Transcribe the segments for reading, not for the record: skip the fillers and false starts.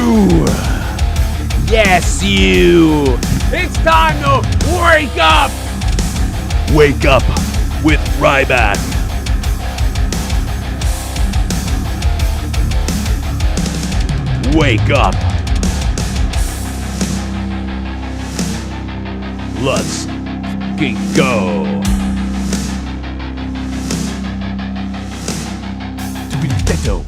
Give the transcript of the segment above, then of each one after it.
You! Yes, you! It's time to wake up! Wake up with Ryback. Wake up. Let's go. To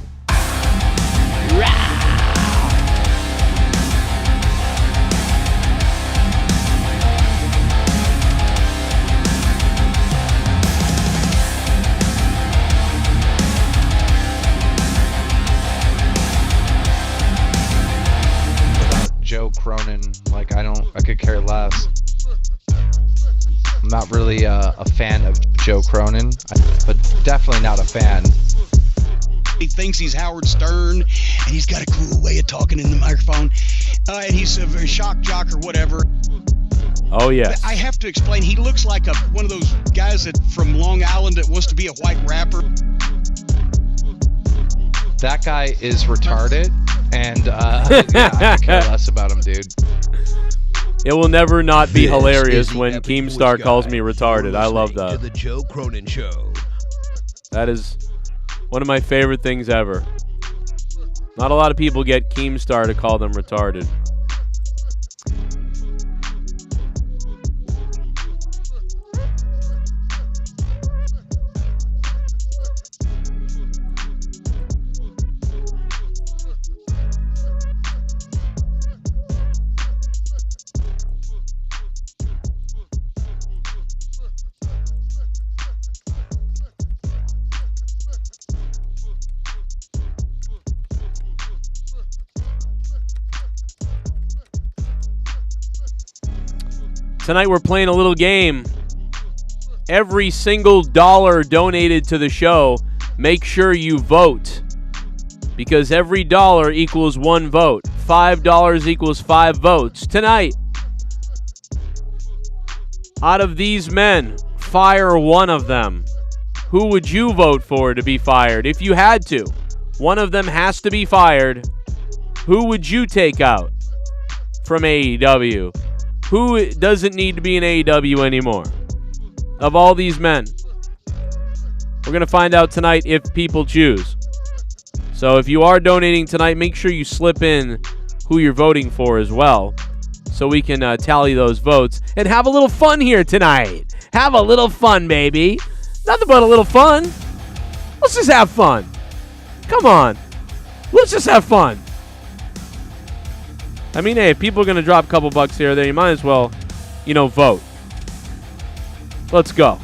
Joe Cronin, like I could care less. I'm not really a fan of Joe Cronin, but definitely not a fan. He thinks he's Howard Stern, and he's got a cool way of talking in the microphone, and he's a very shock jock or whatever. Oh, yes. I have to explain, he looks like one of those guys from Long Island that wants to be a white rapper. That guy is retarded, and yeah, I could care less about him, dude. It will never not be hilarious when Keemstar calls me retarded. I love that. To the Joe Cronin Show. That is one of my favorite things ever. Not a lot of people get Keemstar to call them retarded. Tonight we're playing a little game. Every single dollar donated to the show, make sure you vote. Because every dollar equals one vote. $5 equals 5 votes. Tonight, out of these men, fire one of them. Who would you vote for to be fired? If you had to, one of them has to be fired. Who would you take out from AEW? Who doesn't need to be in AEW anymore? Of all these men. We're going to find out tonight if people choose. So if you are donating tonight, make sure you slip in who you're voting for as well, so we can tally those votes and have a little fun here tonight. Have a little fun, baby. Nothing but a little fun. Let's just have fun. Come on. Let's just have fun. I mean, hey, if people are going to drop a couple bucks here or there, you might as well, vote. Let's go.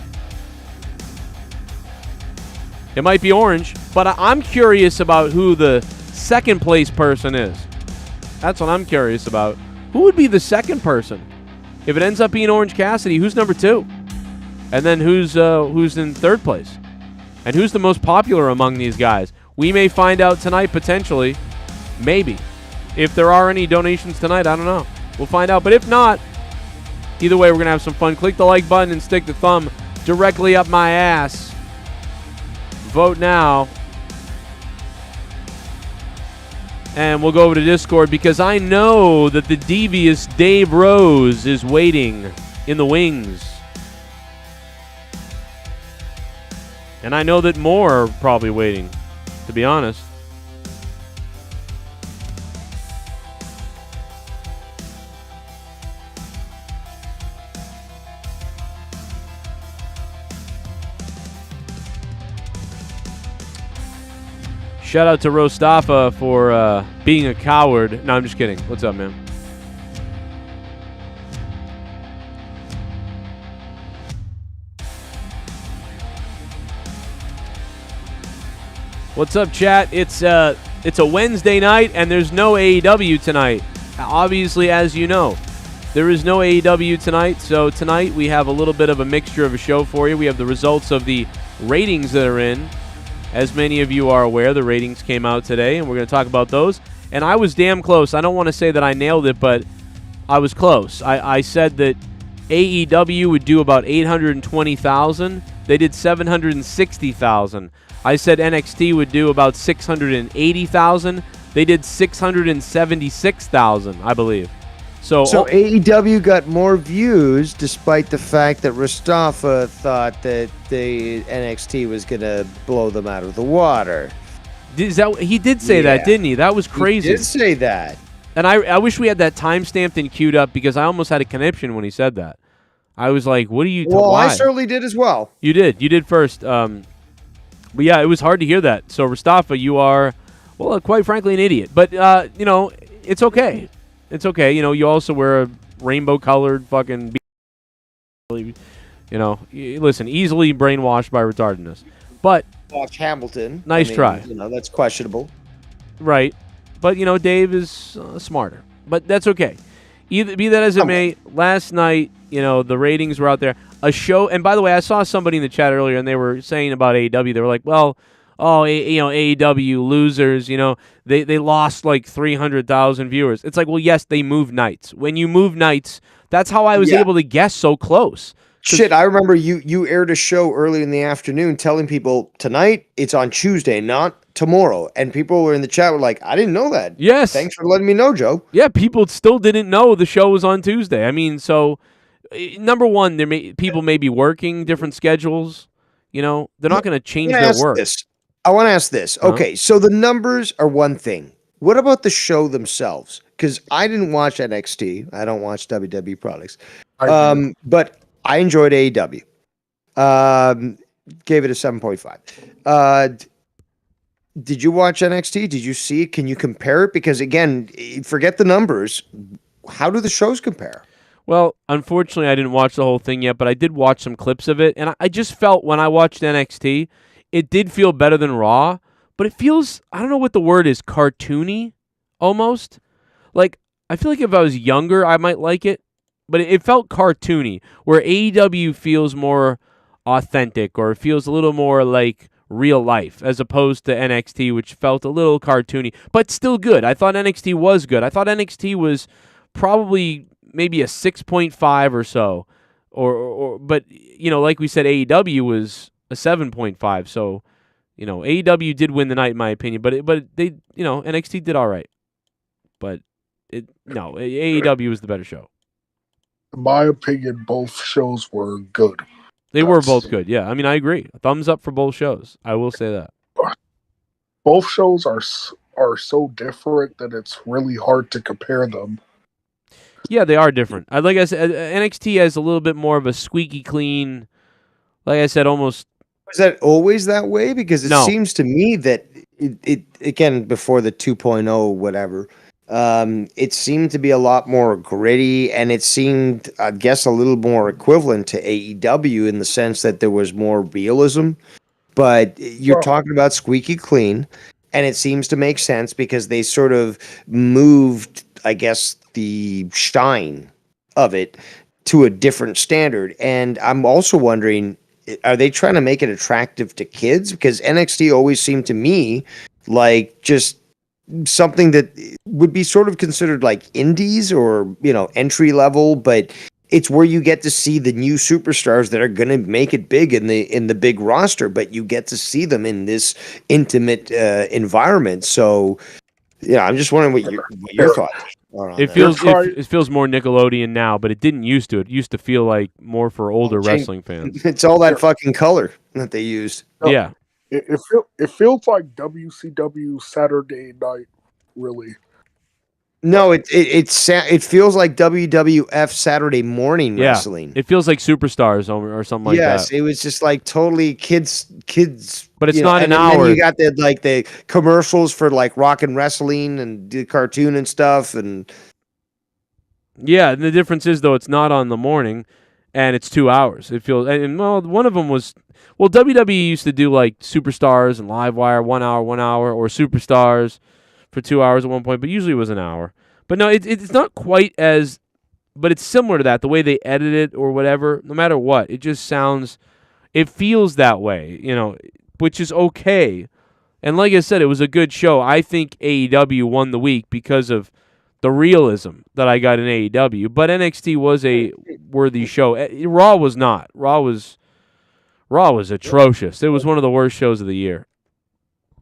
It might be orange, but I'm curious about who the second place person is. That's what I'm curious about. Who would be the second person? If it ends up being Orange Cassidy, who's number 2? And then who's in third place? And who's the most popular among these guys? We may find out tonight, potentially. Maybe. If there are any donations tonight, I don't know. We'll find out. But if not, either way, we're going to have some fun. Click the like button and stick the thumb directly up my ass. Vote now. And we'll go over to Discord because I know that the devious Dave Rose is waiting in the wings. And I know that more are probably waiting, to be honest. Shout out to Rostafa for being a coward. No, I'm just kidding. What's up, man? What's up, chat? It's a Wednesday night, and there's no AEW tonight. Obviously, as you know, there is no AEW tonight. So tonight we have a little bit of a mixture of a show for you. We have the results of the ratings that are in. As many of you are aware, the ratings came out today, and we're going to talk about those. And I was damn close. I don't want to say that I nailed it, but I was close. I said that AEW would do about 820,000. They did 760,000. I said NXT would do about 680,000. They did 676,000, I believe. So AEW got more views despite the fact that Mustafa thought that the NXT was going to blow them out of the water. He did say that, didn't he? That was crazy. He did say that. And I wish we had that time stamped and queued up because I almost had a conniption when he said that. I was like, what are you Well, why? I certainly did as well. You did first. But yeah, it was hard to hear that. So Mustafa, you are, well, quite frankly, an idiot. But, it's okay. It's okay. You also wear a rainbow-colored fucking, listen, easily brainwashed by retardedness. But Watch Hamilton. Nice try. That's questionable. Right. But, Dave is smarter. But that's okay. Be that as it may, last night, the ratings were out there. A show, and by the way, I saw somebody in the chat earlier, and they were saying about AEW. They were like, well, AEW losers, they lost like 300,000 viewers. It's like, well, yes, they move nights. When you move nights, that's how I was able to guess so close. Shit, I remember you aired a show early in the afternoon telling people tonight it's on Tuesday, not tomorrow. And people were in the chat were like, I didn't know that. Yes. Thanks for letting me know, Joe. Yeah, people still didn't know the show was on Tuesday. I mean, so number one, people may be working different schedules. They're not going to change their work. I want to ask this. Okay, so the numbers are one thing. What about the show themselves? Because I didn't watch NXT. I don't watch WWE products. But I enjoyed AEW. Gave it a 7.5. Did you watch NXT? Did you see it? Can you compare it? Because again, forget the numbers. How do the shows compare? Well, unfortunately, I didn't watch the whole thing yet, but I did watch some clips of it. And I just felt when I watched NXT, it did feel better than Raw, but it feels, I don't know what the word is, cartoony almost. Like, I feel like if I was younger, I might like it, but it felt cartoony, where AEW feels more authentic, or it feels a little more like real life, as opposed to NXT, which felt a little cartoony, but still good. I thought NXT was good. I thought NXT was probably maybe a 6.5 or so, but, like we said, AEW was a 7.5. So, AEW did win the night in my opinion, but they, NXT did all right. But AEW was the better show. In my opinion, both shows were good. They were both good. Yeah. I mean, I agree. A thumbs up for both shows. I will say that. Both shows are so different that it's really hard to compare them. Yeah, they are different. Like I said, NXT has a little bit more of a squeaky clean, like I said, almost. Was that always that way? Because it seems to me that it again, before the 2.0 whatever, it seemed to be a lot more gritty, and it seemed, I guess, a little more equivalent to AEW in the sense that there was more realism. But you're talking about squeaky clean, and it seems to make sense because they sort of moved, I guess, the shine of it to a different standard. And I'm also wondering, are they trying to make it attractive to kids? Because NXT always seemed to me like just something that would be sort of considered like indies or, entry level, but it's where you get to see the new superstars that are going to make it big in the big roster, but you get to see them in this intimate environment. So, I'm just wondering what your thoughts are on it feels more Nickelodeon now, but it didn't used to. It used to feel like more for older wrestling fans. It's all that fucking color that they used. Yeah. It feels like WCW Saturday night, really. No, it feels like WWF Saturday morning wrestling. It feels like Superstars or something like that. Yes, it was just like totally kids. But it's not an hour. And then you got the commercials for like rock and wrestling and the cartoon and stuff. And yeah, and the difference is though it's not on the morning, and it's 2 hours. It feels one of them was WWE used to do like Superstars and Livewire 1 hour, or Superstars for 2 hours at one point, but usually it was an hour. But no, it's not quite as, but it's similar to that, the way they edit it or whatever, no matter what. It just sounds, it feels that way, which is okay. And like I said, it was a good show. I think AEW won the week because of the realism that I got in AEW, but NXT was a worthy show. Raw was not. Raw was atrocious. It was one of the worst shows of the year.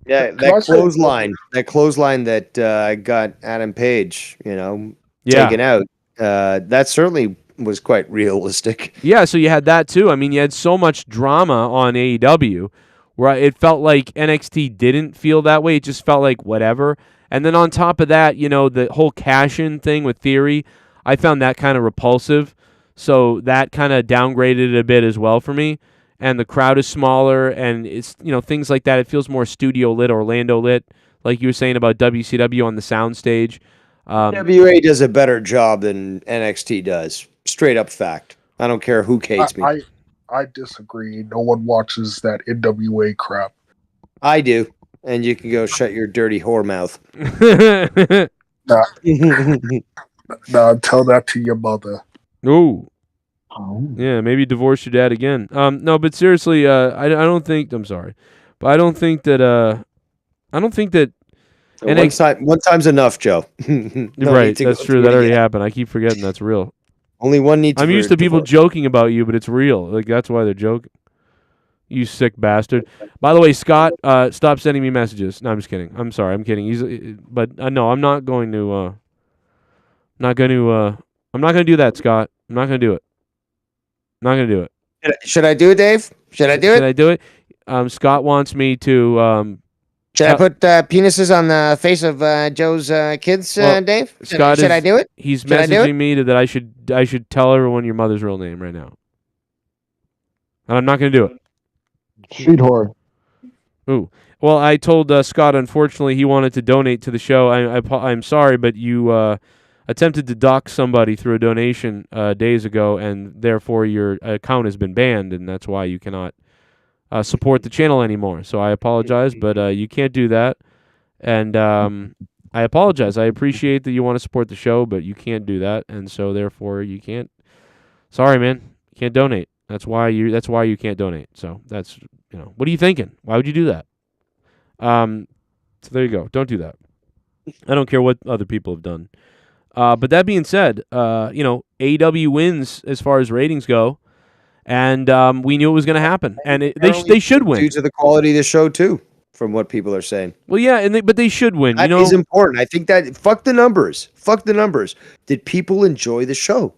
Yeah, that clothesline that got Adam Page, taken out. That certainly was quite realistic. Yeah, so you had that too. I mean, you had so much drama on AEW where it felt like NXT didn't feel that way. It just felt like whatever. And then on top of that, the whole cash-in thing with Theory, I found that kind of repulsive. So that kind of downgraded it a bit as well for me. And the crowd is smaller, and it's things like that. It feels more studio lit, Orlando lit, like you were saying about WCW on the soundstage. WA does a better job than NXT does. Straight up fact. I don't care who hates me. I disagree. No one watches that NWA crap. I do, and you can go shut your dirty whore mouth. Nah, tell that to your mother. Ooh. Yeah, maybe divorce your dad again. No, but seriously, I don't think. I'm sorry, but I don't think that. One time's enough, Joe. Right, that's true. That already happened. I keep forgetting that's real. Only one needs. I'm used to people joking about you, but it's real. Like that's why they're joking. You sick bastard. By the way, Scott, stop sending me messages. No, I'm just kidding. I'm sorry. I'm kidding. But no, I'm not going to. I'm not going to do that, Scott. I'm not going to do it. Not going to do it. Should I do it, Dave? Should I do it? Scott wants me to. Should I put penises on the face of Joe's kids, Dave? Should I do it? He's messaging me that I should tell everyone your mother's real name right now. And I'm not going to do it. Street whore. Ooh. Well, I told Scott, unfortunately, he wanted to donate to the show. I'm sorry, but you attempted to dock somebody through a donation days ago, and therefore your account has been banned, and that's why you cannot support the channel anymore. So I apologize, but you can't do that. And I apologize. I appreciate that you want to support the show, but you can't do that, and so therefore you can't. Sorry, man. You can't donate. That's why you can't donate. So that's what are you thinking? Why would you do that? So there you go. Don't do that. I don't care what other people have done. But that being said, AEW wins as far as ratings go, and we knew it was going to happen, and they should win due to the quality of the show too, from what people are saying. Well, yeah, but they should win. That is important. I think that fuck the numbers. Fuck the numbers. Did people enjoy the show?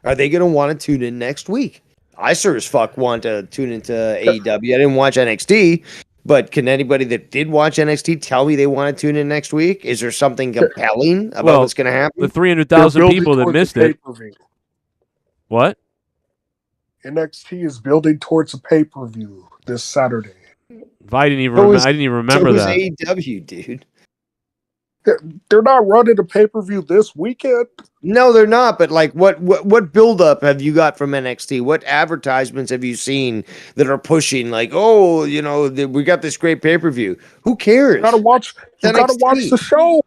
Are they going to want to tune in next week? I sure as fuck want to tune into AEW. I didn't watch NXT. But can anybody that did watch NXT tell me they want to tune in next week? Is there something compelling about what's going to happen? The 300,000 people that missed it. What? NXT is building towards a pay-per-view this Saturday. I didn't even remember that. AEW, dude. They're not running a pay-per-view this weekend. No, they're not. But like, what build-up have you got from NXT? What advertisements have you seen that are pushing? Like, we got this great pay-per-view. Who cares? You gotta watch the show.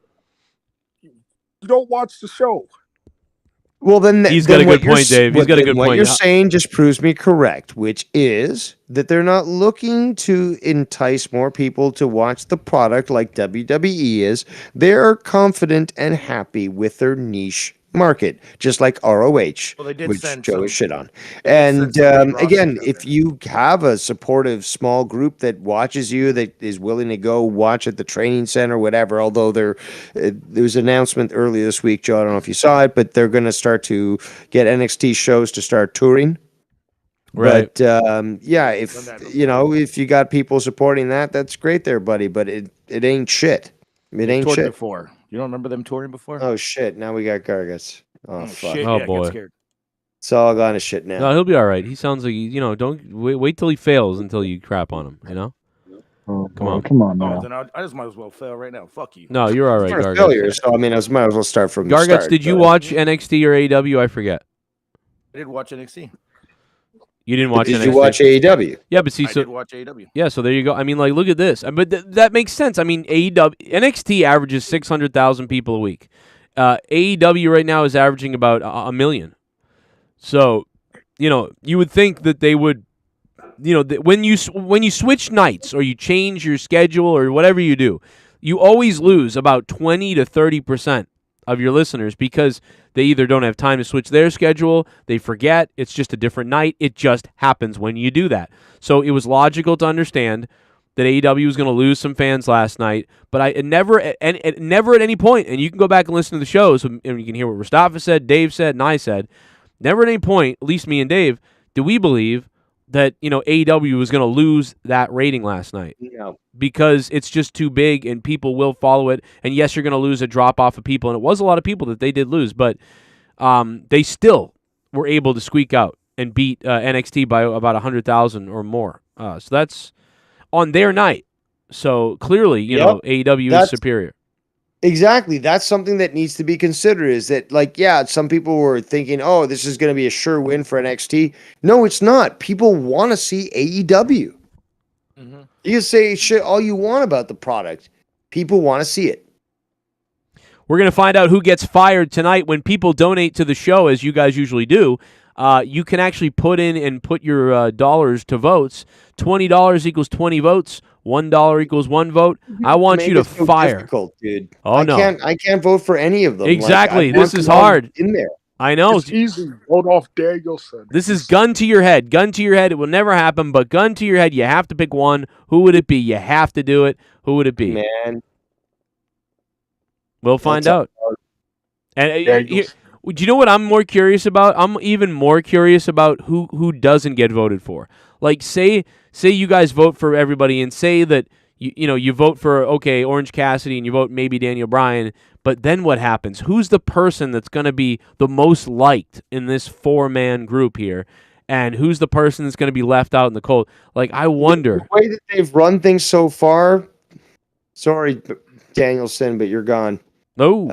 You don't watch the show. Well, then he's got a good point, Dave. He's got a good point. What you're saying just proves me correct, which is that they're not looking to entice more people to watch the product like WWE is. They're confident and happy with their niche market, just like ROH, which Joe is shit on. And again, if you have a supportive small group that watches you, that is willing to go watch at the training center, whatever, although there was an announcement earlier this week, Joe, I don't know if you saw it, but they're going to start to get NXT shows to start touring. Right. But if you got people supporting that, that's great there, buddy, but it ain't shit. It ain't shit. Before. You don't remember them touring before? Oh shit! Now we got Gargats. Oh fuck! Shit, oh boy! It's all gone to shit now. No, he'll be all right. He sounds like don't wait till he fails until you crap on him. Come on now. Then I just might as well fail right now. Fuck you. No, you're all right, Gargats. Failure, so I mean, I might as well start from Gargats. The start, did you watch NXT or AEW? I forget. I did watch NXT. You didn't watch NXT. Did you watch AEW? Yeah, but see, I did watch AEW. Yeah, so there you go. I mean, like, look at this. But that makes sense. I mean, NXT averages 600,000 people a week. AEW right now is averaging about 1 million. So, you would think that they would, when you switch nights or you change your schedule or whatever you do, you always lose about 20 to 30% of your listeners because they either don't have time to switch their schedule, they forget, it's just a different night. It just happens when you do that. So it was logical to understand that AEW was going to lose some fans last night, but I never at any point, and you can go back and listen to the shows, and you can hear what Mustafa said, Dave said, and I said, never at any point, at least me and Dave, do we believe that AEW was going to lose that rating last night. No. Because it's just too big and people will follow it. And yes, you're going to lose a drop off of people, and it was a lot of people that they did lose, but they still were able to squeak out and beat NXT by about 100,000 or more. So that's on their night. So clearly, AEW is superior. Exactly. That's something that needs to be considered, is that, some people were thinking, oh, this is going to be a sure win for NXT. No, it's not. People want to see AEW. Mm-hmm. You can say shit all you want about the product. People want to see it. We're going to find out who gets fired tonight when people donate to the show, as you guys usually do. You can actually put your dollars to votes. $20 equals 20 votes. $1 equals 1 vote. I want you to fire. Difficult, dude. Oh, no. I can't vote for any of them. Exactly. This is hard. In there. I know. It's easy. Vote off Danielson. This is gun to your head. Gun to your head. It will never happen, but gun to your head. You have to pick one. Who would it be? You have to do it. Who would it be? Man. We'll find out. And do you know what I'm more curious about? I'm even more curious about who doesn't get voted for. Like, say you guys vote for everybody, and say that you vote for Orange Cassidy, and you vote maybe Daniel Bryan. But then what happens? Who's the person that's going to be the most liked in this 4-man group here? And who's the person that's going to be left out in the cold? Like, I wonder. The way that they've run things so far, sorry, Danielson, but you're gone. No.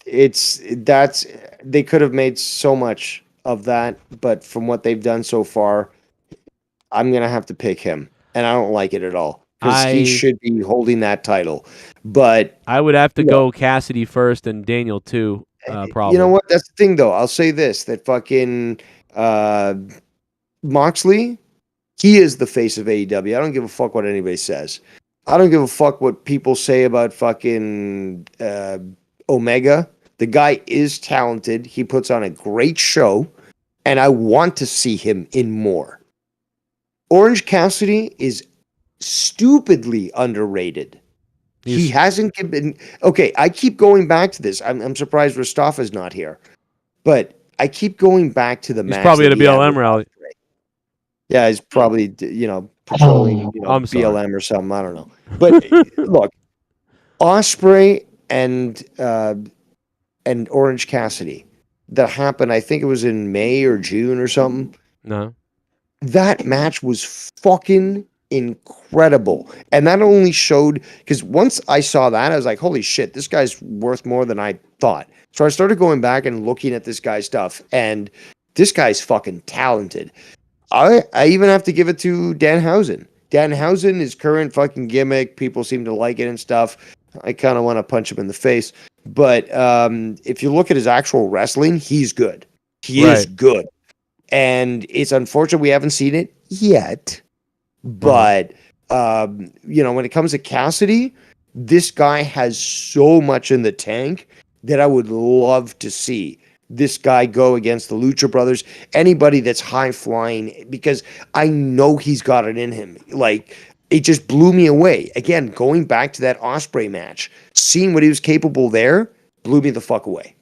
They could have made so much of that, but from what they've done so far, I'm going to have to pick him. And I don't like it at all. Because he should be holding that title. But I would have to go Cassidy first and Daniel too, probably. You know what? That's the thing, though. I'll say this, that fucking Moxley, he is the face of AEW. I don't give a fuck what anybody says. I don't give a fuck what people say about fucking Omega. The guy is talented. He puts on a great show, and I want to see him in more. Orange Cassidy is stupidly underrated. He hasn't given... Okay, I keep going back to this. I'm surprised Mustafa's not here. But I keep going back to the match. He's probably at a BLM rally. Yeah, he's probably, patrolling BLM or something. I don't know. But look, Ospreay and Orange Cassidy, that happened, I think it was in May or June or something. No. That match was fucking incredible. And that only showed, because once I saw that, I was like, holy shit, this guy's worth more than I thought. So I started going back and looking at this guy's stuff, and this guy's fucking talented. I even have to give it to Danhausen. Danhausen, his current fucking gimmick, people seem to like it and stuff. I kind of want to punch him in the face. But if you look at his actual wrestling, he's good. He is good. And it's unfortunate we haven't seen it yet. But, when it comes to Cassidy, this guy has so much in the tank that I would love to see this guy go against the Lucha Brothers, anybody that's high flying, because I know he's got it in him. Like, it just blew me away. Again, going back to that Ospreay match, seeing what he was capable there, blew me the fuck away.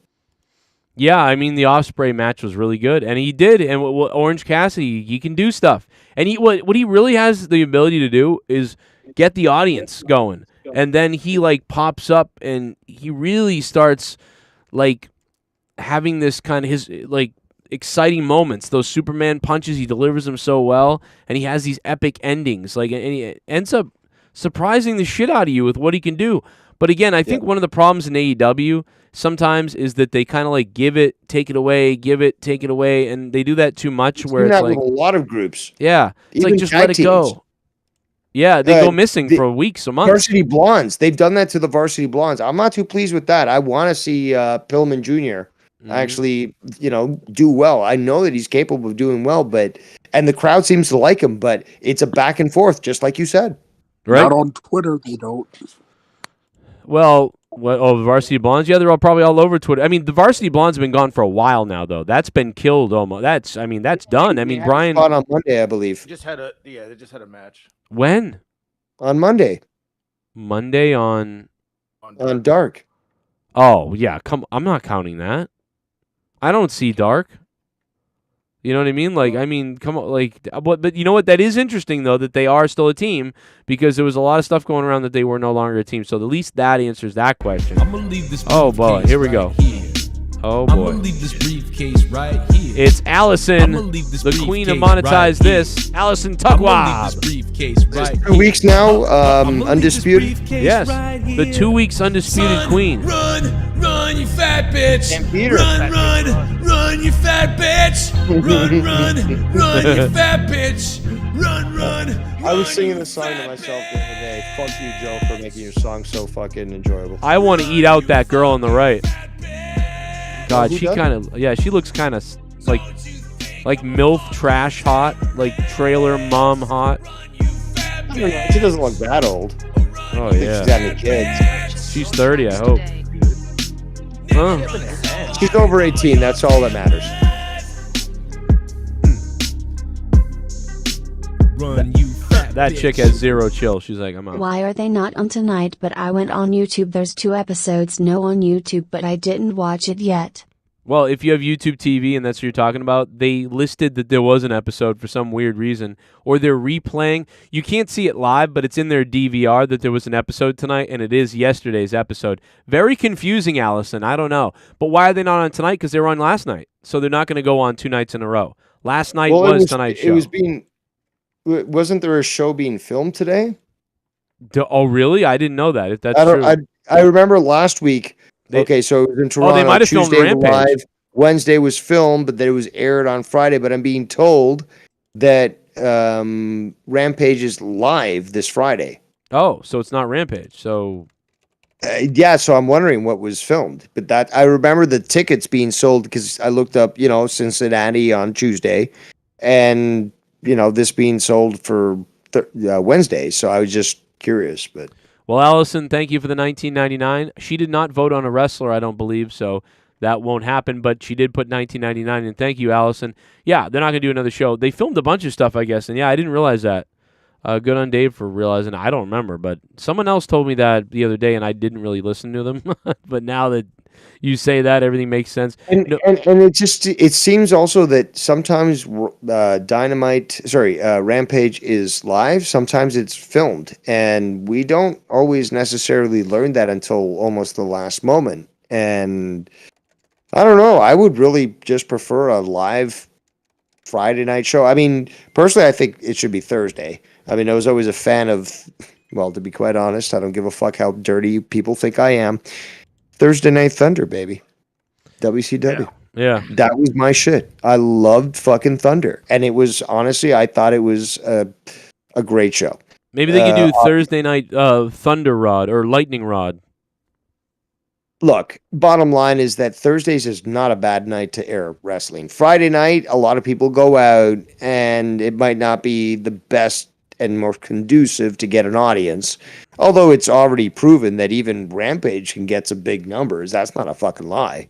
Yeah, I mean, the Ospreay match was really good, and he did. And Orange Cassidy, he can do stuff. And what he really has the ability to do is get the audience going. And then he, pops up, and he really starts, having this kind of exciting moments. Those Superman punches, he delivers them so well, and he has these epic endings. And he ends up surprising the shit out of you with what he can do. But again, I think one of the problems in AEW sometimes is that they kind of give it, take it away, give it, take it away, and they do that too much. Where it's with a lot of groups. Yeah, it's just let it go. Yeah, they go missing for weeks or months. Varsity Blondes, they've done that to the Varsity Blondes. I'm not too pleased with that. I want to see Pillman Jr. Actually, do well. I know that he's capable of doing well, and the crowd seems to like him, but it's a back and forth, just like you said. Right? Not on Twitter, they don't. Well, the Varsity Blondes? Yeah, they're probably all over Twitter. I mean, the Varsity Blondes have been gone for a while now, though. That's been killed almost. That's done. I mean, Brian... on Monday, I believe. They just had a match. When? On Monday. Monday on Dark. Oh, yeah. I'm not counting that. I don't see Dark. You know what I mean? Like, I mean, come on, like, but you know what? That is interesting though that they are still a team because there was a lot of stuff going around that they were no longer a team. So at least that answers that question. I'm gonna leave this oh boy, here we go. Oh boy, I'm gonna leave this briefcase right here. It's Allison, the queen of monetize this. Allison Tugwab. Right 2 weeks now, undisputed. Yes, the 2 weeks undisputed queen. Run, you fat bitch. And Peter. Run, you fat bitch. Run, you fat bitch. Run. I was singing the song to myself the other day. Fuck you, Joe, for making your song so fucking enjoyable. I want to eat out that girl on the right. God, Who she doesn't? kind of, yeah, she looks kind of like MILF trash hot, like trailer mom hot. I don't know, she doesn't look that old. Oh, I think yeah. she's got any kids. She's 30, I hope. Huh. She's over 18. That's all that matters. Run, you fat That bitch. chick has zero chill. She's like, I'm out. Why are they not on tonight? But I went on YouTube. There's 2 episodes no on YouTube, but I didn't watch it yet. Well, if you have YouTube TV and that's what you're talking about, they listed that there was an episode for some weird reason, or they're replaying. You can't see it live, but it's in their DVR that there was an episode tonight, and it is yesterday's episode. Very confusing, Allison. I don't know. But why are they not on tonight? Because they were on last night. So they're not going to go on 2 nights in a row. Last night was tonight's show. It was being... Wasn't there a show being filmed today? Oh, really? I didn't know that. If that's true. I remember last week... Okay, so it was in Toronto. they might have filmed Tuesday Rampage. live, Wednesday was filmed, but then it was aired on Friday. But I'm being told that Rampage is live this Friday. Oh, so it's not Rampage. So yeah, so I'm wondering what was filmed. But that I remember the tickets being sold because I looked up, Cincinnati on Tuesday, and this being sold for Wednesday. So I was just curious, but. Well, Allison, thank you for the $19.99. She did not vote on a wrestler, I don't believe, so that won't happen, but she did put $19.99, and thank you, Allison. Yeah, they're not going to do another show. They filmed a bunch of stuff, I guess, and yeah, I didn't realize that. Good on Dave for realizing. I don't remember, but someone else told me that the other day, and I didn't really listen to them. But now that you say that, everything makes sense. And it seems also that sometimes Rampage is live, sometimes it's filmed, and we don't always necessarily learn that until almost the last moment. And I don't know, I would really just prefer a live Friday night show. I mean, personally, I think it should be Thursday. I mean, I was always a fan of, well, to be quite honest, I don't give a fuck how dirty people think I am. Thursday Night Thunder, baby. WCW. Yeah. That was my shit. I loved fucking Thunder. And it was, honestly, I thought it was a great show. Maybe they can do Thursday night Thunder Rod or Lightning Rod. Look, bottom line is that Thursdays is not a bad night to air wrestling. Friday night, a lot of people go out, and it might not be the best and more conducive to get an audience. Although it's already proven that even Rampage can get some big numbers. That's not a fucking lie.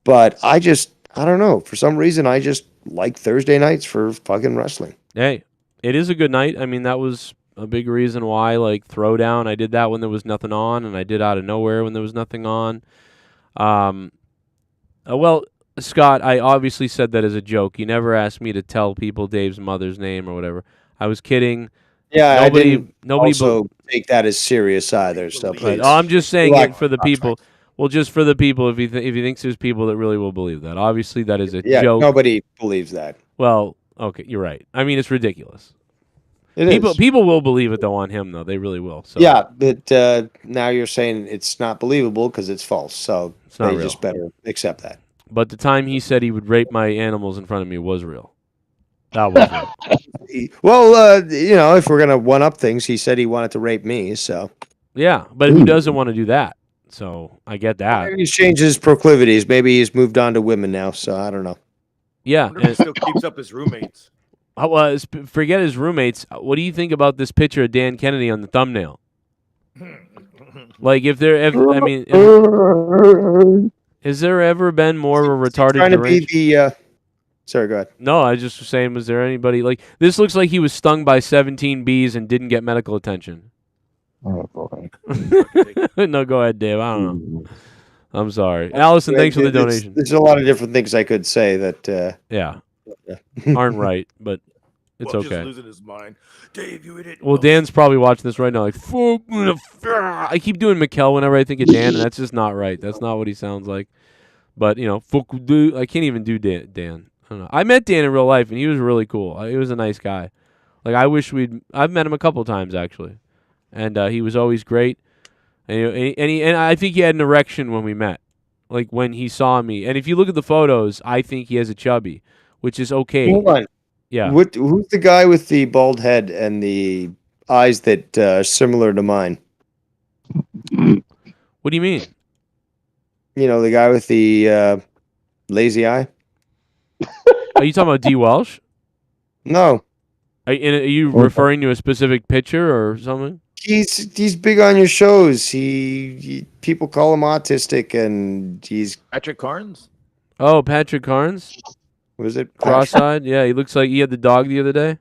But I don't know. For some reason, I just like Thursday nights for fucking wrestling. Hey, it is a good night. I mean, that was a big reason why, like, Throwdown, I did that when there was nothing on, and I did Out of Nowhere when there was nothing on. Well, Scott, I obviously said that as a joke. You never asked me to tell people Dave's mother's name or whatever. I was kidding. Yeah, nobody I didn't also take that as serious either. So please. Oh, I'm just saying it for the people. Well, just for the people, if he thinks there's people that really will believe that. Obviously, that is a joke. Nobody believes that. Well, okay, you're right. I mean, it's ridiculous. Is. People will believe it, though, on him, though. They really will. So. Yeah, but now you're saying it's not believable because it's false. So they just better accept that. But the time he said he would rape my animals in front of me was real. That was real. Well, if we're going to one-up things, he said he wanted to rape me, so. Yeah, but who doesn't want to do that? So I get that. Maybe he's changed his proclivities. Maybe he's moved on to women now, so I don't know. Yeah. And he still keeps up his roommates. Forget his roommates. What do you think about this picture of Dan Kennedy on the thumbnail? Like, has there ever been more of a retarded trying to be Sorry, go ahead. No, I just was saying, was there anybody like this? Looks like he was stung by 17 bees and didn't get medical attention. Oh, boy. No, go ahead, Dave. I don't know. I'm sorry, Allison. Thanks for the donation. There's a lot of different things I could say that. Yeah, aren't right, but it's Just okay. losing his mind. Dave, you idiot. Well, Dan's probably watching this right now. Like, fuck. I keep doing Mikkel whenever I think of Dan, and that's just not right. That's not what he sounds like. But fuck. I can't even do Dan. I don't know. I met Dan in real life, and he was really cool. He was a nice guy. Like, I've met him a couple times actually, and he was always great. And I think he had an erection when we met, like when he saw me. And if you look at the photos, I think he has a chubby, which is okay. Hold on. Yeah. Who's the guy with the bald head and the eyes that are similar to mine? What do you mean? The guy with the lazy eye. Are you talking about DWELSH? No. Are you referring to a specific picture or something? He's big on your shows. People call him autistic, and he's Patrick Carnes? Oh, Patrick Carnes? Was it cross-eyed? Yeah, he looks like he had the dog the other day.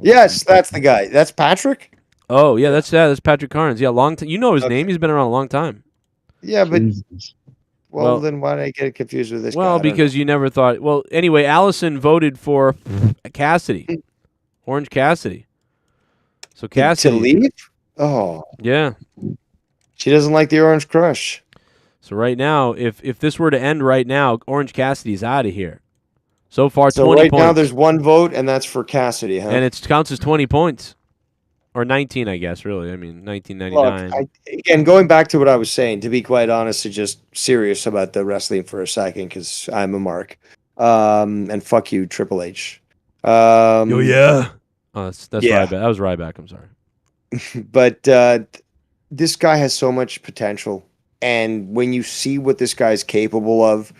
Yes, that's the guy. That's Patrick. Oh yeah, that's Patrick Carnes. Yeah, long time. You know his name. He's been around a long time. Yeah, but well, then why did I get confused with this guy? Well, because you never thought. Well, anyway, Allison voted for Cassidy, Orange Cassidy. So Cassidy to leave. Oh yeah, she doesn't like the Orange Crush. So right now, if this were to end right now, Orange Cassidy's out of here. So far, so 20 right points. now there's one vote, and that's for Cassidy, huh? And it counts as 20 points. Or 19, I guess, really. I mean, 1999. Look, again, going back to what I was saying, to be quite honest and just serious about the wrestling for a second, because I'm a mark. And fuck you, Triple H. Oh, yeah. Oh, that's yeah. Ryback. That was Ryback. I'm sorry. But this guy has so much potential. And when you see what this guy's capable of,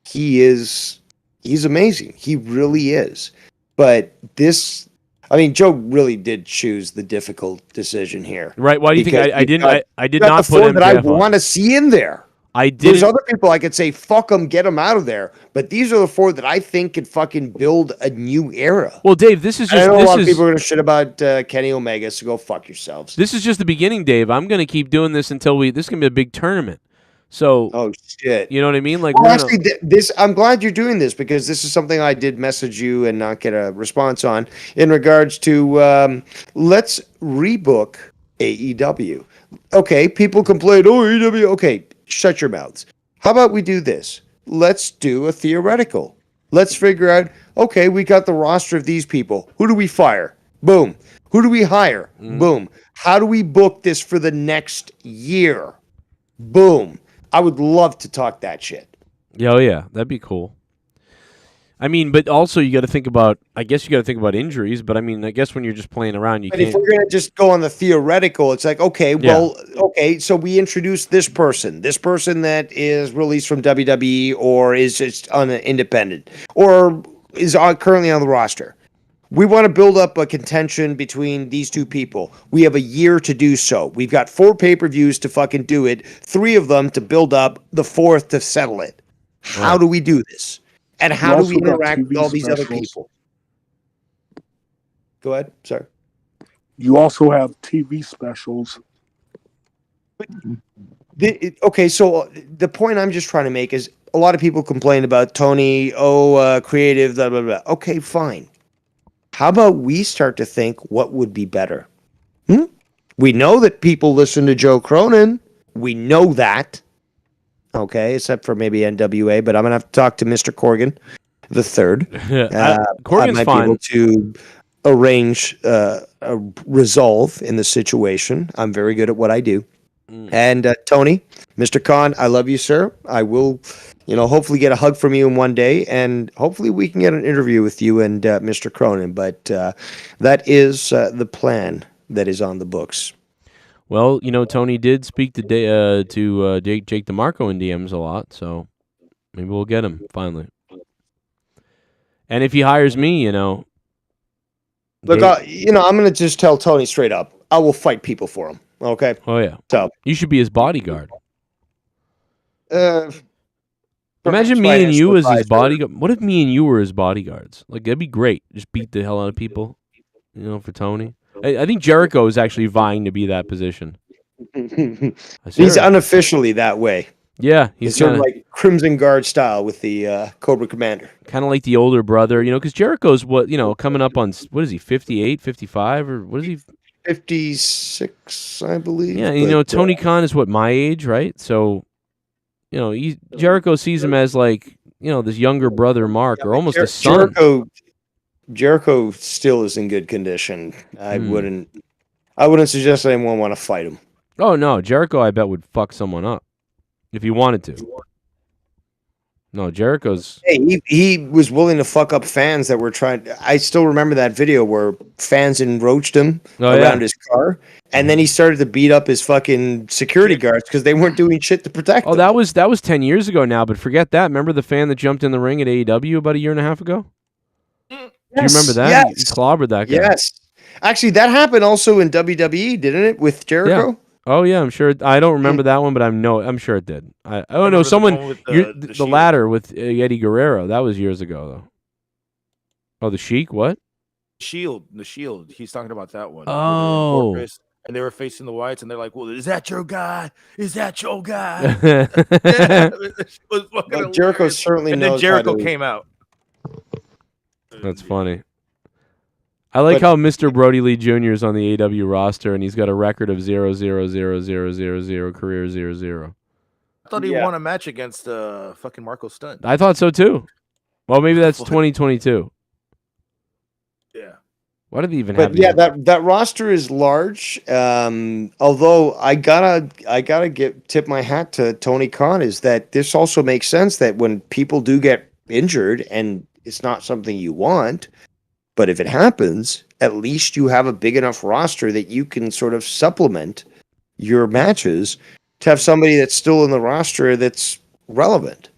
he's amazing. He really is. But Joe really did choose the difficult decision here. Right. Why do you think I did not put him that I want to see in there? I did. There's other people I could say, fuck them, get them out of there. But these are the four that I think could fucking build a new era. Well, Dave, this is just. I know a lot of people are going to shit about Kenny Omega, so go fuck yourselves. This is just the beginning, Dave. I'm going to keep doing this until this is going to be a big tournament. So. Oh shit. You know what I mean? Like, well, actually, I'm glad you're doing this because this is something I did message you and not get a response on in regards to let's rebook AEW. Okay, people complain, oh, AEW. Okay, shut your mouths. How about we do this? Let's do a theoretical. Let's figure out, okay, we got the roster of these people. Who do we fire? Boom. Who do we hire? Boom. How do we book this for the next year? Boom. I would love to talk that shit. Oh, yeah. That'd be cool. I mean, but also you got to think about, I guess you got to think about injuries, but I mean, I guess when you're just playing around, you can't. If we're going to just go on the theoretical, it's like, okay, so we introduce this person that is released from WWE or is just on an independent or is currently on the roster. We want to build up a contention between these two people. We have a year to do so. We've got 4 pay-per-views to fucking do it, 3 of them to build up, the 4th to settle it. How do we do this? And how do we interact with all these other people? Go ahead. Sorry. You also have TV specials. Okay, so the point I'm just trying to make is a lot of people complain about Tony, creative, blah, blah, blah. Okay, fine. How about we start to think what would be better? We know that people listen to Joe Cronin. We know that. Okay, except for maybe NWA, but I'm going to have to talk to Mr. Corgan the third. Corgan's I might fine. be able to arrange a resolve in the situation. I'm very good at what I do. And Tony, Mr. Khan, I love you, sir. I will, hopefully get a hug from you in one day, and hopefully we can get an interview with you and Mr. Cronin. But that is the plan that is on the books. Well, Tony did speak to Jake DeMarco in DMs a lot, so maybe we'll get him finally. And if he hires me, look, I'm going to just tell Tony straight up. I will fight people for him. Okay. Oh yeah. So you should be his bodyguard. Imagine me and you as his bodyguard. What if me and you were his bodyguards? Like, that'd be great. Just beat the hell out of people, for Tony. I think Jericho is actually vying to be that position. He's unofficially that way. Yeah, he's sort of like Crimson Guard style with the Cobra Commander. Kind of like the older brother, because Jericho's coming up on, what is he, 58, 55, or what is he? 56, I believe. Yeah, Tony Khan is my age, right? So, Jericho sees him as like, this younger brother Mark, or almost a son. Jericho still is in good condition. I wouldn't suggest anyone want to fight him. Oh no, Jericho I bet would fuck someone up if he wanted to. No, Jericho's. Hey, he was willing to fuck up fans that were trying. I still remember that video where fans enroached him around his car, and then he started to beat up his fucking security guards because they weren't doing shit to protect him. That was 10 years ago now, but forget that. Remember the fan that jumped in the ring at AEW about a year and a half ago? Do you remember that? Yes. He clobbered that guy. Yes. Actually, that happened also in WWE, didn't it, with Jericho? Yeah. Oh yeah, I'm sure. I don't remember that one, but I'm sure it did. I don't know. Someone the ladder with Eddie Guerrero. That was years ago though. Oh, the Sheik. What? The Shield. He's talking about that one. Oh. And they were facing the Whites, and they're like, "Well, is that your guy? Is that your guy?" But Jericho certainly and knows. And then Jericho came out. That's funny. I like how Mr. Brody Lee Jr. is on the AEW roster, and he's got a record of 0-0-0-0-0-0 career 0-0. I thought he won a match against fucking Marco Stunt. I thought so too. Well, maybe that's 2022. Yeah. Why did they even have? Yeah, that roster is large. Although I gotta tip my hat to Tony Khan, is that this also makes sense that when people do get injured and it's not something you want, but if it happens, at least you have a big enough roster that you can sort of supplement your matches to have somebody that's still in the roster that's relevant.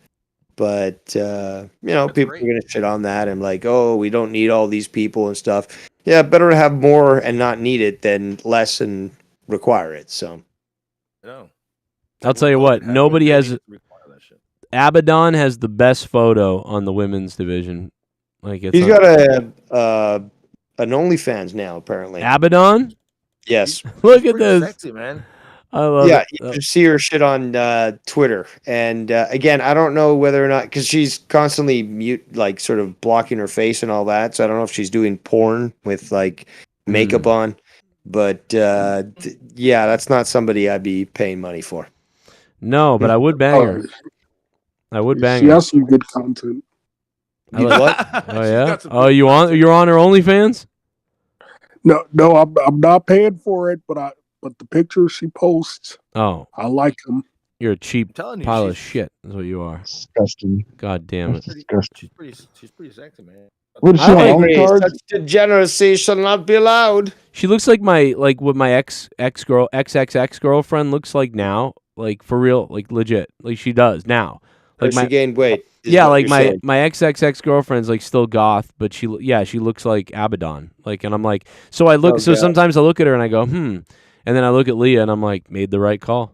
But, people are going to shit on that and like, oh, we don't need all these people and stuff. Yeah, better to have more and not need it than less and require it. So, no. I'll tell you what, nobody has. Abaddon has the best photo on the women's division. Like he's got an OnlyFans now, apparently. Abaddon? Yes. Look at this. Sexy, man. I love it. You can see her shit on Twitter. And again, I don't know whether or not, because she's constantly like sort of blocking her face and all that. So I don't know if she's doing porn with like makeup on. But that's not somebody I'd be paying money for. No, but I would bang her. I would bang her. She has some good content. What? Oh yeah. Oh, you're on her OnlyFans? No, I'm not paying for it, but the pictures she posts, oh, I like them. You're a cheap pile of shit. Is what you are. Disgusting. God damn it. She's pretty sexy, man. What is she on OnlyCards? Such degeneracy shall not be allowed. She looks like what my ex girlfriend looks like now. Like for real, like legit. Like she does now. Like she gained weight. Yeah, like my ex girlfriend's like still goth, but she looks like Abaddon. Like, and I'm like, sometimes I look at her and I go, and then I look at Leah and I'm like, made the right call.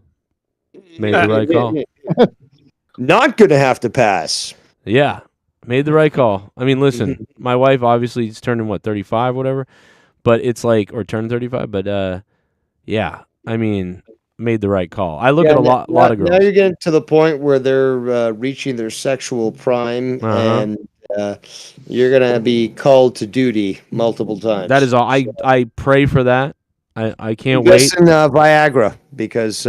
Made the right call. Not gonna have to pass. Yeah, made the right call. I mean, listen, my wife obviously is turning 35, whatever, but it's like, or turned 35, but yeah, I mean, made the right call. I look at a lot of girls. Now you're getting to the point where they're reaching their sexual prime, and you're gonna be called to duty multiple times. That is all. I pray for that. I can't wait. Invest in Viagra because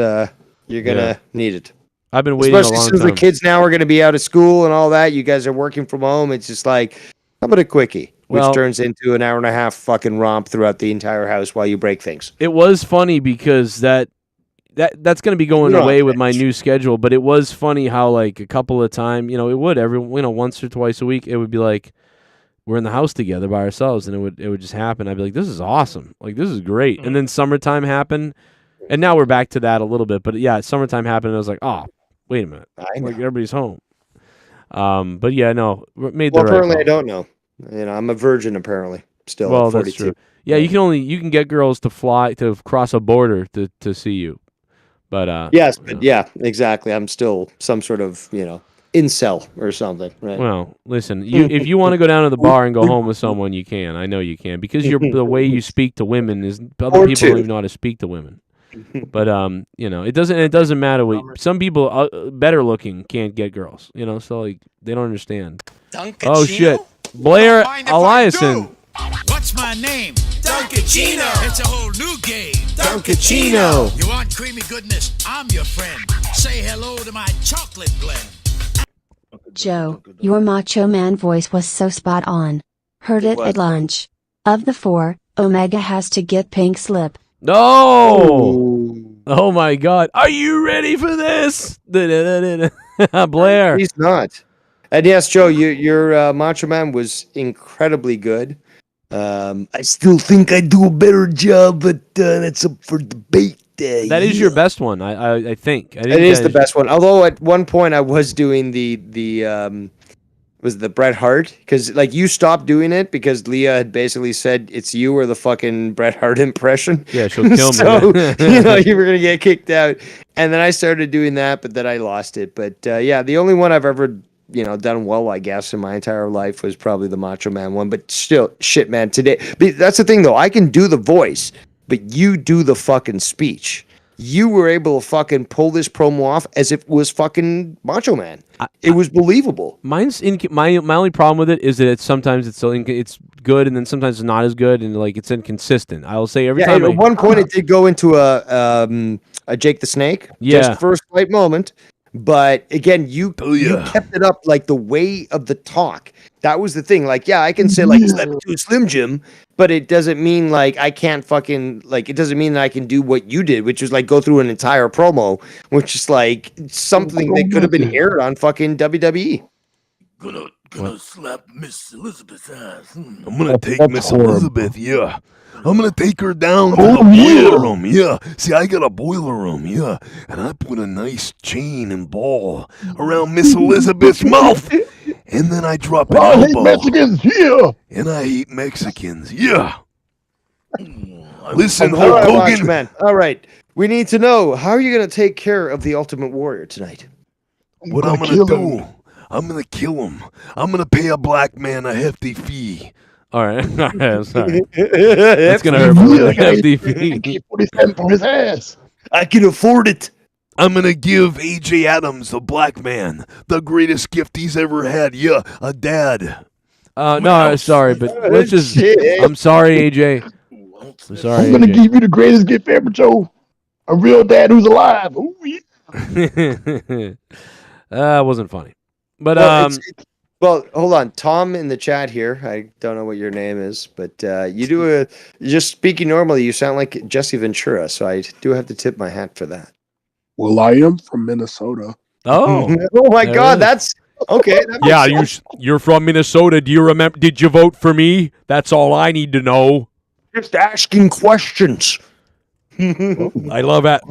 you're gonna need it. I've been waiting especially a long since time. The kids now are gonna be out of school and all that. You guys are working from home. It's just like, how about a quickie? Which turns into an hour and a half fucking romp throughout the entire house while you break things. It was funny because that's going to be going away with my new schedule. But it was funny how like a couple of times, it would once or twice a week, it would be like we're in the house together by ourselves, and it would just happen. I'd be like, this is awesome, like this is great. And then summertime happened, and now we're back to that a little bit. But yeah, summertime happened, and I was like, oh, wait a minute, like everybody's home. But yeah, no, made the right apparently call. I don't know. I'm a virgin apparently. Still, well, at 42. that's true. Yeah, you can get girls to cross a border to see you. But yes, but yeah, exactly. I'm still some sort of incel or something, right? Well, listen, if you want to go down to the bar and go home with someone, you can. I know you can because the way you speak to women is other people don't even know how to speak to women. But it doesn't matter what some people better looking can't get girls, so like they don't understand. Duncachino? Oh shit. Blair Eliason. What's my name? Duncachino. It's a whole new game. Duncachino. You want creamy goodness? I'm your friend. Say hello to my chocolate blend. Joe, your Macho Man voice was so spot on. Heard it at lunch. Of the 4, Omega has to get pink slip. No! Oh my God. Are you ready for this? Blair. He's not. And yes, Joe, your Macho Man was incredibly good. I still think I do a better job, but that's up for debate. That is your best one, I think. It is the best one. Although at one point I was doing the was the Bret Hart, because like you stopped doing it because Leah had basically said it's you or the fucking Bret Hart impression. Yeah, she'll kill me. So you were gonna get kicked out, and then I started doing that, but then I lost it. But yeah, the only one I've ever done well, I guess, in my entire life was probably the Macho Man one. But still, shit, man. Today, but that's the thing though. I can do the voice, but you do the fucking speech. You were able to fucking pull this promo off as if it was fucking Macho Man. It was believable. My only problem with it is that sometimes it's good and then sometimes it's not as good and like it's inconsistent. I'll say every time. At one point it did go into a Jake the Snake. Yeah. Just for a slight moment. But again, you kept it up like the way of the talk. That was the thing. Like, yeah, I can say like Slim Jim, but it doesn't mean like I can't fucking like. It doesn't mean that I can do what you did, which was like go through an entire promo, which is like something that could have been aired on fucking WWE. Gonna slap Miss Elizabeth's ass. I'm gonna take Miss Elizabeth. Yeah. I'm gonna take her down to the boiler room, yeah. See, I got a boiler room, yeah. And I put a nice chain and ball around Miss Elizabeth's mouth. And then I drop an elbow. I hate Mexicans, yeah. And I hate Mexicans, yeah. Listen, Hulk Hogan. Man. All right. We need to know, how are you gonna take care of the Ultimate Warrior tonight? What I'm gonna do, I'm gonna kill him. I'm gonna pay a black man a hefty fee. All right, I'm sorry. That's gonna hurt for a hefty fee. For his ass. I can afford it. I'm gonna give AJ Adams, the black man, the greatest gift he's ever had. Yeah, a dad. No, sorry, but let's just. I'm sorry, AJ. I'm sorry. I'm gonna give you the greatest gift ever, Joe. A real dad who's alive. Ooh, yeah. Wasn't funny, but Well, hold on. Tom in the chat here. I don't know what your name is, but just speaking normally, you sound like Jesse Ventura, so I do have to tip my hat for that. Well, I am from Minnesota. Oh, oh my God, that's okay. That you're from Minnesota. Do you remember? Did you vote for me? That's all I need to know. Just asking questions. I love it.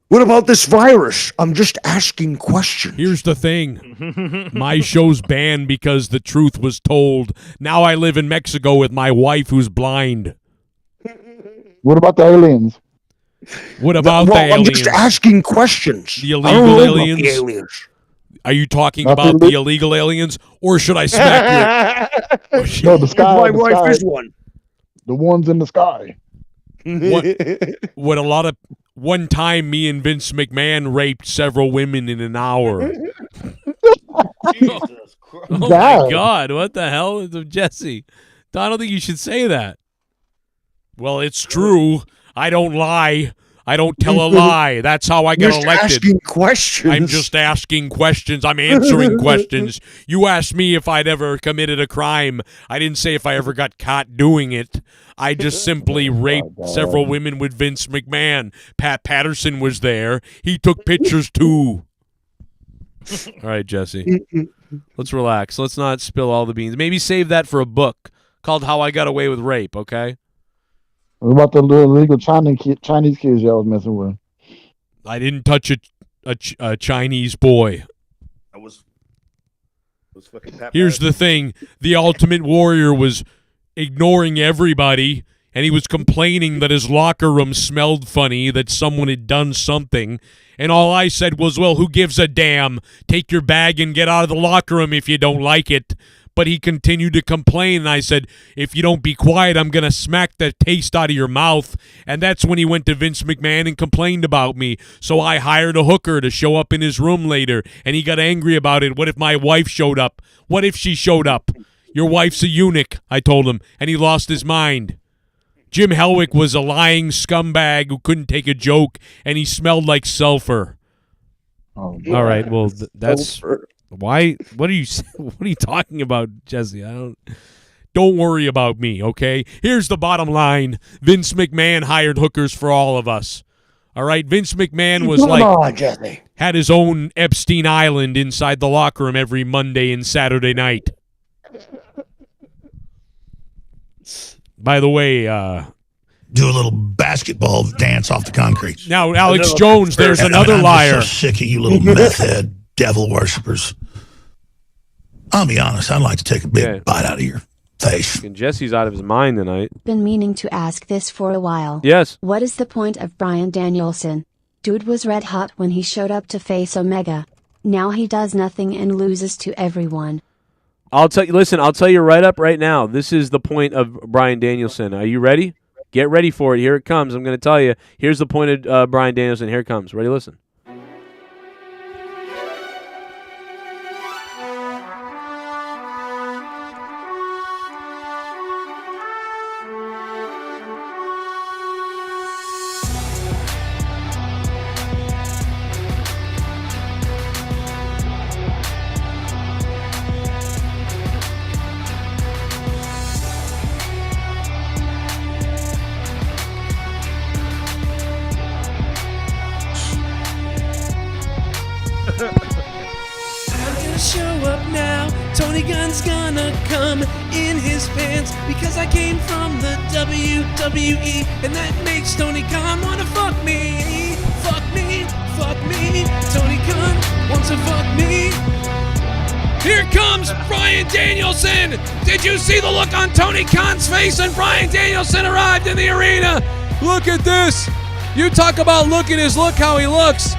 What about this virus? I'm just asking questions. Here's the thing. My show's banned because the truth was told. Now I live in Mexico with my wife who's blind. What about the aliens? What about the aliens? I'm just asking questions. The illegal aliens? Are you talking about the illegal aliens? Or should I smack you? No, the sky. My wife is one. The ones in the sky. What a lot of... One time, me and Vince McMahon raped several women in an hour. Jesus Christ. Oh, my God. What the hell is Jesse? I don't think you should say that. Well, it's true. I don't lie. I don't tell a lie. That's how I got elected. Asking questions. I'm just asking questions. I'm answering questions. You asked me if I'd ever committed a crime. I didn't say if I ever got caught doing it. I just simply raped several women with Vince McMahon. Pat Patterson was there. He took pictures too. All right, Jesse. Let's relax. Let's not spill all the beans. Maybe save that for a book called How I Got Away with Rape, okay? What about the illegal Chinese kids y'all was messing with? I didn't touch a Chinese boy. I was fucking Pat Here's the thing. The Ultimate Warrior was ignoring everybody and he was complaining that his locker room smelled funny, that someone had done something. And all I said was, well, who gives a damn? Take your bag and get out of the locker room if you don't like it. But he continued to complain, and I said, if you don't be quiet, I'm going to smack the taste out of your mouth. And that's when he went to Vince McMahon and complained about me. So I hired a hooker to show up in his room later, and he got angry about it. What if my wife showed up? What if she showed up? Your wife's a eunuch, I told him, and he lost his mind. Jim Helwick was a lying scumbag who couldn't take a joke, and he smelled like sulfur. Oh, all right, well, that's... Why? What are you talking about, Jesse? Don't worry about me, okay? Here's the bottom line. Vince McMahon hired hookers for all of us. All right? Vince McMahon was had his own Epstein Island inside the locker room every Monday and Saturday night. By the way, do a little basketball dance off the concrete. Now, Alex Jones, there's another liar. I'm just so sick of you little meth head devil worshippers. I'll be honest, I'd like to take a big bite out of your face. And Jesse's out of his mind tonight. Been meaning to ask this for a while. Yes. What is the point of Bryan Danielson? Dude was red hot when he showed up to face Omega. Now he does nothing and loses to everyone. I'll tell you. Listen, I'll tell you right up right now. This is the point of Bryan Danielson. Are you ready? Get ready for it. Here it comes. I'm going to tell you. Here's the point of Bryan Danielson. Here it comes. Ready? Listen. Because I came from the WWE, and that makes Tony Khan wanna fuck me. Fuck me, fuck me. Tony Khan wants to fuck me. Here comes Bryan Danielson. Did you see the look on Tony Khan's face when Bryan Danielson arrived in the arena? Look at this. You talk about look at his look, how he looks.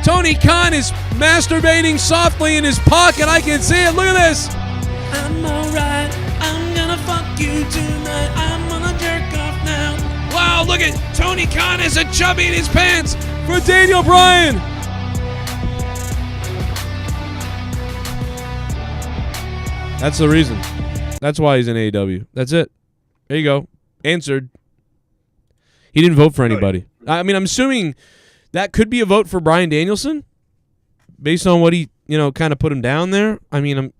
Tony Khan is masturbating softly in his pocket. I can see it. Look at this. I'm alright. I'm gonna fuck you tonight. I'm gonna jerk off now. Wow, look at Tony Khan is a chubby in his pants for Daniel Bryan. That's the reason. That's why he's in AEW. That's it. There you go. Answered. He didn't vote for anybody. I mean, I'm assuming that could be a vote for Bryan Danielson based on what he, kind of put him down there. I mean, I'm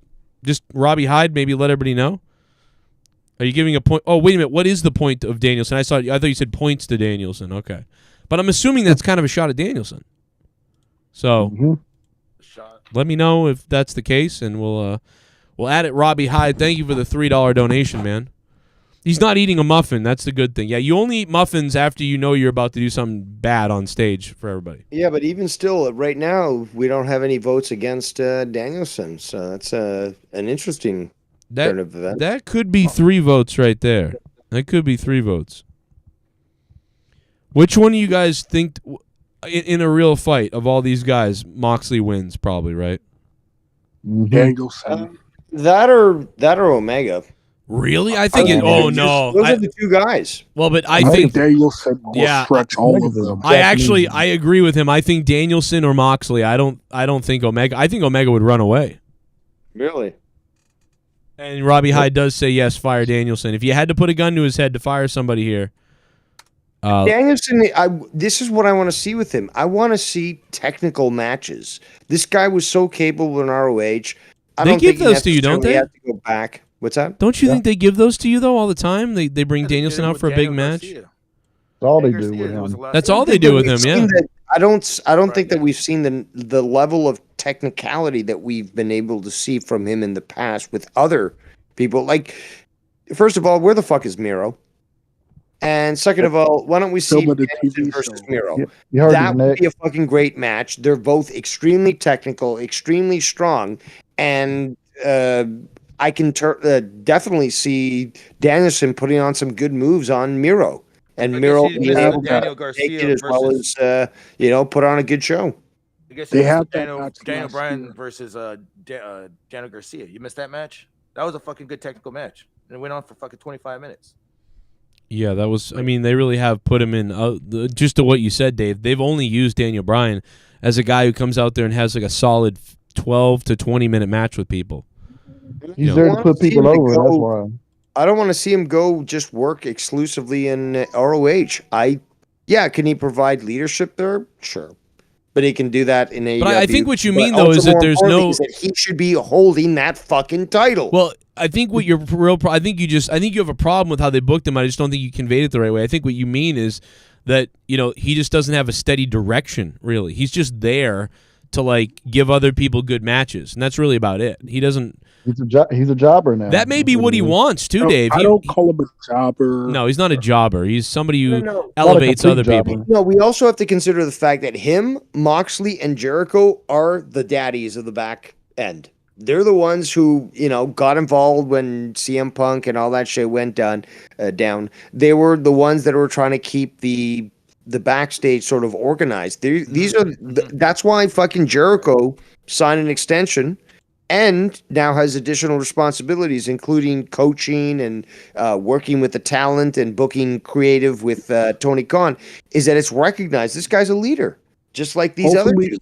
just Robbie Hyde, maybe let everybody know. Are you giving a point? Oh, wait a minute. What is the point of Danielson? I thought you said points to Danielson. Okay. But I'm assuming that's kind of a shot at Danielson. So let me know if that's the case, and we'll add it. Robbie Hyde, thank you for the $3 donation, man. He's not eating a muffin. That's the good thing. Yeah, you only eat muffins after you know you're about to do something bad on stage for everybody. Yeah, but even still, right now, we don't have any votes against Danielson. So that's an interesting turn of events. That could be 3 votes right there. That could be 3 votes. Which one do you guys think, in a real fight of all these guys, Moxley wins probably, right? Danielson. That or Omega. Really? I think those are the 2 guys. Well, but I think Danielson will stretch all of them. I agree with him. I think Danielson or Moxley. I don't think Omega. I think Omega would run away. Really? And Robbie Hyde does say yes, fire Danielson. If you had to put a gun to his head to fire somebody here. Danielson, this is what I want to see with him. I want to see technical matches. This guy was so capable in ROH. They give those to you, don't they? Have to go back. What's that? Don't you think they give those to you though all the time? They bring Danielson out for a big match. That's all they do with him. That's all they do with him. Yeah. I don't think that we've seen the level of technicality that we've been able to see from him in the past with other people. Like, first of all, where the fuck is Miro? And second of all, why don't we see Danielson versus Miro? That would be a fucking great match. They're both extremely technical, extremely strong, and I can definitely see Danielson putting on some good moves on Miro, and Miro is able to take it as well as put on a good show. I guess they have Daniel Bryan versus Daniel Garcia. You missed that match? That was a fucking good technical match, and it went on for fucking 25 minutes. Yeah, that was. I mean, they really have put him in. Just to what you said, Dave. They've only used Daniel Bryan as a guy who comes out there and has like a solid 12 to 20-minute match with people. He's there to put people over. That's why. I don't want to see him go just work exclusively in ROH. Can he provide leadership there? Sure. But he can do that in AEW. But I think what you mean, though, is that there's no... Is that he should be holding that fucking title. Well, I think what your real... I think you have a problem with how they booked him. I just don't think you conveyed it the right way. I think what you mean is that, he just doesn't have a steady direction, really. He's just there to, like, give other people good matches. And that's really about it. He doesn't... He's a jobber now. That may be what he wants too, Dave. I don't call him a jobber. No, he's not a jobber. He's somebody who elevates other people. No, we also have to consider the fact that him, Moxley, and Jericho are the daddies of the back end. They're the ones who, got involved when CM Punk and all that shit went down. They were the ones that were trying to keep the backstage sort of organized. That's why fucking Jericho signed an extension. And now has additional responsibilities, including coaching and working with the talent and booking creative with Tony Khan, is that it's recognized this guy's a leader, just like these other dudes.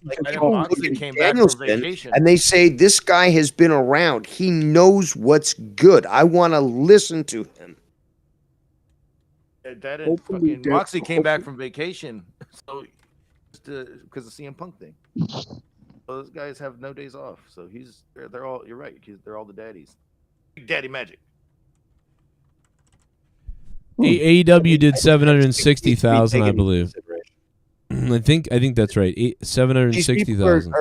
And they say this guy has been around. He knows what's good. I want to listen to him. Moxley came back from vacation, so because of CM Punk thing. So those guys have no days off. So they're all. You're right. They're all the daddies. Big Daddy Magic. AEW did 760,000, I believe. I think that's right. 760,000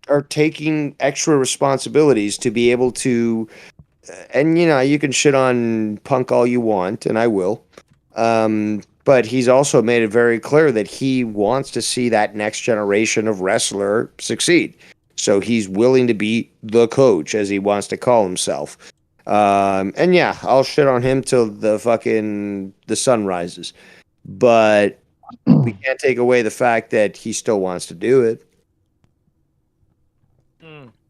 are taking extra responsibilities to be able to, and you can shit on Punk all you want, and I will. But he's also made it very clear that he wants to see that next generation of wrestler succeed. So he's willing to be the coach, as he wants to call himself. And yeah, I'll shit on him till the sun rises. But we can't take away the fact that he still wants to do it.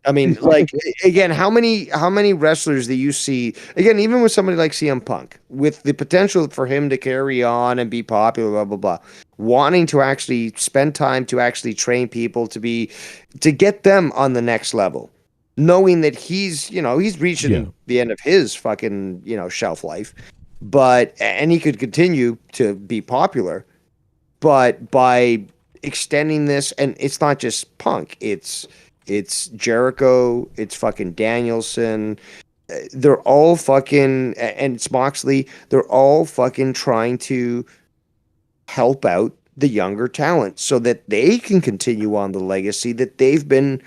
I mean, like, again, how many wrestlers do you see, again, even with somebody like CM Punk, with the potential for him to carry on and be popular, blah, blah, blah, wanting to actually spend time to actually train people to get them on the next level, knowing that he's reaching the end of his fucking, shelf life, and he could continue to be popular, but by extending this, and it's not just Punk, it's Jericho, it's fucking Danielson. They're all fucking, and it's Moxley. They're all fucking trying to help out the younger talent so that they can continue on the legacy that they've been,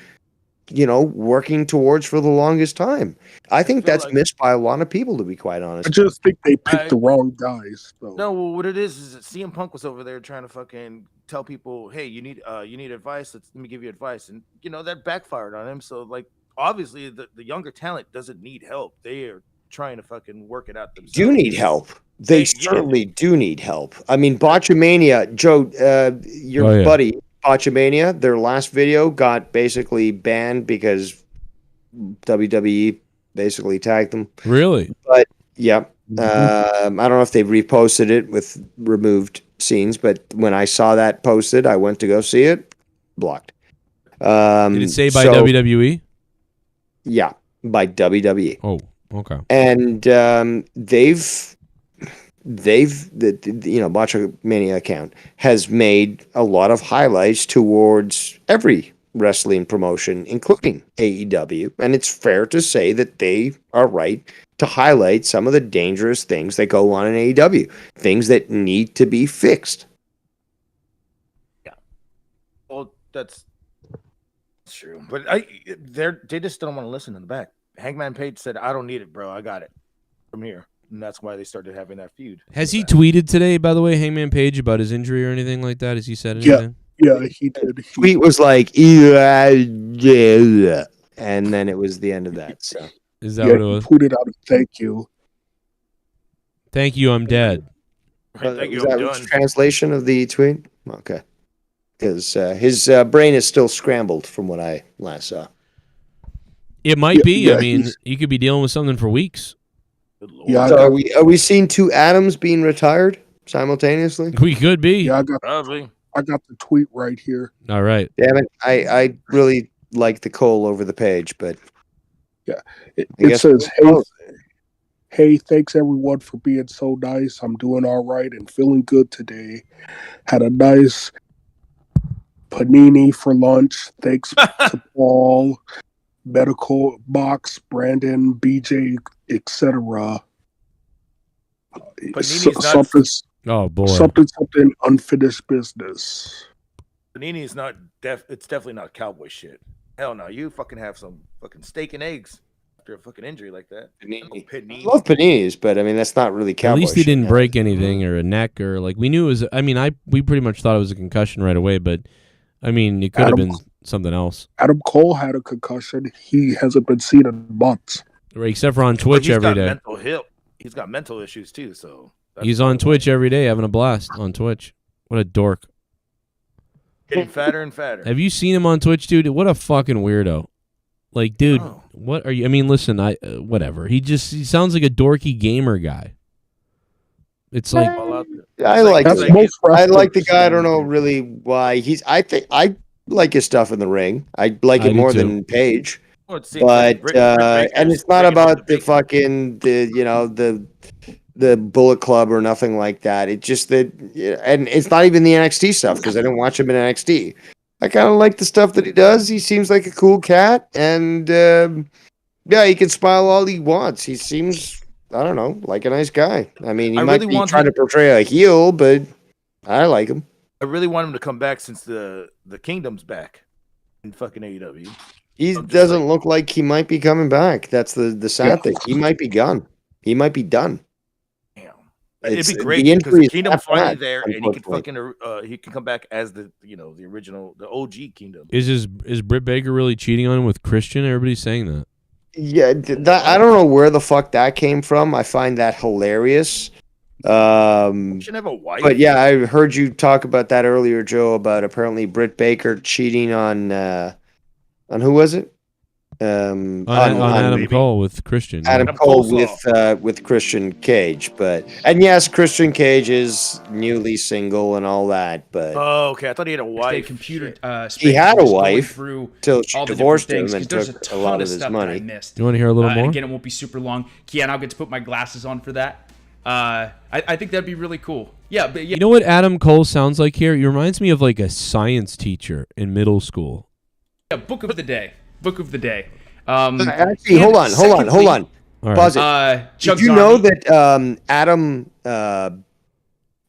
working towards for the longest time. I think that's missed by a lot of people, to be quite honest. I just think they picked the wrong guys. So. No, well, what it is that CM Punk was over there trying to fucking tell people, hey, you need advice. Let me give you advice. And, that backfired on him. So, like, obviously, the younger talent doesn't need help. They are trying to fucking work it out themselves. Do need help. They certainly do need help. I mean, Botchamania, Joe, your buddy, Botchamania, their last video got basically banned because WWE basically tagged them. Really? But, yeah. I don't know if they reposted it with removed scenes, but when I saw that posted, I went to go see it. Blocked. Did it say by WWE? Yeah, by WWE. Oh, okay. And the Botchamania account has made a lot of highlights towards every wrestling promotion, including AEW, and it's fair to say that they are right to highlight some of the dangerous things that go on in AEW, things that need to be fixed. Yeah, well, that's true, but they just don't want to listen in the back. Hangman Page said, "I don't need it, bro. I got it from here." And that's why they started having that feud. Has he tweeted today, by the way, Hangman Page, about his injury or anything like that? Has he said anything? Yeah, he did. Tweet was like, yeah, and then it was the end of that. So Is that what it was? Put it out of thank you. Thank you, I'm dead. Is that a translation of the tweet? Okay. Because his brain is still scrambled from what I last saw. It might be. I mean, you could be dealing with something for weeks. Yeah. So are we seeing two Adams being retired simultaneously? We could be. Yeah, I got the tweet right here. All right. Damn it. I really like the Cole over the page, but yeah. It says, hey, thanks everyone for being so nice. I'm doing all right and feeling good today. Had a nice panini for lunch. Thanks to Paul, Medical Box, Brandon, BJ, etc. Oh boy. Something unfinished business. Panini is not it's definitely not cowboy shit. Hell no, you fucking have some fucking steak and eggs after a fucking injury like that. I love paninis, but I mean that's not really cowboy. At least he shit, didn't break anything or a neck or like we knew it was. I mean, we pretty much thought it was a concussion right away, but I mean it could have been something else. Adam Cole had a concussion. He hasn't been seen in months. Right, except for on Twitch every day. He's got mental issues too, so he's on Twitch every day having a blast on Twitch. What a dork. Getting fatter and fatter. Have you seen him on Twitch, dude? What a fucking weirdo. Like, dude, what are you? I mean, listen, whatever. He sounds like a dorky gamer guy. It's like I like the guy. I don't know really why I like his stuff in the ring. I like it more than Paige. But and it's not about the fucking the Bullet Club or nothing like that. It's just that, and it's not even the NXT stuff because I don't watch him in NXT. I kind of like the stuff that he does. He seems like a cool cat, and yeah, he can smile all he wants. He seems, I don't know, like a nice guy. I mean, he might be trying to portray a heel, but I like him. I really want him to come back since the Kingdom's back in fucking AEW. He doesn't look like he might be coming back. That's the sad thing. He might be gone. He might be done. It'd be great because the Kingdom's finally there, and he can fucking he can come back as the the original, the OG Kingdom. Is Britt Baker really cheating on him with Christian? Everybody's saying that. Yeah, I don't know where the fuck that came from. I find that hilarious. Should have a wife. But yeah, I heard you talk about that earlier, Joe. About apparently Britt Baker cheating on who was it? On Adam Cole with Christian. Adam Cole with Christian Cage, and yes, Christian Cage is newly single and all that, but okay, I thought he had a wife. He had a wife till she divorced him and took a lot of his money. You want to hear a little more? Again, it won't be super long. Kian, I'll get to put my glasses on for that. I think that'd be really cool. Yeah, but yeah. You know what Adam Cole sounds like here? He reminds me of like a science teacher in middle school. Yeah, book of the day. Actually, hold on. Right. Pause it. Did you know that Adam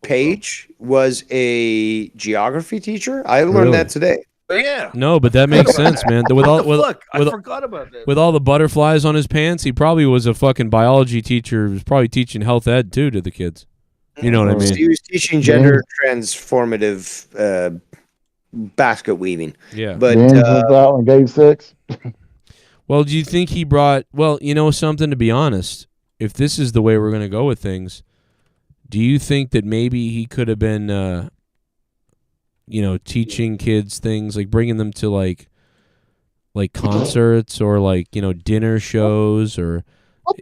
Page was a geography teacher? I learned that today. Yeah. No, but that makes sense, man. I forgot about that. With all the butterflies on his pants, he probably was a fucking biology teacher. He was probably teaching health ed too to the kids. You know what I mean? He was teaching gender transformative basket weaving. Yeah. But out in Game 6. Well, do you think he brought? Well, you know something. To be honest, if this is the way we're going to go with things, do you think that maybe he could have been, teaching kids things like bringing them to like concerts or like dinner shows or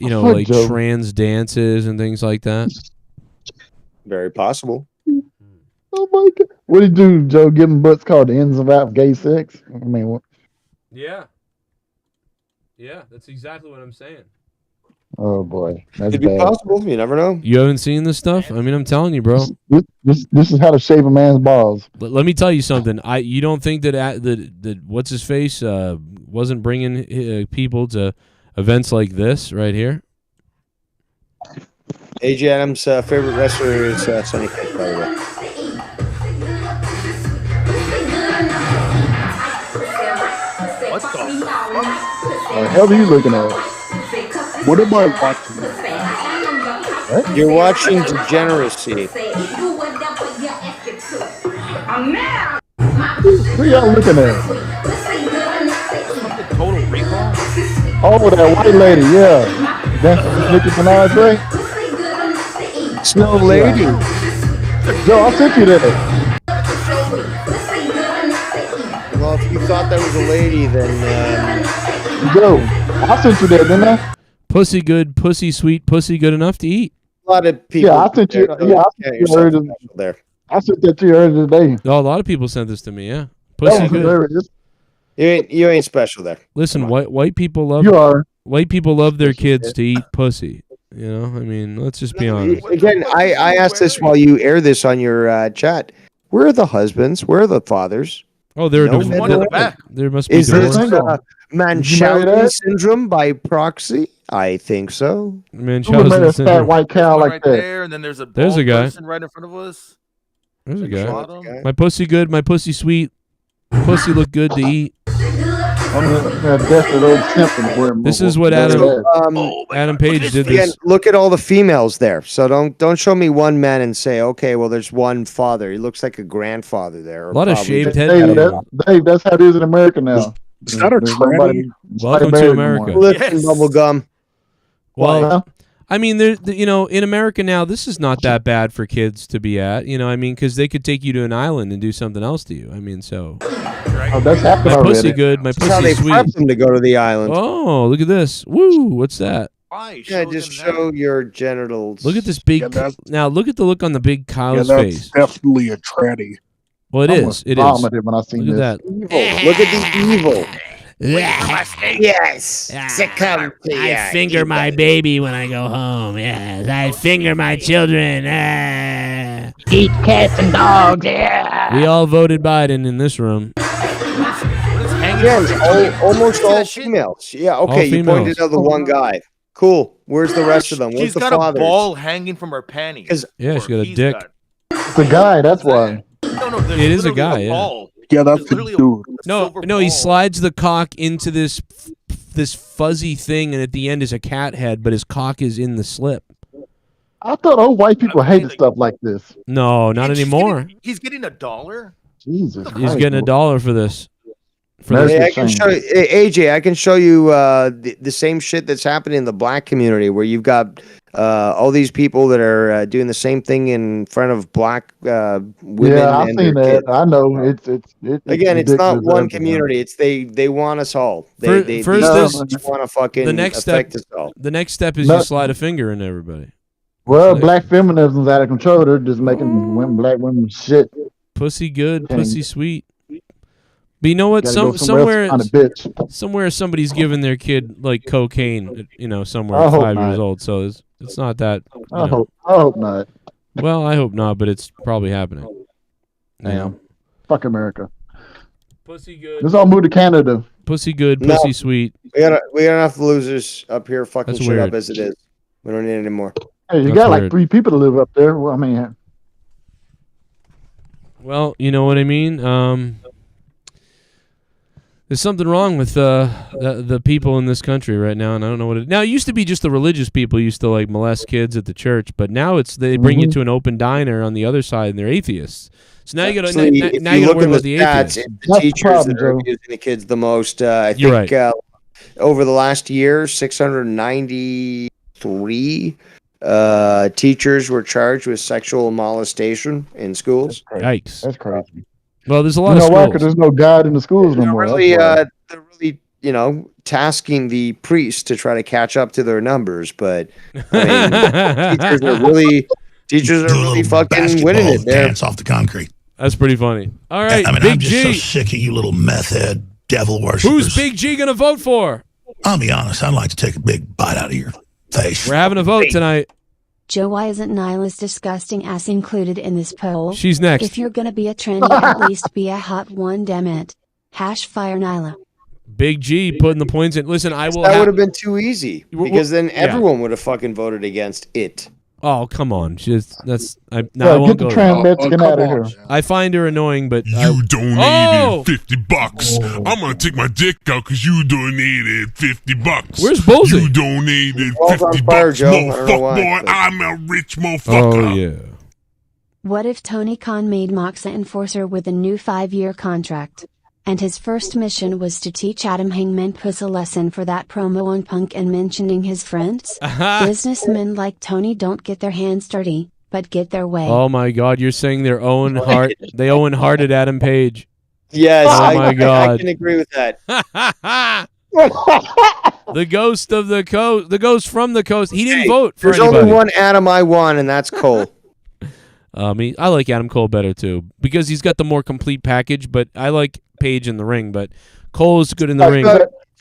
like trans dances and things like that? Very possible. Oh my God! What did he do, Joe? Give him butts called the ends of out Gay 6. I mean, what? Yeah. Yeah, that's exactly what I'm saying. Oh boy, that's It'd be possible. You never know. You haven't seen this stuff? I mean, I'm telling you, bro. This is how to shape a man's balls. Let me tell you something. You don't think that what's his face wasn't bringing people to events like this right here? AJ Adams' favorite wrestler is Sonny Kiss, by the way. What the fuck? What the hell are you looking at? What am I watching? What? You're watching Degeneracy. What are y'all looking at? Total Recall? Oh, that white lady, yeah. That's Nicki Minaj, right? Snow lady. Joe, I sent you that. Well, if you thought that was a lady, then Joe, I sent you that, didn't I? Pussy good, pussy sweet, pussy good enough to eat. a lot of people. Yeah, I sent you. Yeah, I sent that to you earlier today. Oh, a lot of people sent this to me. Yeah, pussy good. Hilarious. You ain't special there. Listen, white people love. You are. White people love their kids to eat pussy. You know, I mean, let's just be honest. Again, I asked this while you air this on your chat. Where are the husbands? Where are the fathers? Oh, there No are men one in the back. There must be. Is this divorce. Munchausen syndrome by proxy? I think so. Munchausen syndrome. white cow One right there, and then there's a There's a bald guy. person right in front of us. There's a In the guy. bottom. My pussy good. My pussy sweet. Pussy look good to eat. This is what Adam Page did. Again, This. look at all the females there. So don't show me one man and say, okay, well, there's one father. He looks like a grandfather there. A lot of shaved head. Dave, that's how it is in America now. Is that a tranny? Welcome to America. Listen, bubblegum. Well, I mean, in America now, this is not that bad for kids to be at. You know, I mean, because they could take you to an island and do something else to you. I mean, so. Oh, that's happening My already. pussy good. My That's how pussy they sweet. prep them to go to the island. Oh, look at this. Woo, what's that? Yeah, just show your genitals. Look at this big. Now, look at the look on the big Yeah, cow's that's face. definitely a tranny. Well, it I is. almost It is. vomited when I seen Look at this. that. Evil. Look at the evil. Yes. Succumb to I finger my baby when I go home. Yes, I finger my children. Eat cats and dogs. Yeah. We all voted Biden in this room. Yeah, almost all females. Yeah, All okay, you pointed females. out the one guy. Cool. Where's the rest of them? Where's She's the got fathers? a ball hanging from her panties. Yeah, she got a dick. It's a guy, that's why. No, there's It is a literally guy. Yeah. ball. Yeah, that's There's the literally dude. No, he slides the cock into this fuzzy thing, and at the end is a cat head, but his cock is in the slip. I thought old white people hated stuff like this. No, not anymore. He's getting $1. Jesus He's getting $1 for this. Hey, I can show you, AJ. I can show you the same shit that's happening in the black community, where you've got all these people that are doing the same thing in front of black women. Yeah, I've and seen their that. kids. I know it's Again, it's not ridiculous one everywhere. community. It's they want us all. First, They this- want to fucking the next step. affect us all. The next step is No. you slide a finger in everybody. Well, black feminism's out of control. They're just making black women shit. Pussy good, pussy sweet. But you know what? Gotta go Somewhere else on a bitch. somewhere somebody's giving their kid like cocaine. You know, somewhere I at hope 5 years not. old. So it's not that. you I know. hope not. Well, I hope not, but it's probably happening. You Damn. know? Fuck America. Pussy good. Let's all move to Canada. Pussy good, No. pussy sweet. We got enough losers up here fucking That's shit weird. up as it is. We don't need any more. Hey, you That's got weird. like 3 people to live up there. Well, I mean, Well, you know what I mean. There's something wrong with the people in this country right now, and I don't know what it. Now it used to be just the religious people used to like molest kids at the church, but now it's they bring you to an open diner on the other side, and they're atheists. So now you got to Actually, if now you you got to look worry at about the the stats, atheists. it's the That's the teachers problem, that are Joe. abusing the kids the most. I You're think over the last year, 693 teachers were charged with sexual molestation in schools. Yikes! that's crazy. Well, there's a lot You of know why? schools. Because there's no God in the schools no more. Really, That's why. they're really, tasking the priests to try to catch up to their numbers. But I mean, teachers are really fucking winning it there. Dance off the concrete. That's pretty funny. All right, I mean, Big I'm just G. so sick of you little meth head devil worshippers. Who's Big G gonna vote for? I'll be honest. I'd like to take a big bite out of your face. We're having a vote tonight. Joe, why isn't Nyla's disgusting ass included in this poll? She's next. If you're gonna be a trendy, at least be a hot one, damn it. #fire Nyla. Big G putting the points in. Listen, I will. That would have been too easy because then yeah. everyone would have fucking voted against it. Oh, come on. That's I Yeah, won't get the go trans there. Mexican out of here. I find her annoying, but You donated Oh! $50. I'm gonna take my dick out because you donated $50. Where's Bozzy? You donated Balls on $50, fire, Joe. I don't know motherfucker. why, Boy, but- I'm a rich motherfucker. Oh yeah. What if Tony Khan made Moxa enforcer with a new 5-year contract? and his first mission was to teach Adam Hangman Puss a lesson for that promo on Punk and mentioning his friends. Businessmen like Tony don't get their hands dirty, but get their way. Oh my God, you're saying they Owen Harted Adam Page. Yes, oh my God. I can agree with that. The ghost of the coast, the ghost from the coast. He didn't vote for There's anybody. only one Adam I want, and that's Cole. I like Adam Cole better too because he's got the more complete package. But I like Page in the ring, but Cole is good in the ring.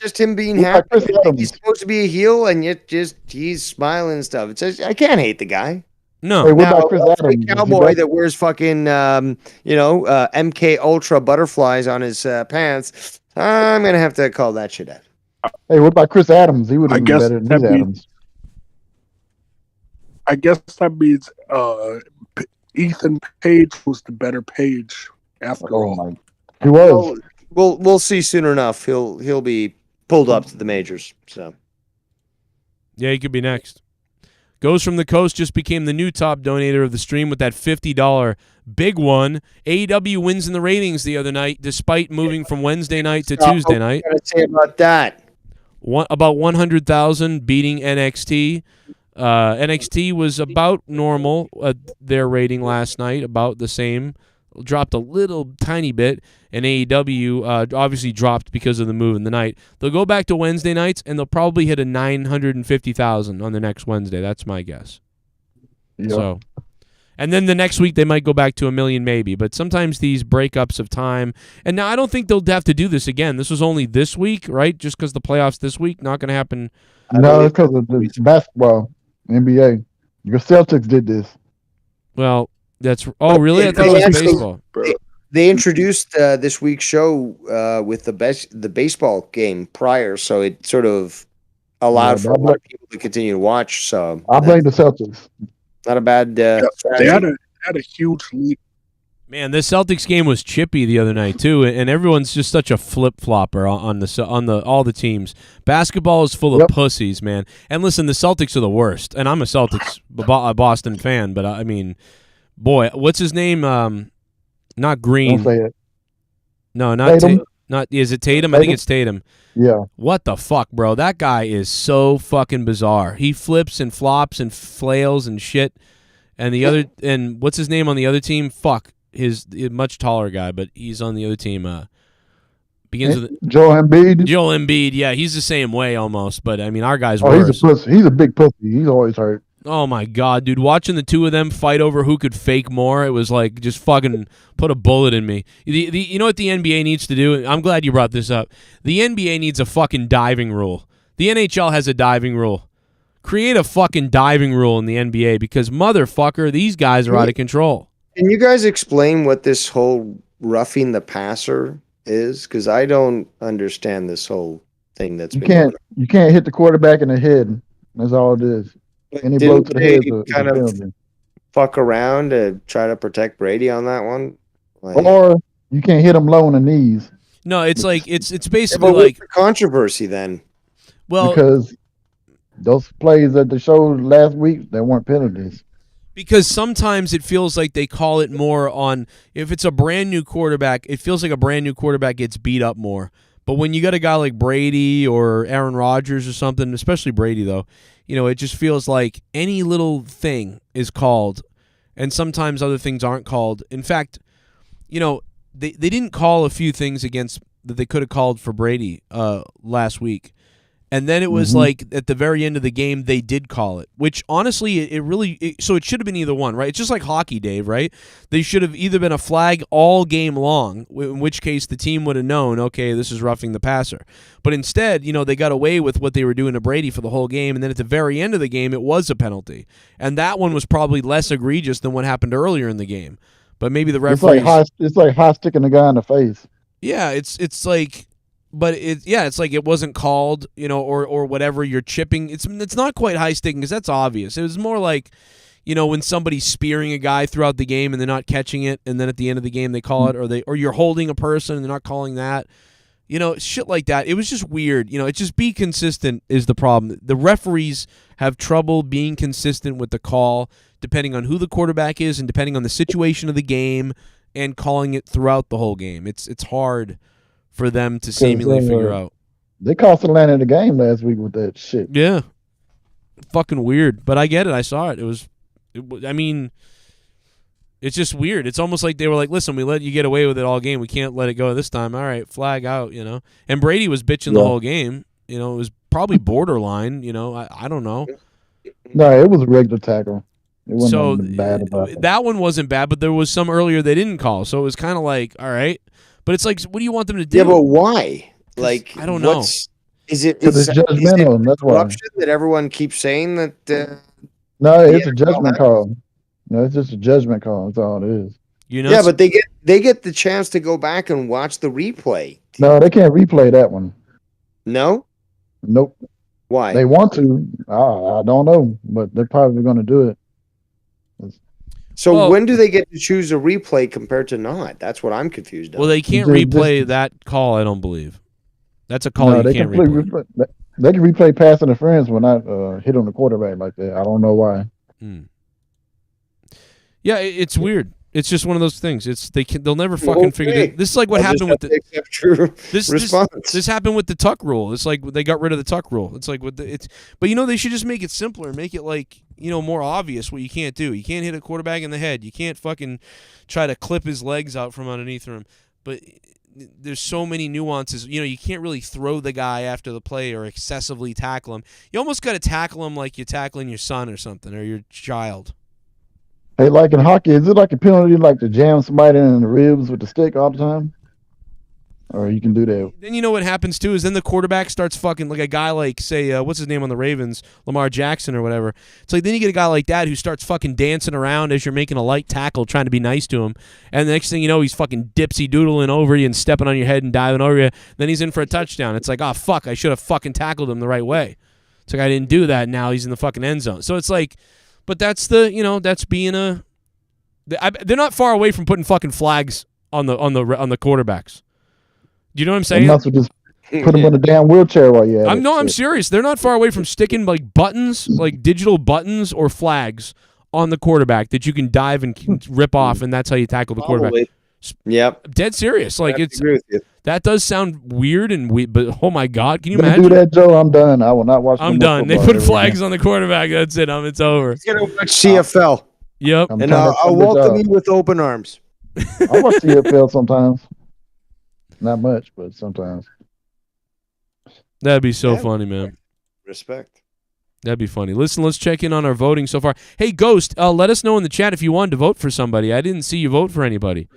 Just him being happy. He's supposed to be a heel, and yet he's smiling and stuff. It's just, I can't hate the guy. No, Hey, what now, about Chris a Adams? cowboy that wears fucking MK Ultra butterflies on his pants. I'm gonna have to call that shit out. Hey, what about Chris Adams? He would have been better than these Adams. I guess that means Ethan Page was the better Page after all. He was. We'll see soon enough. He'll be pulled up to the majors. So yeah, he could be next. Goes from the Coast just became the new top donator of the stream with that $50 big one. AEW wins in the ratings the other night, despite moving from Wednesday night to Tuesday night. What can I say about that? About 100,000 beating NXT. NXT was about normal. Their rating last night, about the same. Dropped a little tiny bit, and AEW obviously dropped because of the move in the night. They'll go back to Wednesday nights, and they'll probably hit a 950,000 on the next Wednesday. That's my guess. Yep. So, and then the next week they might go back to 1 million maybe, but sometimes these breakups of time, and now I don't think they'll have to do this again. This was only this week, right? Just because the playoffs this week, not going to happen. No, it's because of the basketball, NBA. Your Celtics did this. Well, that's really? I thought it was baseball. They introduced this week's show with the baseball game prior, so it sort of allowed for a lot of people to continue to watch. So I blame the Celtics. Not a bad. They had a huge lead. Man, the Celtics game was chippy the other night too, and everyone's just such a flip flopper on all the teams. Basketball is full of pussies, man. And listen, the Celtics are the worst, and I'm a Celtics Boston fan, but I mean. Boy, what's his name? Not Green. Don't say it. No, not Tatum. Is it Tatum? I think it's Tatum. Yeah. What the fuck, bro? That guy is so fucking bizarre. He flips and flops and flails and shit. And what's his name on the other team? Fuck, his much taller guy, but he's on the other team. Begins with Joel Embiid. Joel Embiid. Yeah, he's the same way almost. But I mean, our guy's worse. He's a pussy. He's a big pussy. He's always hurt. Oh, my God, dude. Watching the two of them fight over who could fake more, it was like just fucking put a bullet in me. You know what the NBA needs to do? I'm glad you brought this up. The NBA needs a fucking diving rule. The NHL has a diving rule. Create a fucking diving rule in the NBA because, motherfucker, these guys are out of control. Can you guys explain what this whole roughing the passer is? Because I don't understand this whole thing that's you can't hit the quarterback in the head. That's all it is. Any blow to the head kind of fuck around to try to protect Brady on that one, or you can't hit him low on the knees. No, it's like it's basically like the controversy then. Well, because those plays that they showed last week, they weren't penalties. Because sometimes it feels like they call it more on if it's a brand new quarterback, it feels like a brand new quarterback gets beat up more. But when you got a guy like Brady or Aaron Rodgers or something, especially Brady though, it just feels like any little thing is called, and sometimes other things aren't called. In fact, they didn't call a few things against that they could have called for Brady last week. And then it was like at the very end of the game, they did call it, which honestly, so it should have been either one, right? It's just like hockey, Dave, right? They should have either been a flag all game long, in which case the team would have known, okay, this is roughing the passer. But instead, they got away with what they were doing to Brady for the whole game. And then at the very end of the game, it was a penalty. And that one was probably less egregious than what happened earlier in the game. But maybe the referees... It's like hot sticking a guy in the face. Yeah, it's like... But it's like it wasn't called, or whatever. You're chipping. It's not quite high sticking because that's obvious. It was more like, when somebody's spearing a guy throughout the game and they're not catching it, and then at the end of the game they call it, or you're holding a person and they're not calling that, shit like that. It was just weird. It's just be consistent is the problem. The referees have trouble being consistent with the call, depending on who the quarterback is and depending on the situation of the game, and calling it throughout the whole game. It's hard. for them to seemingly figure out. They cost Atlanta the game last week with that shit. Yeah. Fucking weird. But I get it. I saw it. I mean, it's just weird. It's almost like they were like, listen, we let you get away with it all game. We can't let it go this time. All right, flag out, you know. And Brady was bitching the whole game. You know, it was probably borderline, you know. I don't know. No, it was a regular tackle. It wasn't bad about it. That one wasn't bad, but there was some earlier they didn't call. So it was kind of like, all right. But it's like, what do you want them to do? Yeah, but why? Like, I don't know. Is it judgmental? That's why. Corruption that everyone keeps saying that? No, it's a judgment call. No, it's just a judgment call. That's all it is. You know, yeah, but they get the chance to go back and watch the replay. No, they can't replay that one. No. Nope. Why? They want to. I don't know, but they're probably going to do it. So when do they get to choose a replay compared to not? That's what I'm confused on. Well, they can't replay that call, I don't believe. That's a call you can't replay. They can replay pass interference when I hit on the quarterback like that. I don't know why. Yeah, it's weird. It's just one of those things. They'll never fucking figure it. This is like what happened with this happened with the tuck rule. It's like they got rid of the tuck rule. It's like but you know, they should just make it simpler, make it like, you know, more obvious what you can't do. You can't hit a quarterback in the head. You can't fucking try to clip his legs out from underneath him. But there's so many nuances. You know, you can't really throw the guy after the play or excessively tackle him. You almost got to tackle him like you're tackling your son or something, or your child. Hey, like in hockey, is it like a penalty like to jam somebody in the ribs with the stick all the time? Or you can do that. Then you know what happens too is then the quarterback starts fucking like a guy like, say, what's his name on the Ravens, Lamar Jackson or whatever. It's like then you get a guy like that who starts fucking dancing around as you're making a light tackle, trying to be nice to him, and the next thing you know, he's fucking dipsy doodling over you and stepping on your head and diving over you. Then he's in for a touchdown. It's like, oh fuck, I should have fucking tackled him the right way. It's like I didn't do that. And now he's in the fucking end zone. So it's like, but that's that's being a. They're not far away from putting fucking flags on the quarterbacks. Do you know what I'm saying? You must have just put them in a damn wheelchair while you. I'm serious. They're not far away from sticking like buttons, like digital buttons or flags on the quarterback that you can dive and rip off, and that's how you tackle the quarterback. Yep. Dead serious. Like I agree with you. That does sound weird and but oh my god, can you If imagine? do that, Joe. I'm done. I will not watch. I'm done. They put flags on the quarterback. That's it. It's over. He's gonna watch CFL. Yep. And I'll welcome you with open arms. I watch CFL sometimes. Not much, but sometimes. That'd be so funny, man. Respect. That'd be funny. Listen, let's check in on our voting so far. Hey, Ghost, let us know in the chat if you wanted to vote for somebody. I didn't see you vote for anybody.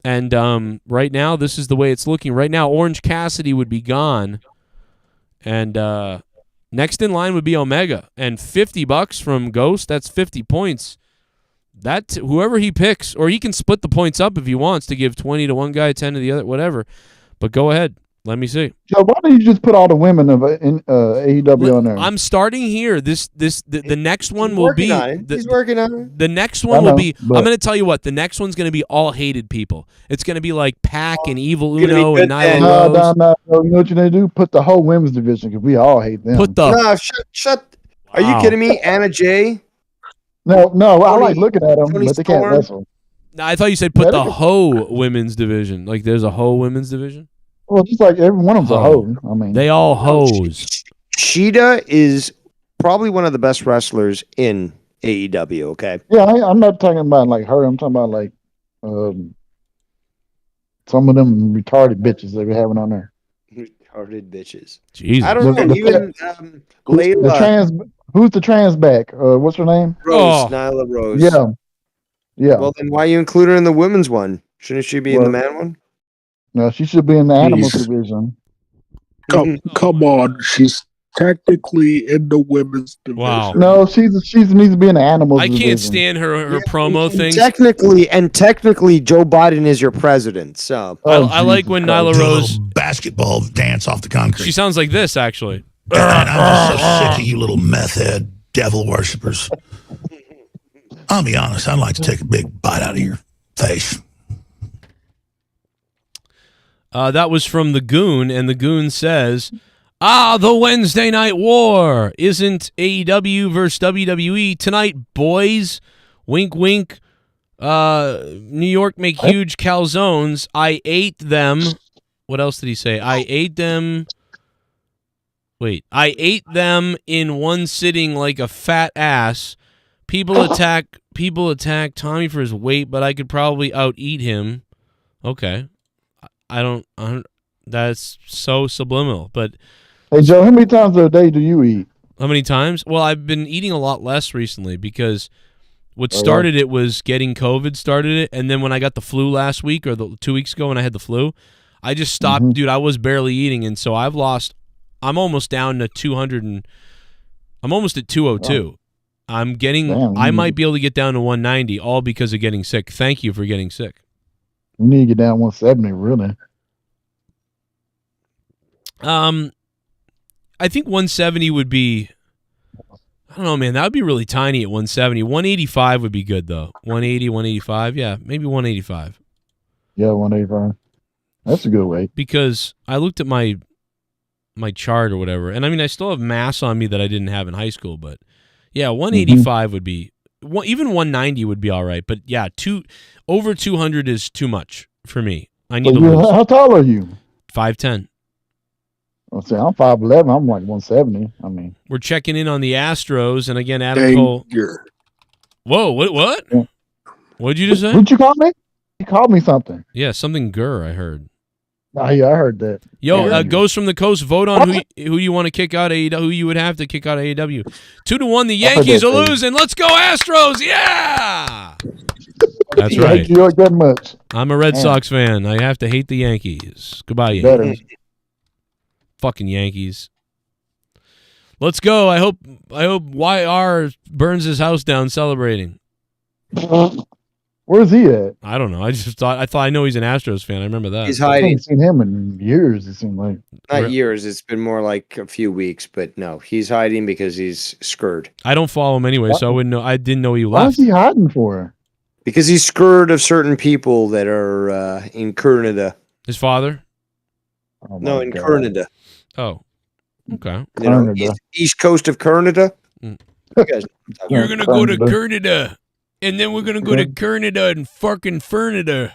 And right now, this is the way it's looking. Right now, Orange Cassidy would be gone. And next in line would be Omega. And $50 from Ghost, that's 50 points. That whoever he picks, or he can split the points up if he wants to give 20 to one guy, 10 to the other, whatever. But go ahead. Let me see. Joe, why don't you just put all the women of AEW on there? I'm starting here. The next one will be. He's working on it. The next one will be. I'm going to tell you what. The next one's going to be all hated people. It's going to be like Pac and Evil Uno and Nyla Rose. No. You know what you need to do? Put the whole women's division because we all hate them. No, shut. Are you kidding me? Anna Jay. No, I like looking at them, but they can't wrestle. No, I thought you said put the Ho women's division. Like there's a Ho women's division. Well, just like every one of them's a hoe. I mean, they all hoes. Sheeta is probably one of the best wrestlers in AEW. Okay. Yeah, I'm not talking about like her. I'm talking about like some of them retarded bitches they were having on there. Retarded bitches. Jesus. I don't know. Even Layla. Who's the trans back? What's her name? Rose. Nyla Rose. Yeah. Well, then why you include her in the women's one? Shouldn't she be in the man one? No, she should be in the animals division. Come on, she's technically in the women's division. Wow. No, she needs to be in the animals division. I can't stand her promo things. Technically, Joe Biden is your president. So I like when Nyla Rose basketball dance off the concrete. She sounds like this actually. And I'm just so sick of you little meth head devil worshippers. I'll be honest, I'd like to take a big bite out of your face. That was from the Goon, and the Goon says, the Wednesday Night War isn't AEW versus WWE tonight, boys. Wink, wink. New York make huge calzones. I ate them What else did he say? I ate them. Wait, I ate them in one sitting like a fat ass. People attack Tommy for his weight, but I could probably out-eat him. Okay. I don't that's so subliminal, but Hey, Joe, how many times a day do you eat? how many times? Well, I've been eating a lot less recently because what started it was getting COVID started it, and then when I got the flu last week or 2 weeks ago when I had the flu, I just stopped. Dude, I was barely eating, and so I'm almost down to 200 and I'm almost at 202. Wow. I might be able to get down to 190 all because of getting sick. Thank you for getting sick. You need to get down 170, really. I think 170 would be, I don't know, man. That would be really tiny at 170. 185 would be good, though. 180, 185. Yeah, maybe 185. Yeah, 185. That's a good weight. Because I looked at my chart or whatever, and I mean, I still have mass on me that I didn't have in high school, but yeah, 185 would be, even 190 would be all right. But yeah, over 200 is too much for me. I need to lose. How tall are you? 5'10". I'm 5'11". I'm like 170. I mean, we're checking in on the Astros, and again, Adam Cole. Whoa, what? Yeah. What'd you just say? What'd you call me? You called me something. Yeah, something I heard. Oh, yeah, I heard that. Yo, Ghost from the Coast, vote on who you want to kick out AEW, who you would have to kick out AEW. 2-1, the Yankees are losing. Let's go Astros, yeah! That's right. Thank you very much. I'm a Red Sox fan. I have to hate the Yankees. Goodbye, Yankees. Fucking Yankees. Let's go. I hope YR burns his house down celebrating. Where's he at? I don't know. I know he's an Astros fan. I remember that. He's hiding. I haven't seen him in years, it seemed like. Not years. It's been more like a few weeks, but no, he's hiding because he's screwed. I don't follow him anyway, so I wouldn't know. I didn't know he left. Why is he hiding for? Because he's scared of certain people that are in Canada. His father? Oh no, in Canada. Oh, okay. You know, east coast of Canada. You're gonna go to Canada, and then we're gonna go to Canada and fucking fornicate.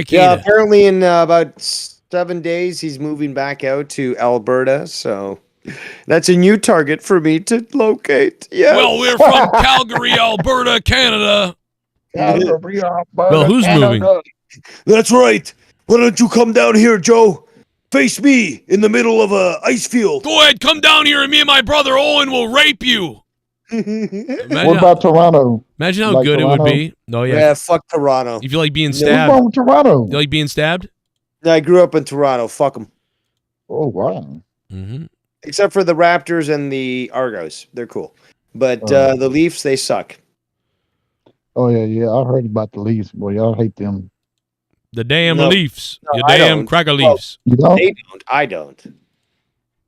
Yeah, apparently in about 7 days he's moving back out to Alberta. So that's a new target for me to locate. Yeah. Well, we're from Calgary, Alberta, Canada. Calgary, Alberta, well, who's Canada. moving? That's right. Why don't you come down here, Joe? Face me in the middle of a ice field. Go ahead, come down here, and me and my brother Owen will rape you. What about Toronto? Imagine how good Toronto? it would be. No, yeah. Yeah, fuck Toronto. You feel like being What's stabbed? wrong with Toronto? You like being stabbed? Yeah, I grew up in Toronto. Fuck them. Oh, wow. Mm-hmm. Except for the Raptors and the Argos. They're cool. But the Leafs, they suck. Oh, yeah. I heard about the Leafs. Boy, y'all hate them. The damn Leafs. No, You I damn don't. cracker Well, Leafs. You don't? They don't. I don't.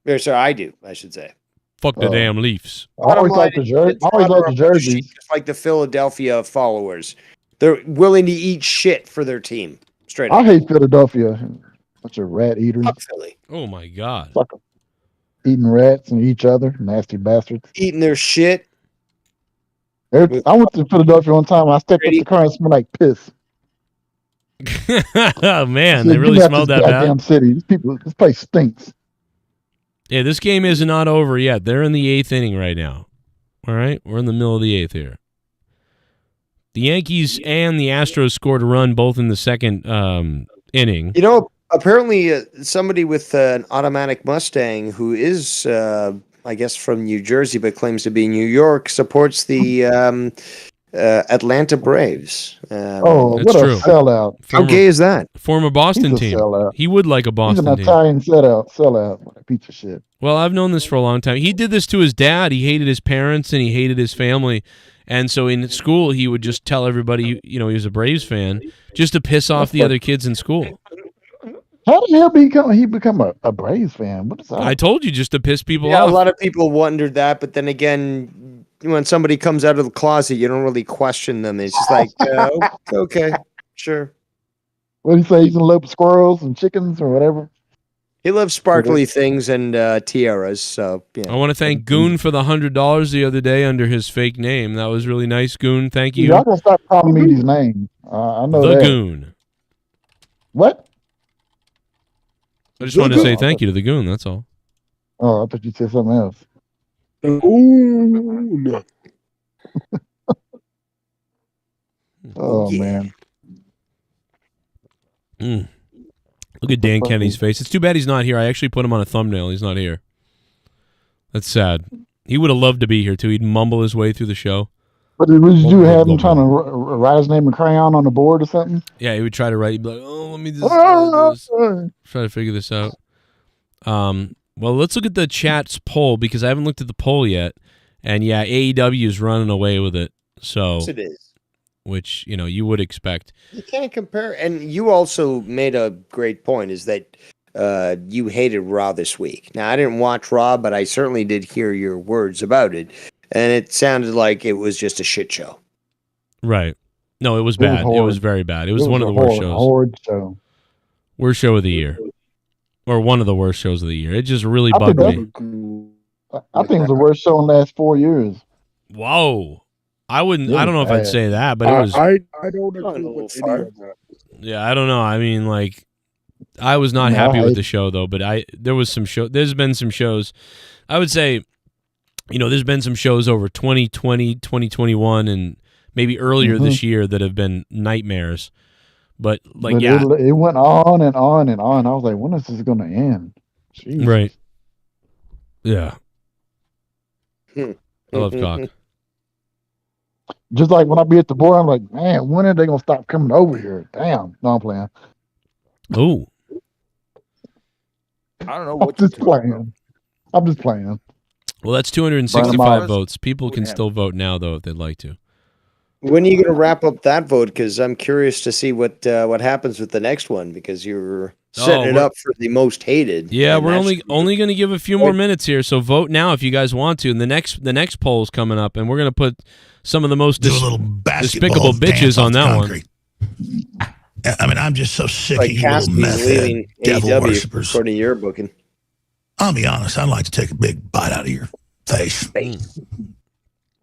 Or, sorry, I do, I should say. Fuck the damn Leafs. I always like the jersey. I always like the jerseys. Just like the Philadelphia followers. They're willing to eat shit for their team. Straight up. I hate Philadelphia. Bunch of rat eaters. Fuck Philly. Oh, my God. Fuck 'em. Eating rats and each other. Nasty bastards. Eating their shit. I went to Philadelphia one time. I stepped up the car and smelled like piss. Oh, man. So They really get out smelled this that goddamn bad? city. This place stinks. Yeah, this game is not over yet. They're in the 8th inning right now. All right? We're in the middle of the 8th here. The Yankees and the Astros scored a run both in the second inning. You know, apparently somebody with an automatic Mustang who is, I guess, from New Jersey but claims to be New York supports the Atlanta Braves. What true. a sellout. How gay is that? Former Boston He's a team. sellout. He would like a Boston He's an team. Italian sellout. What a piece of shit. Well, I've known this for a long time. He did this to his dad. He hated his parents and he hated his family. And so in school, he would just tell everybody, he was a Braves fan, just to piss off the other kids in school. How the hell he become a Braves fan? What is that? I told you, just to piss people Yeah, off. a lot of people wondered that, but then again, when somebody comes out of the closet, you don't really question them. It's just like, okay, sure. What do you say? He's in love with squirrels and chickens or whatever? He loves sparkly things and tiaras. So yeah. I want to thank Goon for the $100 the other day under his fake name. That was really nice, Goon. Thank you. Y'all gonna stop calling me these names. I know the that. Goon. What? I just wanted to say thank you to the goon. That's all. Oh, I thought you said something else. Ooh, no. Oh man. Look at Dan Kennedy's face. It's too bad he's not here. I actually put him on a thumbnail. He's not here. That's sad. He would have loved to be here too. He'd mumble his way through the show. But did you have him trying to write his name in crayon on the board or something? Yeah, he would try to write. He'd be like, "Oh, let me just try to figure this out." Well, let's look at the chat's poll because I haven't looked at the poll yet. And yeah, AEW is running away with it. So Yes, it is. Which you would expect. You can't compare. And you also made a great point: is that you hated Raw this week. Now, I didn't watch Raw, but I certainly did hear your words about it. And it sounded like it was just a shit show. Right. No, it was bad. It was very bad. It was one of the worst shows. Horrid show. Worst show of the year. Or one of the worst shows of the year. It just really bugged me. I think it's the worst show in the last 4 years. Whoa. I don't know if I'd say that, but it was. I don't agree with any of that. Yeah, I don't know. I mean, like, I was not happy with the show, though, but there's been some shows. I would say, there's been some shows over 2020, 2021, and maybe earlier this year that have been nightmares. But it went on and on and on. I was like, when is this going to end? Jeez. Right. Yeah. I love cock. Just like when I be at the board, I'm like, man, when are they going to stop coming over here? Damn. No, I'm playing. Oh. I don't know what I'm just playing. I'm just playing. Well, that's 265 votes. People can still vote now, though, if they'd like to. When are you going to wrap up that vote? Because I'm curious to see what happens with the next one. Because you're setting it up for the most hated. Yeah, we're only going to give a few more minutes here. So vote now if you guys want to. And the next poll is coming up, and we're going to put some of the most despicable bitches on that one. I mean, I'm just so sick like of you little meth devil AEW, worshippers. according to your booking. I'll be honest. I'd like to take a big bite out of your face.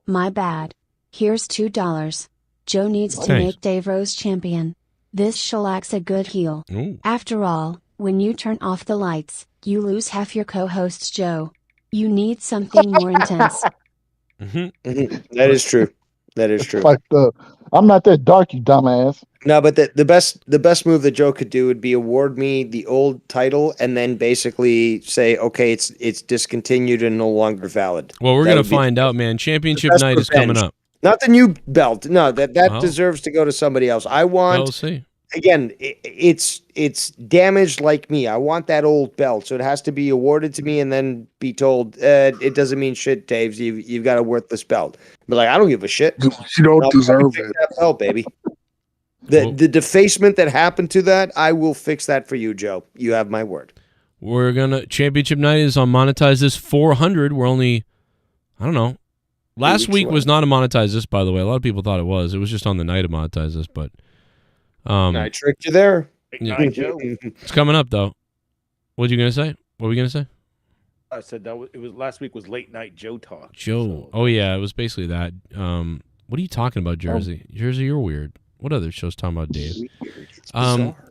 My bad. Here's $2. Joe needs to make Dave Rose champion. This shellac's a good heel. Ooh. After all, when you turn off the lights, you lose half your co-hosts, Joe. You need something more intense. That is true. That is true. I'm not that dark, you dumbass. No, but the best move that Joe could do would be award me the old title and then basically say, okay, it's discontinued and no longer valid. Well, we're gonna find out, man. Championship night is coming up. Not the new belt. No, that deserves to go to somebody else. I want. We'll see. Again, it's damaged like me. I want that old belt, so it has to be awarded to me and then be told it doesn't mean shit, Dave. You've got a worthless belt. But like, I don't give a shit. You don't deserve it. That belt, baby. The defacement that happened to that, I will fix that for you, Joe. You have my word. We're gonna championship night is on Monetize This 400. We're only, I don't know. Last week was not a Monetize This, by the way. A lot of people thought it was. It was just on the night of Monetize This, but I tricked you there. Yeah. It's coming up though. What you gonna say? What were we gonna say? I said that it was last week was late night Joe talk. Joe. Oh yeah, it was basically that. What are you talking about, Jersey? Jersey, you're weird. What other show's talking about Dave?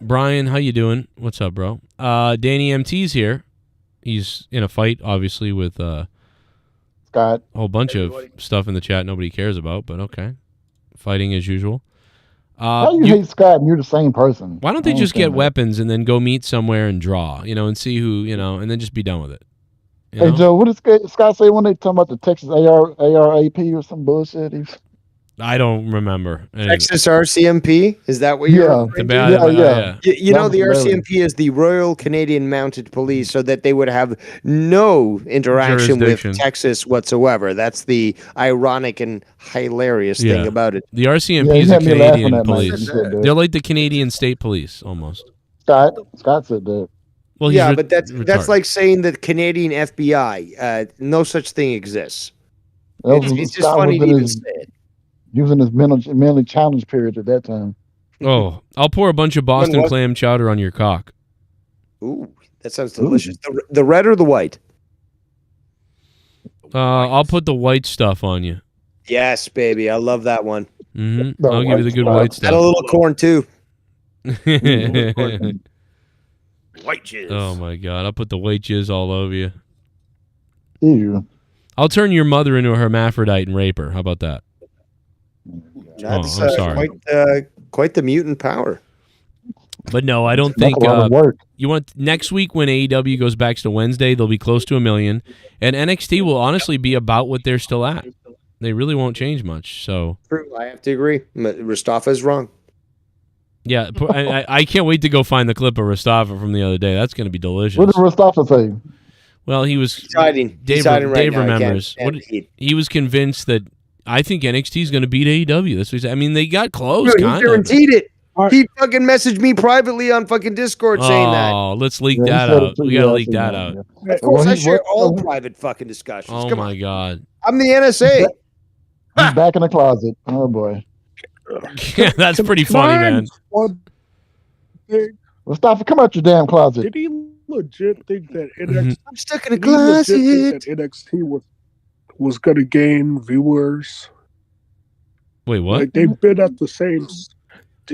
Brian, how you doing? What's up, bro? Danny MT's here. He's in a fight, obviously, with Scott. A whole bunch of stuff in the chat nobody cares about, but okay. Fighting as usual. How you hate Scott and you're the same person? Why don't they just get weapons and then go meet somewhere and draw, and see who, and then just be done with it? Hey, Joe, what did Scott say when they talking about the Texas ARAP or some bullshit? I don't remember. Texas RCMP? Is that what you're referring to? Yeah. The RCMP is the Royal Canadian Mounted Police, so that they would have no interaction with Texas whatsoever. That's the ironic and hilarious thing about it. The RCMP is a Canadian police. They're like the Canadian State Police, almost. Scott said that. Well, yeah, but that's like saying the Canadian FBI. No such thing exists. It's just funny to even say it. Using his mentally challenged period at that time. Oh, I'll pour a bunch of Boston clam chowder on your cock. Ooh, that sounds delicious. The red or the white? I'll put the white stuff on you. Yes, baby. I love that one. Mm-hmm. I'll give you the good white stuff. Add a little corn, too. White jizz. Oh my god! I'll put the white jizz all over you. Ew. I'll turn your mother into a hermaphrodite and rape her. How about that? That's I'm sorry. quite the mutant power. But no, I don't think you want next week when AEW goes back to Wednesday, they'll be close to 1 million, and NXT will honestly be about what they're still at. They really won't change much. So True, I have to agree. Mustafa's wrong. yeah, I can't wait to go find the clip of Mustafa from the other day. That's going to be delicious. What did Mustafa say? Well, he was hiding. Dave remembers. He was convinced that I think NXT is going to beat AEW. That's what he said. I mean, they got close. Dude, he guaranteed it. He fucking messaged me privately on fucking Discord saying that. Oh, let's leak that out. We got to leak that out. Of course, I share all private fucking discussions. Oh, my God. I'm the NSA. He's back in the closet. Oh, boy. Yeah, that's pretty funny, man. Mustafa, come out your damn closet. Did he legit think that NXT? I'm stuck in a closet. That NXT was going to gain viewers? Wait, what? Like they've been at the same.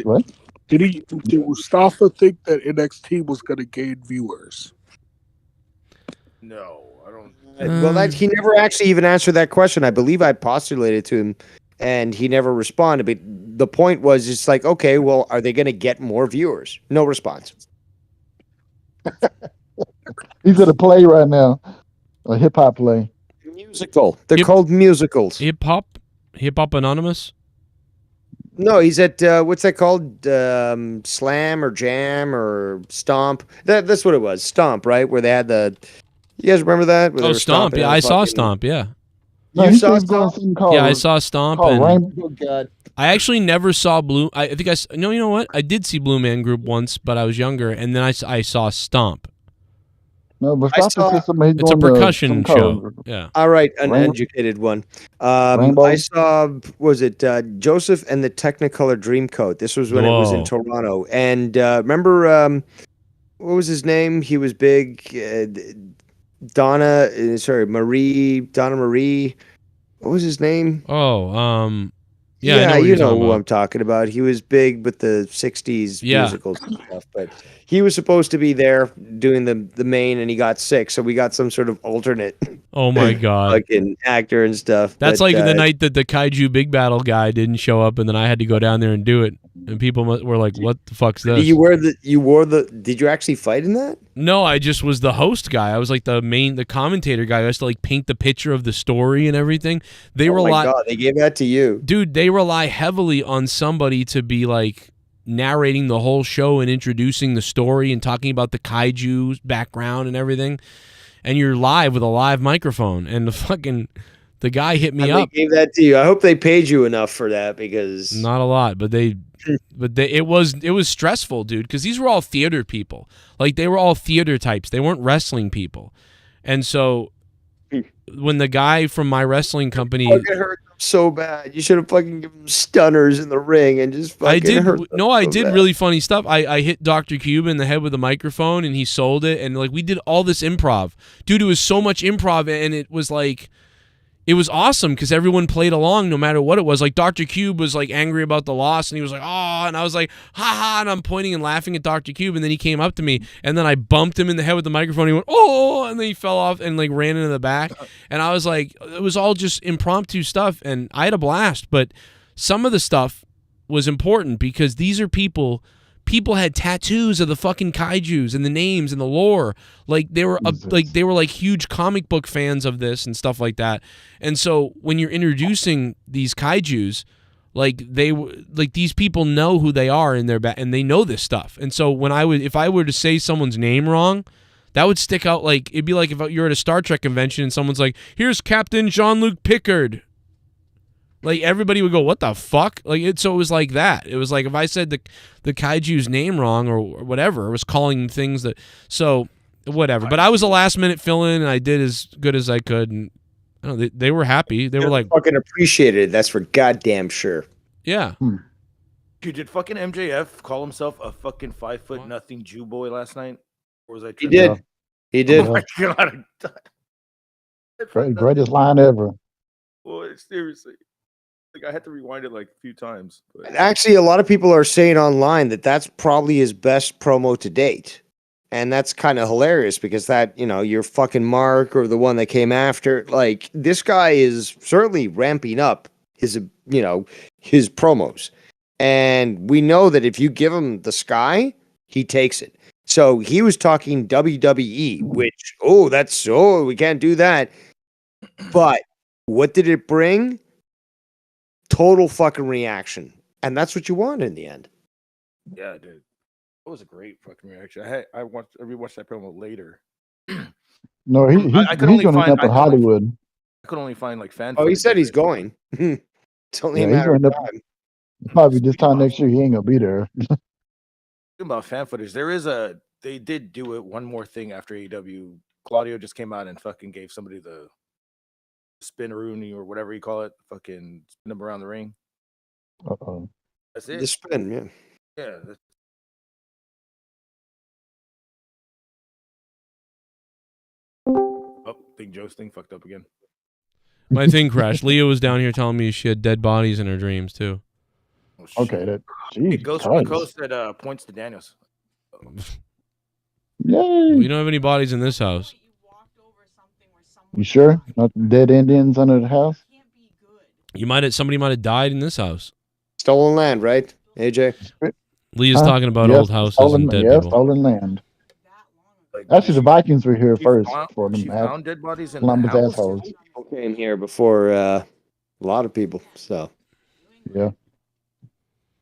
What? Did Mustafa think that NXT was going to gain viewers? No, I don't. Well, he never actually even answered that question. I believe I postulated to him, and he never responded. But the point was, it's like, okay, well, are they going to get more viewers? No response. He's at a play right now, a hip hop play. Musical. They're called musicals. Hip hop anonymous. No, he's at what's that called? Slam or Jam or Stomp. That's what it was. Stomp, right? Where they had the. You guys remember that? Oh, Stomp. Yeah, I saw Stomp. Yeah. No, you saw Stomp? Yeah, I saw Stomp. Oh, oh God. I actually never saw Blue. I think no. You know what? I did see Blue Man Group once, but I was younger, and then I saw Stomp. No, but it's a percussion show. Yeah. All right, an educated one. I saw, was it Joseph and the Technicolor Dreamcoat? This was when it was in Toronto. And remember, what was his name? He was big. Donna Marie. What was his name? Oh, yeah, I know you know who I'm talking about. He was big with the 60s musicals and stuff, but he was supposed to be there doing the main, and he got sick, so we got some sort of alternate. Oh my God, fucking actor and stuff. That's like the night that the Kaiju Big Battle guy didn't show up, and then I had to go down there and do it, and people were like, "What the fuck's this?" Did you actually fight in that? No, I just was the host guy. I was like the commentator guy. I used to like paint the picture of the story and everything. Oh my God, they gave that to you, dude. They rely heavily on somebody to be like narrating the whole show and introducing the story and talking about the Kaiju's background and everything. And you're live with a live microphone, and the guy hit me up. They gave that to you. I hope they paid you enough for that, because not a lot, but it was stressful, dude, because these were all theater people. Like, they were all theater types. They weren't wrestling people. And so when the guy from my wrestling company, it hurt them so bad. You should have fucking given them stunners in the ring and just fucking hurt them. No, I did really funny stuff. I hit Dr. Cube in the head with a microphone, and he sold it, and like we did all this improv. Dude, it was so much improv, and it was like, it was awesome because everyone played along no matter what it was. Like, Dr. Cube was like angry about the loss, and he was like, oh, and I was like, ha ha, and I'm pointing and laughing at Dr. Cube, and then he came up to me, and then I bumped him in the head with the microphone. He went, oh, and then he fell off and like ran into the back, and I was like, it was all just impromptu stuff, and I had a blast. But some of the stuff was important because these are people had tattoos of the fucking kaijus and the names and the lore. Like, they were like huge comic book fans of this and stuff like that. And so when you're introducing these kaijus, like these people know who they are in their and they know this stuff. And so if I were to say someone's name wrong, that would stick out. Like, it'd be like if you're at a Star Trek convention and someone's like, "Here's Captain Jean-Luc Picard." Like, everybody would go, what the fuck? Like, so it was like that. It was like if I said the kaiju's name wrong or whatever, I was calling things that, so whatever. But I was a last minute fill-in, and I did as good as I could, and I don't know, they were happy. They were like, fucking appreciated it. That's for goddamn sure. Yeah. Dude, did fucking MJF call himself a fucking 5'0" Jew boy last night? Or was I? He did. He did. Oh my God. Greatest line ever. Boy, seriously. Like, I had to rewind it like a few times. But. Actually, a lot of people are saying online that that's probably his best promo to date. And that's kind of hilarious because that, your fucking Mark or the one that came after, like, this guy is certainly ramping up his, his promos. And we know that if you give him the sky, he takes it. So he was talking WWE, which, we can't do that. But what did it bring? Total fucking reaction. And that's what you want in the end. Yeah, dude. It was a great fucking reaction. I rewatched that promo later. No, he's going to end up in Hollywood. I could only find like fan. Oh, he said he's going. It's only a matter of time. Probably this time next year, he ain't gonna be there. About fan footage, they did do it one more thing after AEW. Claudio just came out and fucking gave somebody the spin Rooney or whatever you call it, fucking spin him around the ring. Uh-oh. That's it. The spin, yeah. Yeah. Oh, think Joe's thing fucked up again. My thing crashed. Leah was down here telling me she had dead bodies in her dreams too. Oh, okay, that. It goes from the coast that points to Daniels. Yay! We don't have any bodies in this house. You sure? Not dead Indians under the house? Somebody might have died in this house. Stolen land, right, AJ? Leah's talking about old houses and dead people. Stolen land. Actually, the Vikings were here first for them. Found dead bodies in Columbus the house? assholes. People came here before a lot of people, so. Yeah.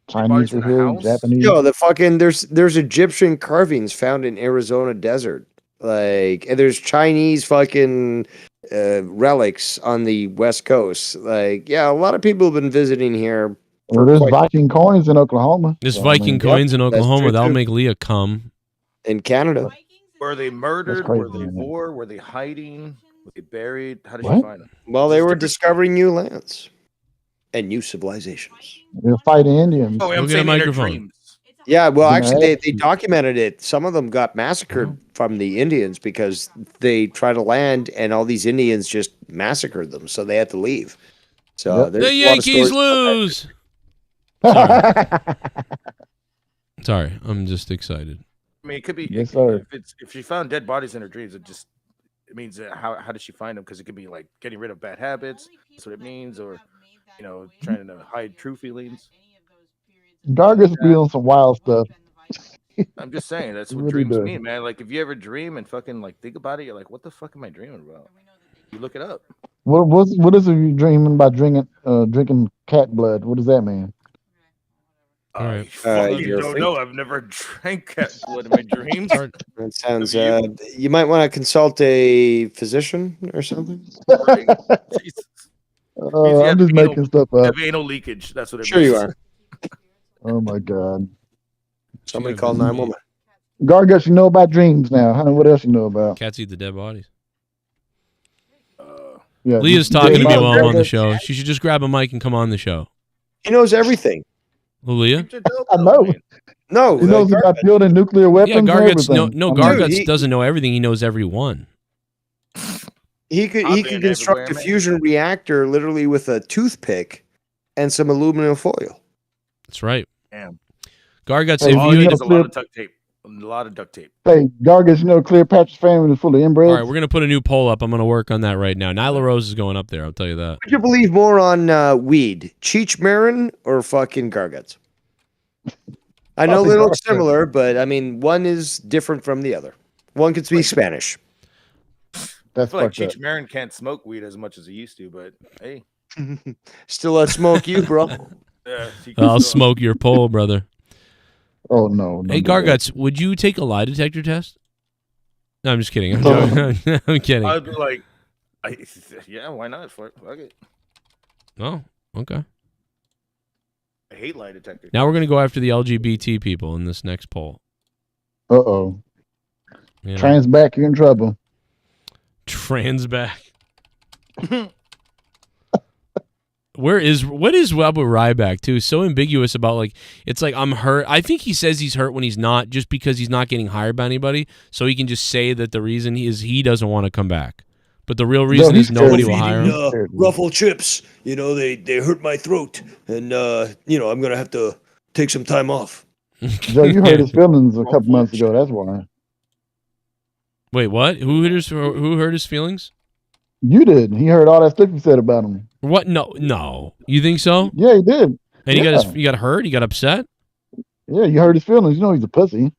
Chinese were here, Japanese. Yo, there's Egyptian carvings found in Arizona desert. Like, and there's Chinese fucking relics on the West Coast. Like, yeah, a lot of people have been visiting here. Well, there's Viking coins in Oklahoma. There's Viking coins in Oklahoma. That'll make Leah come. In Canada. Were they murdered? Crazy, were they man. war? Were they hiding? Were they buried? How did you find them? Well, they were discovering new lands and new civilizations. They're fighting Indians. Oh, I'm Go get a saying in their microphone. dreams. Yeah, well, actually, they documented it. Some of them got massacred from the Indians because they tried to land, and all these Indians just massacred them, so they had to leave. So The Yankees lose. Sorry, I'm just excited. I mean, it could be. Yes, sir. If she found dead bodies in her dreams, it means that how did she find them? Because it could be like getting rid of bad habits. That's what it means, or trying to hide true feelings. Gargis be on some wild stuff. I'm just saying that's what Really dreams do. mean, man. Like if you ever dream and fucking like think about it, you're like, what the fuck am I dreaming about? You look it up. What is it you dreaming about drinking cat blood? What does that mean? All right. You don't know. I've never drank cat blood in my dreams. That sounds. You might want to consult a physician or something. I'm just making stuff up. Have anal leakage. That's what it Sure means. you are. Oh my god. Somebody call 911. Gargus, you know about dreams now, huh? What else you know about? Cats eat the dead bodies. Yeah, Leah's talking to me while I'm on the show. She should just grab a mic and come on the show. He knows everything. Well, Leah? I know. No, he knows about building nuclear weapons. Yeah, Garguts. and No, Garguts doesn't know everything. He knows every one. He could construct a fusion reactor literally with a toothpick and some aluminum foil. That's right. Damn. Garguts, Hey, if All you you had need is a lot of duct tape. A lot of duct tape. Hey, Gargus, you know Cleopatra's family is full of inbreds. All right, we're going to put a new poll up. I'm going to work on that right now. Nyla Rose is going up there. I'll tell you that. Would you believe more on weed? Cheech Marin or fucking Garguts? I know they look similar, but I mean, one is different from the other. One could speak Spanish. I feel like Cheech Marin can't smoke weed as much as he used to, but hey. Still let smoke you, bro. Yeah, I'll smoke your poll, brother. Oh, no. Hey, Garguts, would you take a lie detector test? No, I'm just kidding. I'm joking. I'm kidding. I'd be like, yeah, why not? Fuck it. Oh, okay. I hate lie detectors. Now we're going to go after the LGBT people in this next poll. Uh-oh. Yeah. Trans back, you're in trouble. Trans back. What is up with Ryback too? So ambiguous about like it's like I'm hurt. I think he says he's hurt when he's not, just because he's not getting hired by anybody, so he can just say that the reason he doesn't want to come back. But the real reason is nobody will hire him. Ruffle chips, they hurt my throat, and I'm gonna have to take some time off. Joe, you hurt his feelings a couple months ago. That's why. Wait, what? Who hurt his feelings? You did. He heard all that stuff you said about him. What? No. You think so? Yeah, he did. And he got hurt. He got upset. Yeah, you hurt his feelings. You know he's a pussy.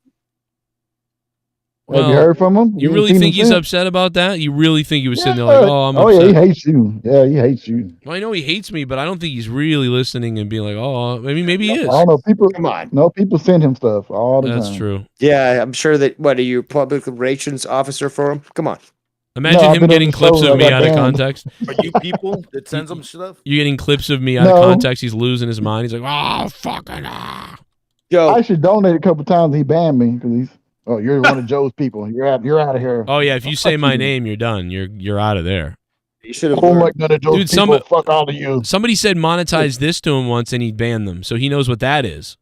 Well, have you heard from him? You really think he's upset about that? You really think he was sitting there like, oh, I'm upset? Oh, yeah, he hates you. Yeah, he hates you. Well, I know he hates me, but I don't think he's really listening and being like, oh, maybe he is. I don't know. People, come on. No, people send him stuff all the time. That's true. Yeah, I'm sure that. What are you, public relations officer for him? Come on. Imagine him getting clips of me out of context. Are you people that sends him stuff? You getting clips of me out of context? He's losing his mind. He's like, oh, fucking Yo, I actually donated a couple times. He banned me because he's. Oh, you're one of Joe's people. You're out of here. Oh yeah, if you say my name, you're done. You're out of there. You should have. Like none of Joe's people. Fuck all of you. Somebody said monetize this to him once, and he banned them, so he knows what that is.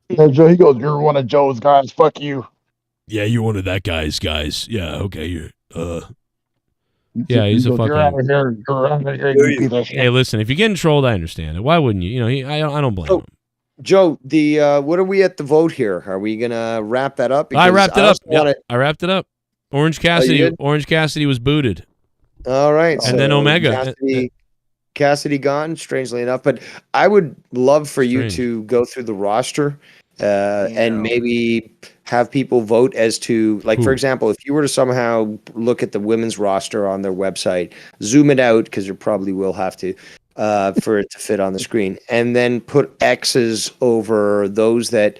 Yeah, Joe, he goes, "You're one of Joe's guys. Fuck you." Yeah, you're one of that guy's guys. Yeah, okay. Yeah, he's a fucking. You're out of here. You're out of here. You piece of shit. Hey, listen, if you're getting trolled, I understand it. Why wouldn't you? You know, I don't blame him. Joe, what are we at the vote here? Are we gonna wrap that up? I wrapped it up. Yep, I wrapped it up. Orange Cassidy was booted. All right, and then Omega. Cassidy gone, strangely enough. But I would love for you to go through the roster and maybe have people vote as to, like, for example, if you were to somehow look at the women's roster on their website, zoom it out because you probably will have to. For it to fit on the screen, and then put X's over those that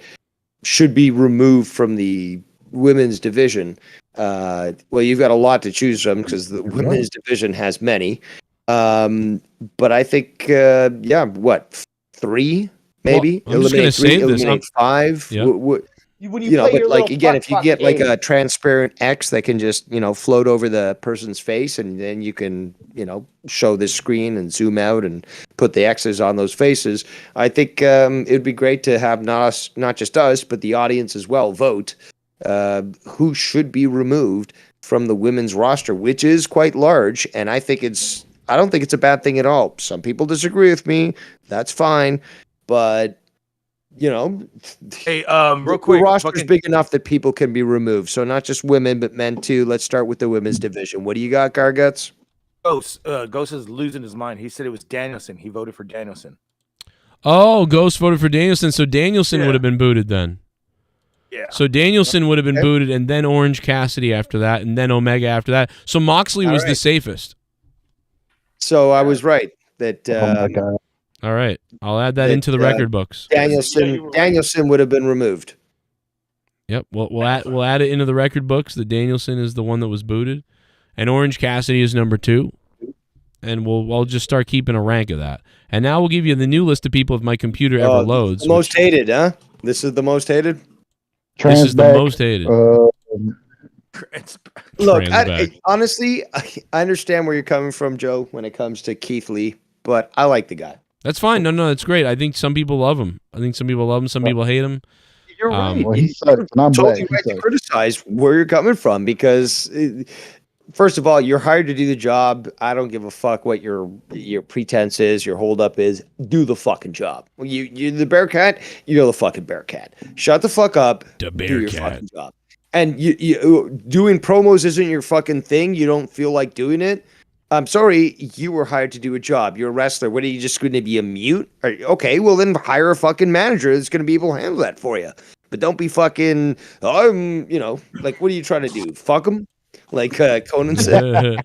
should be removed from the women's division. Well, you've got a lot to choose from because the women's division has many. But I think, what, 3 maybe? Well, I'm just gonna save this. Eliminate 5. Yep. When you know, but like again, if you get like a transparent X that can just float over the person's face, and then you can show this screen and zoom out and put the X's on those faces. I think it'd be great to have not just us, but the audience as well vote who should be removed from the women's roster, which is quite large, and I don't think it's a bad thing at all. Some people disagree with me. That's fine, but. Hey, real quick, the roster's big enough that people can be removed. So not just women, but men too. Let's start with the women's division. What do you got, Garguts? Ghost is losing his mind. He said it was Danielson. He voted for Danielson. Oh, Ghost voted for Danielson, so Danielson would have been booted then. Yeah. So Danielson would have been booted, and then Orange Cassidy after that, and then Omega after that. So Moxley was the safest. So I was right that. All right, I'll add that into the record books. Danielson would have been removed. Yep, we'll add it into the record books. The Danielson is the one that was booted, and Orange Cassidy is number 2. And I'll just start keeping a rank of that. And now we'll give you the new list of people if my computer ever loads. The most hated, huh? This is the most hated. This is the most hated. Look, honestly, I understand where you're coming from, Joe, when it comes to Keith Lee, but I like the guy. That's fine. No, that's great. I think some people love him. Some people hate him. You're right. You're totally right to criticize where you're coming from because, first of all, you're hired to do the job. I don't give a fuck what your pretense is, your holdup is. Do the fucking job. You're the Bearcat. You're the fucking Bearcat. Shut the fuck up. The Bearcat. Do your fucking job. And you doing promos isn't your fucking thing. You don't feel like doing it. I'm sorry, you were hired to do a job. You're a wrestler. What are you just going to be a mute? Okay, well then hire a fucking manager that's going to be able to handle that for you. But don't be fucking, like what are you trying to do? Fuck them? Like Conan said.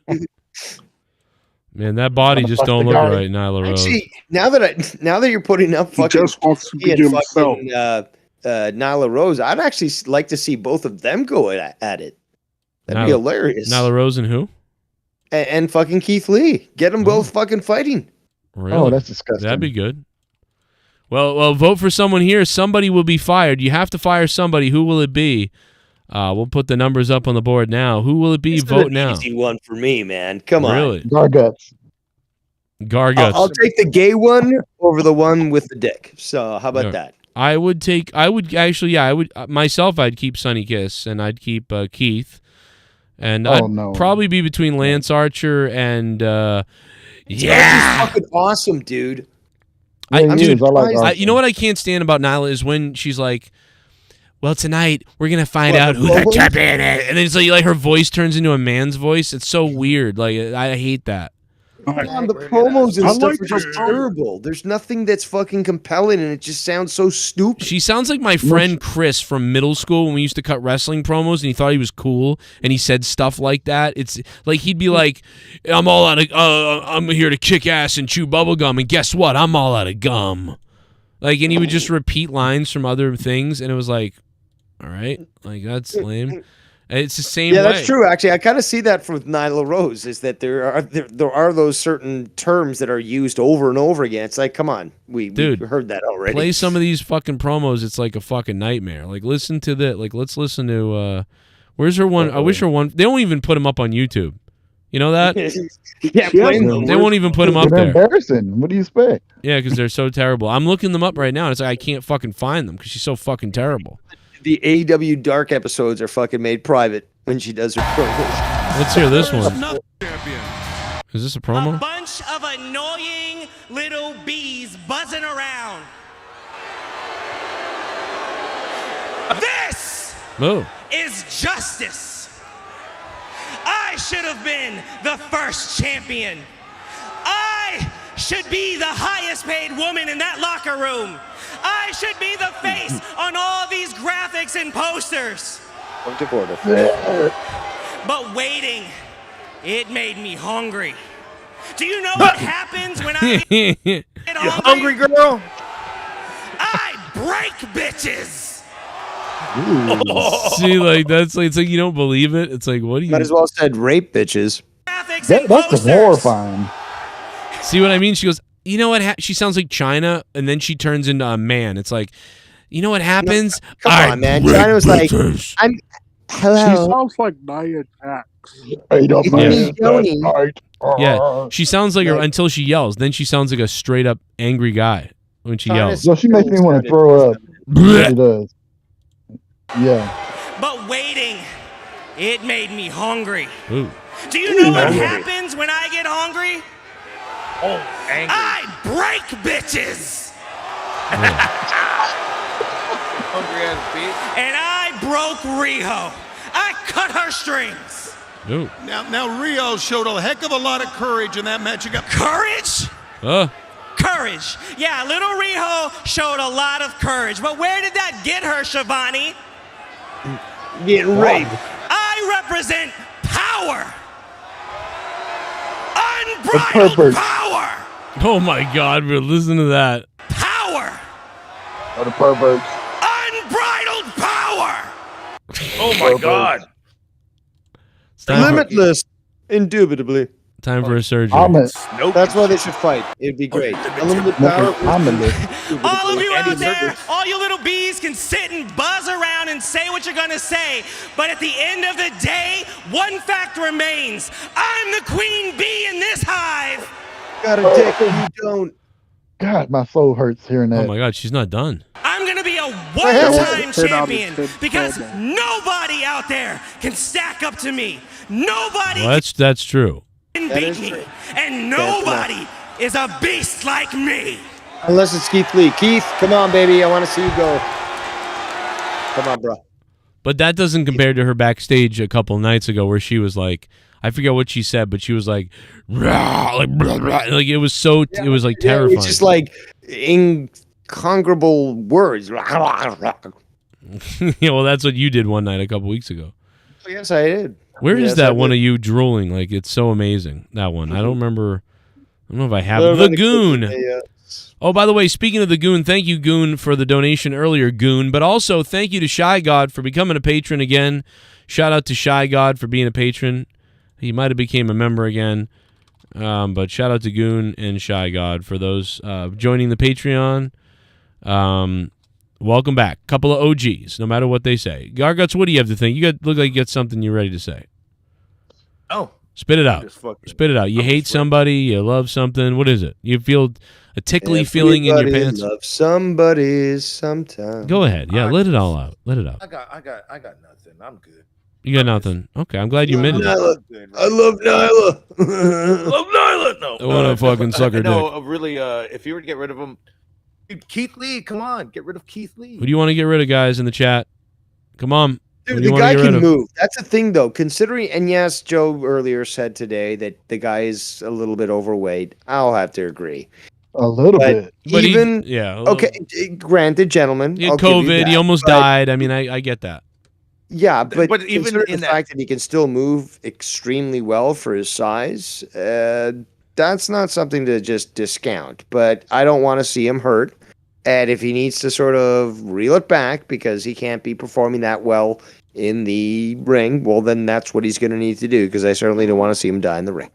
Man, that body just don't look right, Nyla Rose. Actually, now that you're putting up fucking Nyla Rose, I'd actually like to see both of them go at it. That'd be hilarious. Nyla Rose and who? And fucking Keith Lee. Get them both fucking fighting. Really? Oh, that's disgusting. That'd be good. Well, vote for someone here. Somebody will be fired. You have to fire somebody. Who will it be? We'll put the numbers up on the board now. Who will it be? Vote now. Easy one for me, man. Come on. Really? Garguts. Garguts. I'll take the gay one over the one with the dick. So how about that? I would myself, I'd keep Sonny Kiss, and I'd keep Keith. And I'd probably be between Lance Archer and fucking awesome, dude. You know what I can't stand about Nyla is when she's like, well, tonight we're gonna find out who the champion is, and then it's like her voice turns into a man's voice. It's so weird. Like I hate that. The promos and stuff are just terrible. There's nothing that's fucking compelling, and it just sounds so stupid. She sounds like my friend Chris from middle school when we used to cut wrestling promos, and he thought he was cool, and he said stuff like that. It's like he'd be like, "I'm all out of, I'm here to kick ass and chew bubble gum, and guess what? I'm all out of gum." Like, and he would just repeat lines from other things, and it was like, all right, like that's lame. It's the same way. Yeah, that's true. Actually, I kind of see that with Nyla Rose, is that there are those certain terms that are used over and over again. It's like, come on, we heard that already. Play some of these fucking promos. It's like a fucking nightmare. Like, listen to the, like, let's listen to, where's her one? I wish her one, they won't even put them up on YouTube. You know that? Yeah, they won't even put them up They're there. embarrassing. What do you expect? Yeah, because they're so terrible. I'm looking them up right now, and it's like I can't fucking find them because she's so fucking terrible. The AEW Dark episodes are fucking made private when she does her promos. Let's hear this one. Is this a promo? A bunch of annoying little bees buzzing around. This is justice. I should have been the first champion. I should be the highest paid woman in that locker room. I should be the face on all these graphics and posters. But waiting, it made me hungry. Do you know what happens when I get hungry, girl? I break bitches. See, like that's like it's like you don't believe it. It's like what do you? Might as well said rape bitches. That's horrifying. See what I mean? She goes, you know what? She sounds like China, and then she turns into a man. It's like, you know what happens? No, come on, man. China was like, I'm. Hello. She sounds like Nia Jax. Yeah, she sounds like her until she yells. Then she sounds like a straight up angry guy when she yells. So she makes me want to throw up. She does. Yeah. But waiting, it made me hungry. Ooh. Do you know what happens when I get hungry? Oh, angry. I break bitches. Hungry ass bitch. And I broke Riho. I cut her strings. Ooh. Now Rio showed a heck of a lot of courage in that match. You got courage? Courage. Yeah, little Riho showed a lot of courage. But where did that get her, Shivani? Getting raped. I represent power. Unbridled power. Oh my God, we're listening to that. Power. Or the perverts. Unbridled power. Oh my God. Limitless, indubitably. Time for a surgery. That's why they should fight. It'd be great. Unlimited power. All of you out there, all you little bees can sit and buzz around and say what you're going to say. But at the end of the day, one fact remains. I'm the queen bee in this hive. Got a dick and you don't. God, my soul hurts hearing that. Oh my God, she's not done. I'm going to be a one-time champion because nobody out there can stack up to me. Nobody Well, that's true. can beat me. And nobody is a beast like me. Unless it's Keith Lee. Keith, come on, baby. I want to see you go. Come on, bro. But that doesn't compare to her backstage a couple nights ago where she was like, I forget what she said, but she was like, rah, like, blah, blah. Like it was so, it was like terrifying. It's just like incongruable words. Yeah, well, that's what you did one night a couple weeks ago. Yes, I did. Where is that one of you drooling? Like it's so amazing. That one. I don't remember. I don't know if I have it. The Goon. Oh, by the way, speaking of the Goon, thank you, Goon, for the donation earlier, Goon. But also, thank you to Shy God for becoming a patron again. Shout out to Shy God for being a patron. He might have became a member again. But shout out to Goon and Shy God for those joining the Patreon. Welcome back. Couple of OGs, no matter what they say. Garguts, what do you have to think? You look like you got something you're ready to say. Oh. Spit it out. Spit it out. You hate somebody, you love something. What is it? You feel a tickly feeling in your pants? Love somebody sometime. Go ahead. Yeah, let it all out. Let it out. I got nothing. I'm good. You got nothing. Okay, I'm glad you admitted it. I love Nyla. Love Nyla. No. I want to fucking suck her dick. No, really, if you were to get rid of him, dude, Keith Lee, come on, get rid of Keith Lee. Who do you want to get rid of, guys, in the chat? Come on. Dude, the guy can move. That's the thing, though. Considering, and yes, Joe earlier said today that the guy is a little bit overweight. I'll have to agree. A little bit. But even yeah. Okay, granted, gentlemen. He had COVID. He almost died. I mean, I get that. Yeah, but even in the fact that he can still move extremely well for his size, that's not something to just discount. But I don't want to see him hurt. And if he needs to sort of reel it back because he can't be performing that well in the ring, well, then that's what he's going to need to do, because I certainly don't want to see him die in the ring.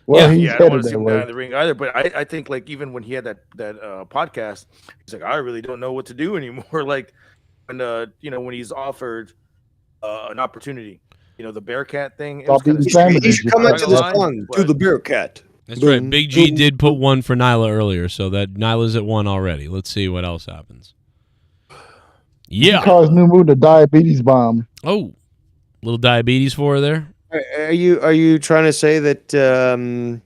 Well, I don't want to see him die in the ring either. But I think, like, even when he had that podcast, he's like, I really don't know what to do anymore. Like, when when he's offered an opportunity, the Bearcat thing. He should come into the song to the Bearcat. That's right. Big G did put one for Nyla earlier, so that Nyla's at 1 already. Let's see what else happens. Yeah. He calls new move the diabetes bomb. Oh, little diabetes for her there. Are you trying to say that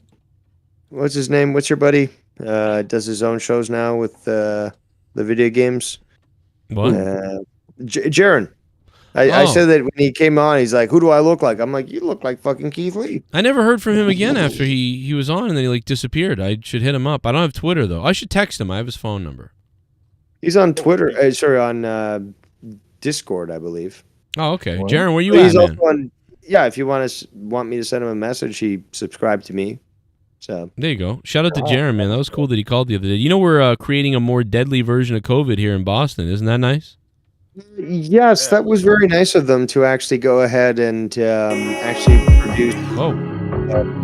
what's his name? What's your buddy? Does his own shows now with the video games? What? Jaron. I said that when he came on, he's like, "Who do I look like?" I'm like, "You look like fucking Keith Lee." I never heard from him again after he was on, and then he disappeared. I should hit him up. I don't have Twitter though. I should text him. I have his phone number. He's on Twitter. On Discord, I believe. Oh, okay. Jaron, where you at, man? Also yeah, if you want me to send him a message, he subscribed to me. So there you go. Shout out to Jaron, man. That was cool that he called the other day. You know, we're creating a more deadly version of COVID here in Boston. Isn't that nice? Yes, that was very nice of them to actually go ahead and actually produce. Oh,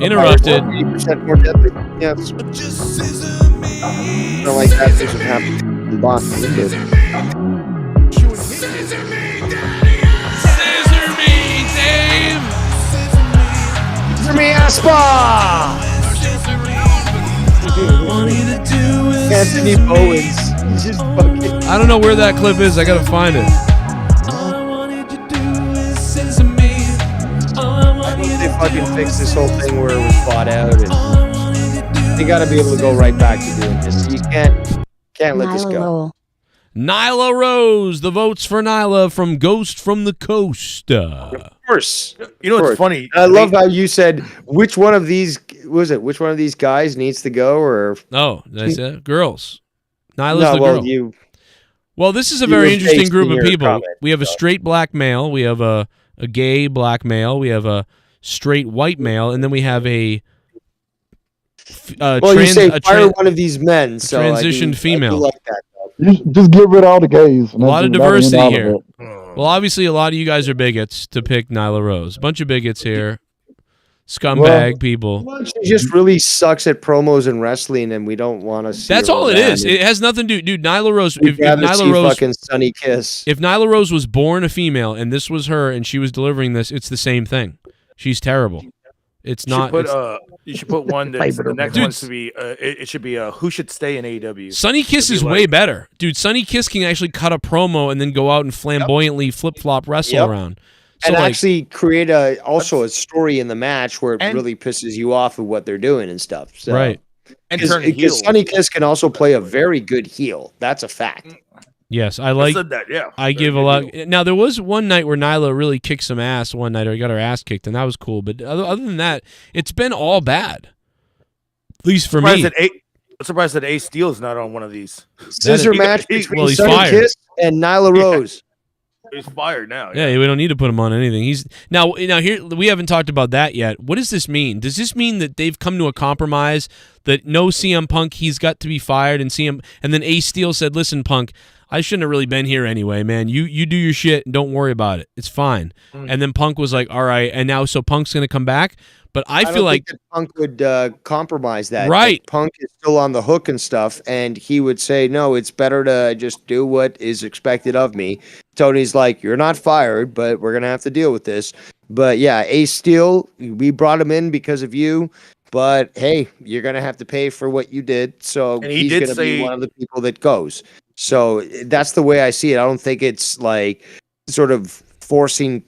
interrupted. 80% more deadly. Yes. I don't like that doesn't happen in Boston. Scissor me, Dave. Scissor me, Aspa. Anthony Bowens. Just fucking. I don't know where that clip is. I gotta find it. They fucking fixed this whole thing where it was bought out, and they gotta be able to go right back to doing this. You can't let this go. Nyla Rose, the votes for Nyla from Ghost from the Coast. Of course. It's funny. I love how you said which one of these which one of these guys needs to go, or did I say girls? Nyla's the girl. Well, this is a very interesting group of people. We have a straight black male, we have a gay black male, we have a straight white male, and then we have a you say fire one of these men, so transitioned female. I do like that. Just get rid of all the gays. A lot of diversity here. Well, obviously, a lot of you guys are bigots to pick Nyla Rose. A bunch of bigots here. Scumbag people. She just really sucks at promos and wrestling, and we don't want to see. That's all it is. It has nothing to do, dude. Nyla Rose. If Nyla Rose, fucking Sunny Kiss. If Nyla Rose was born a female and this was her and she was delivering this, it's the same thing. She's terrible. It's not. You should put one that the next one should be. It should be who should stay in AEW. Sunny Kiss is way better, dude. Sunny Kiss can actually cut a promo and then go out and flamboyantly flip flop wrestle around. So and actually create also a story in the match where it really pisses you off of what they're doing and stuff. So. Right. And turn heel. Sunny Kiss can also play a very good heel. That's a fact. Yes, I like. said that, yeah. I give a lot. Now there was one night where Nyla really kicked some ass. One night, or got her ass kicked, and that was cool. But other than that, it's been all bad. At least for me. I'm surprised that Ace Steel is not on one of these. Scissor match between Sunny Kiss and Nyla Rose. He's fired now. Yeah, we don't need to put him on anything. He's now here. We haven't talked about that yet. What does this mean? Does this mean that they've come to a compromise that no CM Punk, he's got to be fired, and then Ace Steel said, "Listen, Punk, I shouldn't have really been here anyway, man. You do your shit and don't worry about it. It's fine." And then Punk was like, "All right," and now so Punk's gonna come back. But I feel like that Punk would compromise that. Right. That Punk is still on the hook and stuff, and he would say, "No, it's better to just do what is expected of me." Tony's like, "You're not fired, but we're gonna have to deal with this." But yeah, Ace Steel, we brought him in because of you, but hey, you're gonna have to pay for what you did. So he's gonna be one of the people that goes. So that's the way I see it. I don't think it's like sort of forcing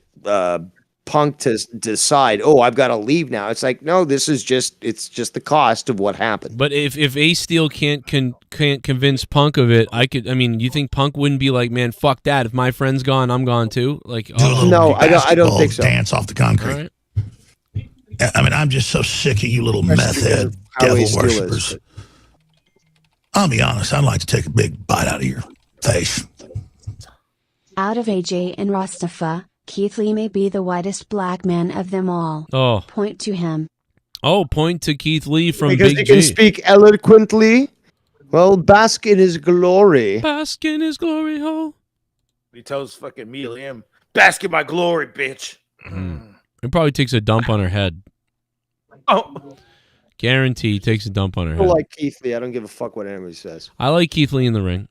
Punk to decide, oh, I've got to leave now. It's like, no, it's just the cost of what happened. But if Ace Steel can't convince Punk of it, you think Punk wouldn't be like, man, fuck that. If my friend's gone, I'm gone too. Like, no, I don't think so. Dance off the concrete. I mean, I'm just so sick of you little meth head devil worshippers. I'll be honest, I'd like to take a big bite out of your face. Out of AJ and Rastafa, Keith Lee may be the whitest black man of them all. Oh. Point to him. Oh, point to Keith Lee from because Big he G. can speak eloquently. Well, bask in his glory. Bask in his glory hole. He tells fucking me, Liam, bask in my glory, bitch. He probably takes a dump on her head. Oh. Guarantee he takes a dump on her I head. like Keith Lee. I don't give a fuck what anybody says. I like Keith Lee in the ring.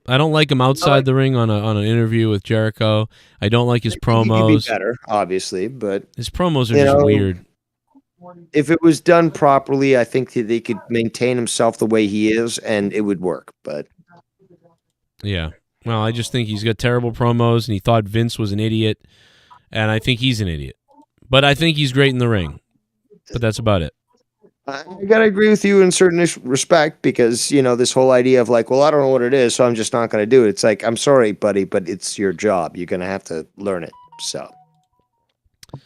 I don't like him outside the ring on an interview with Jericho. I don't like his promos. He could be better, obviously, but his promos are just weird. If it was done properly, I think that he could maintain himself the way he is, and it would work. But yeah, well, I just think he's got terrible promos, and he thought Vince was an idiot, and I think he's an idiot. But I think he's great in the ring. But that's about it. I gotta agree with you in certain respect because this whole idea of like, well, I don't know what it is, so I'm just not gonna do it. It's like, I'm sorry, buddy, but it's your job. You're gonna have to learn it. So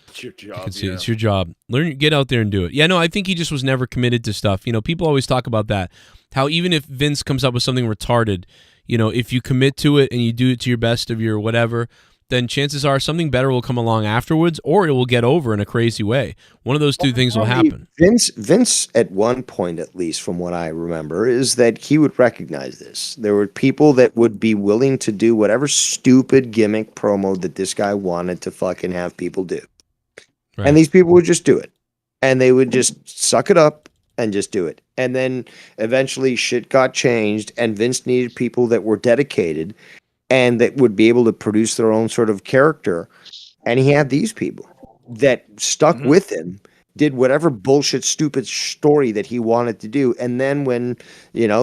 it's your job. It's your job. Get out there and do it. Yeah, no, I think he just was never committed to stuff. People always talk about that. How even if Vince comes up with something retarded, if you commit to it and you do it to your best of your whatever, then chances are something better will come along afterwards, or it will get over in a crazy way. One of those two things will happen. Vince, at one point, at least from what I remember, is that he would recognize this. There were people that would be willing to do whatever stupid gimmick promo that this guy wanted to fucking have people do. Right. And these people would just do it. And they would just suck it up and just do it. And then eventually shit got changed, and Vince needed people that were dedicated and that would be able to produce their own sort of character. And he had these people that stuck with him, did whatever bullshit, stupid story that he wanted to do. And then when,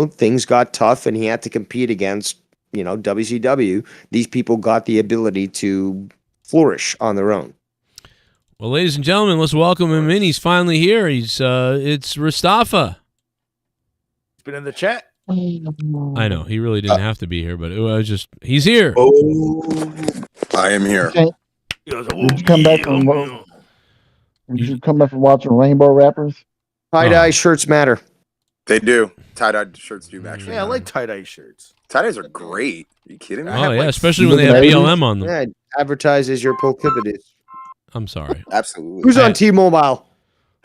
things got tough and he had to compete against, WCW, these people got the ability to flourish on their own. Well, ladies and gentlemen, let's welcome him in. He's finally here. It's Rastafa. He's been in the chat. I know he really didn't have to be here, but it was he's here. Oh, I am here. Did you come back from watching Rainbow Rappers? Tie-dye shirts matter. They do. Tie-dye shirts do actually. Yeah, I like tie-dye shirts. Tie-dyes are great. Are you kidding me? Oh yeah, especially when they have BLM on them. Yeah, advertises your proclivities. I'm sorry. Absolutely. Who's on T-Mobile?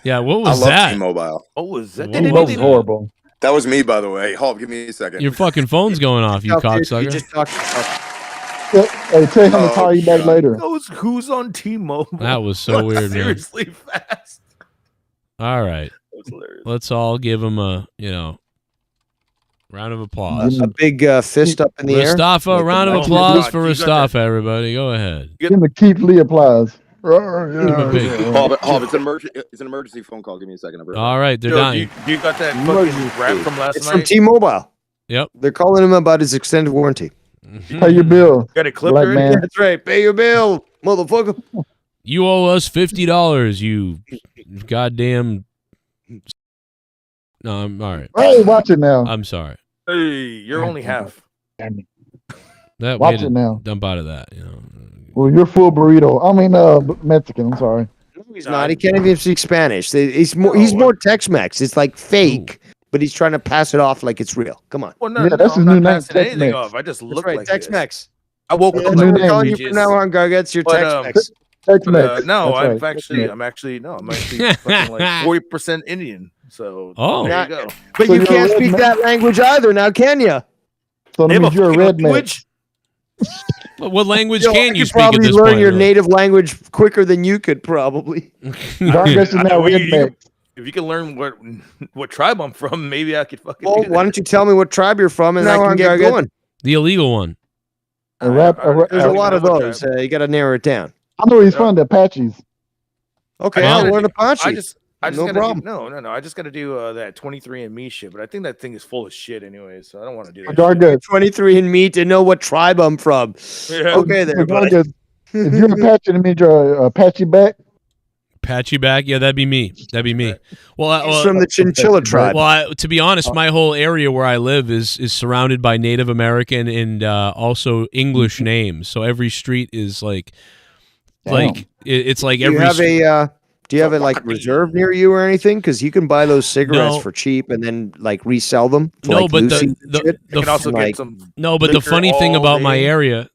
Yeah, what was I love that? T-Mobile. What was that? That was horrible. That was me, by the way. Hold, give me a second. Your fucking phone's going off, you cocksucker. You just talked. Hey, tell him to call you back later. Who's on T-Mobile? That was so weird, man. Seriously fast. All right. Let's all give him a, round of applause. A big fist up in the air. Rastafa, round of applause for Rastafa, everybody. Go ahead. Give him a Keith Lee applause. Hold, it's an emergency phone call. Give me a second. All right, they're dying. You got that fucking rap from last It's night? from T-Mobile. Yep. They're calling him about his extended warranty. Pay your bill. Got a clip Black there? man. That's right. Pay your bill, motherfucker. You owe us $50, you goddamn. No, I'm all right. Hey, watch it now. I'm sorry. Hey, you're only half. That Watch it now. Dump out of that, Well, you're full burrito. I mean, Mexican. I'm sorry. No, he's not. He can't even speak Spanish. He's more Tex-Mex. It's like fake, but he's trying to pass it off like it's real. Come on. Well, no, Yeah, that's I'm his not new name, passing anything Tex-Mex. off. I just That's look right, like Tex-Mex. I woke up new like name. Calling you from now on, Gargets. You're But, Tex-Mex. Tex-Mex. no, That's I'm right. actually fucking like 40% Indian. So there you go. But So you you're can't a speak redneck? that language either, now can you? So that Name a means you're a fucking redneck. language. But what language Yo, can I you could speak at probably this learn point? your really? native language quicker than you could probably. Gargets is now redneck. If you can learn what tribe I'm from, maybe I could fucking. Well, do why that. don't you tell me what tribe you're from and I can get going? The illegal one. There's a lot of those. You got to narrow it down. I know he's from the Apaches. Okay, I'll learn Apache. I just No gotta problem. no. I just got to do that 23andMe shit, but I think that thing is full of shit anyway, so I don't want to do that. Gargets. 23andMe to know what tribe I'm from. Yeah. Okay, there, buddy. Gargets. If you're Apache, that means you're Apache back. Patchy back, yeah, that'd be me. Well, He's from the Chinchilla tribe. Well, to be honest, my whole area where I live is surrounded by Native American and also English names. So every street is it's like every. Do you have a like reserve near you or anything? Because you can buy those cigarettes for cheap and then like resell them. But the funny thing about my area,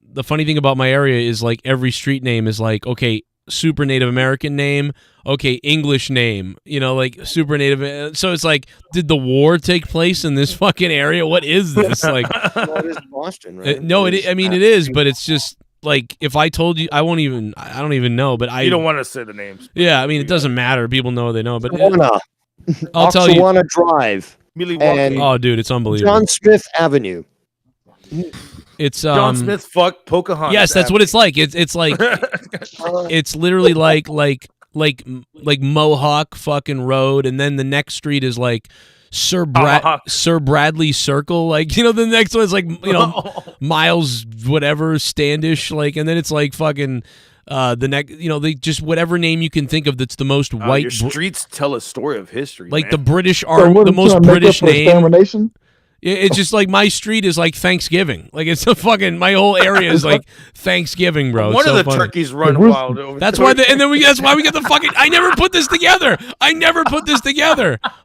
is like every street name is like, okay, super Native American name, okay, English name, like super Native. So it's like, did the war take place in this fucking area? What is this? Like, well, it is Boston, right? It is, but it's just like, if I told you, I don't even know, but you don't want to say the names. Yeah, I mean, it doesn't matter. People know they know, but I'll tell you. Oksana Drive. And oh, dude, it's unbelievable. John Smith Avenue. It's John Smith fuck Pocahontas. Yes, that's what it's like. It's like it's literally like Mohawk fucking Road, and then the next street is like Sir Bradley Circle, like the next one is like Miles whatever Standish, like, and then it's like fucking the next they just whatever name you can think of that's the most white. Your streets tell a story of history, like man. The British are the most British name. It's just like my street is like Thanksgiving. Like it's a fucking my whole area is like Thanksgiving, bro. One of the turkeys run wild over. That's why that's why we get the fucking. I never put this together.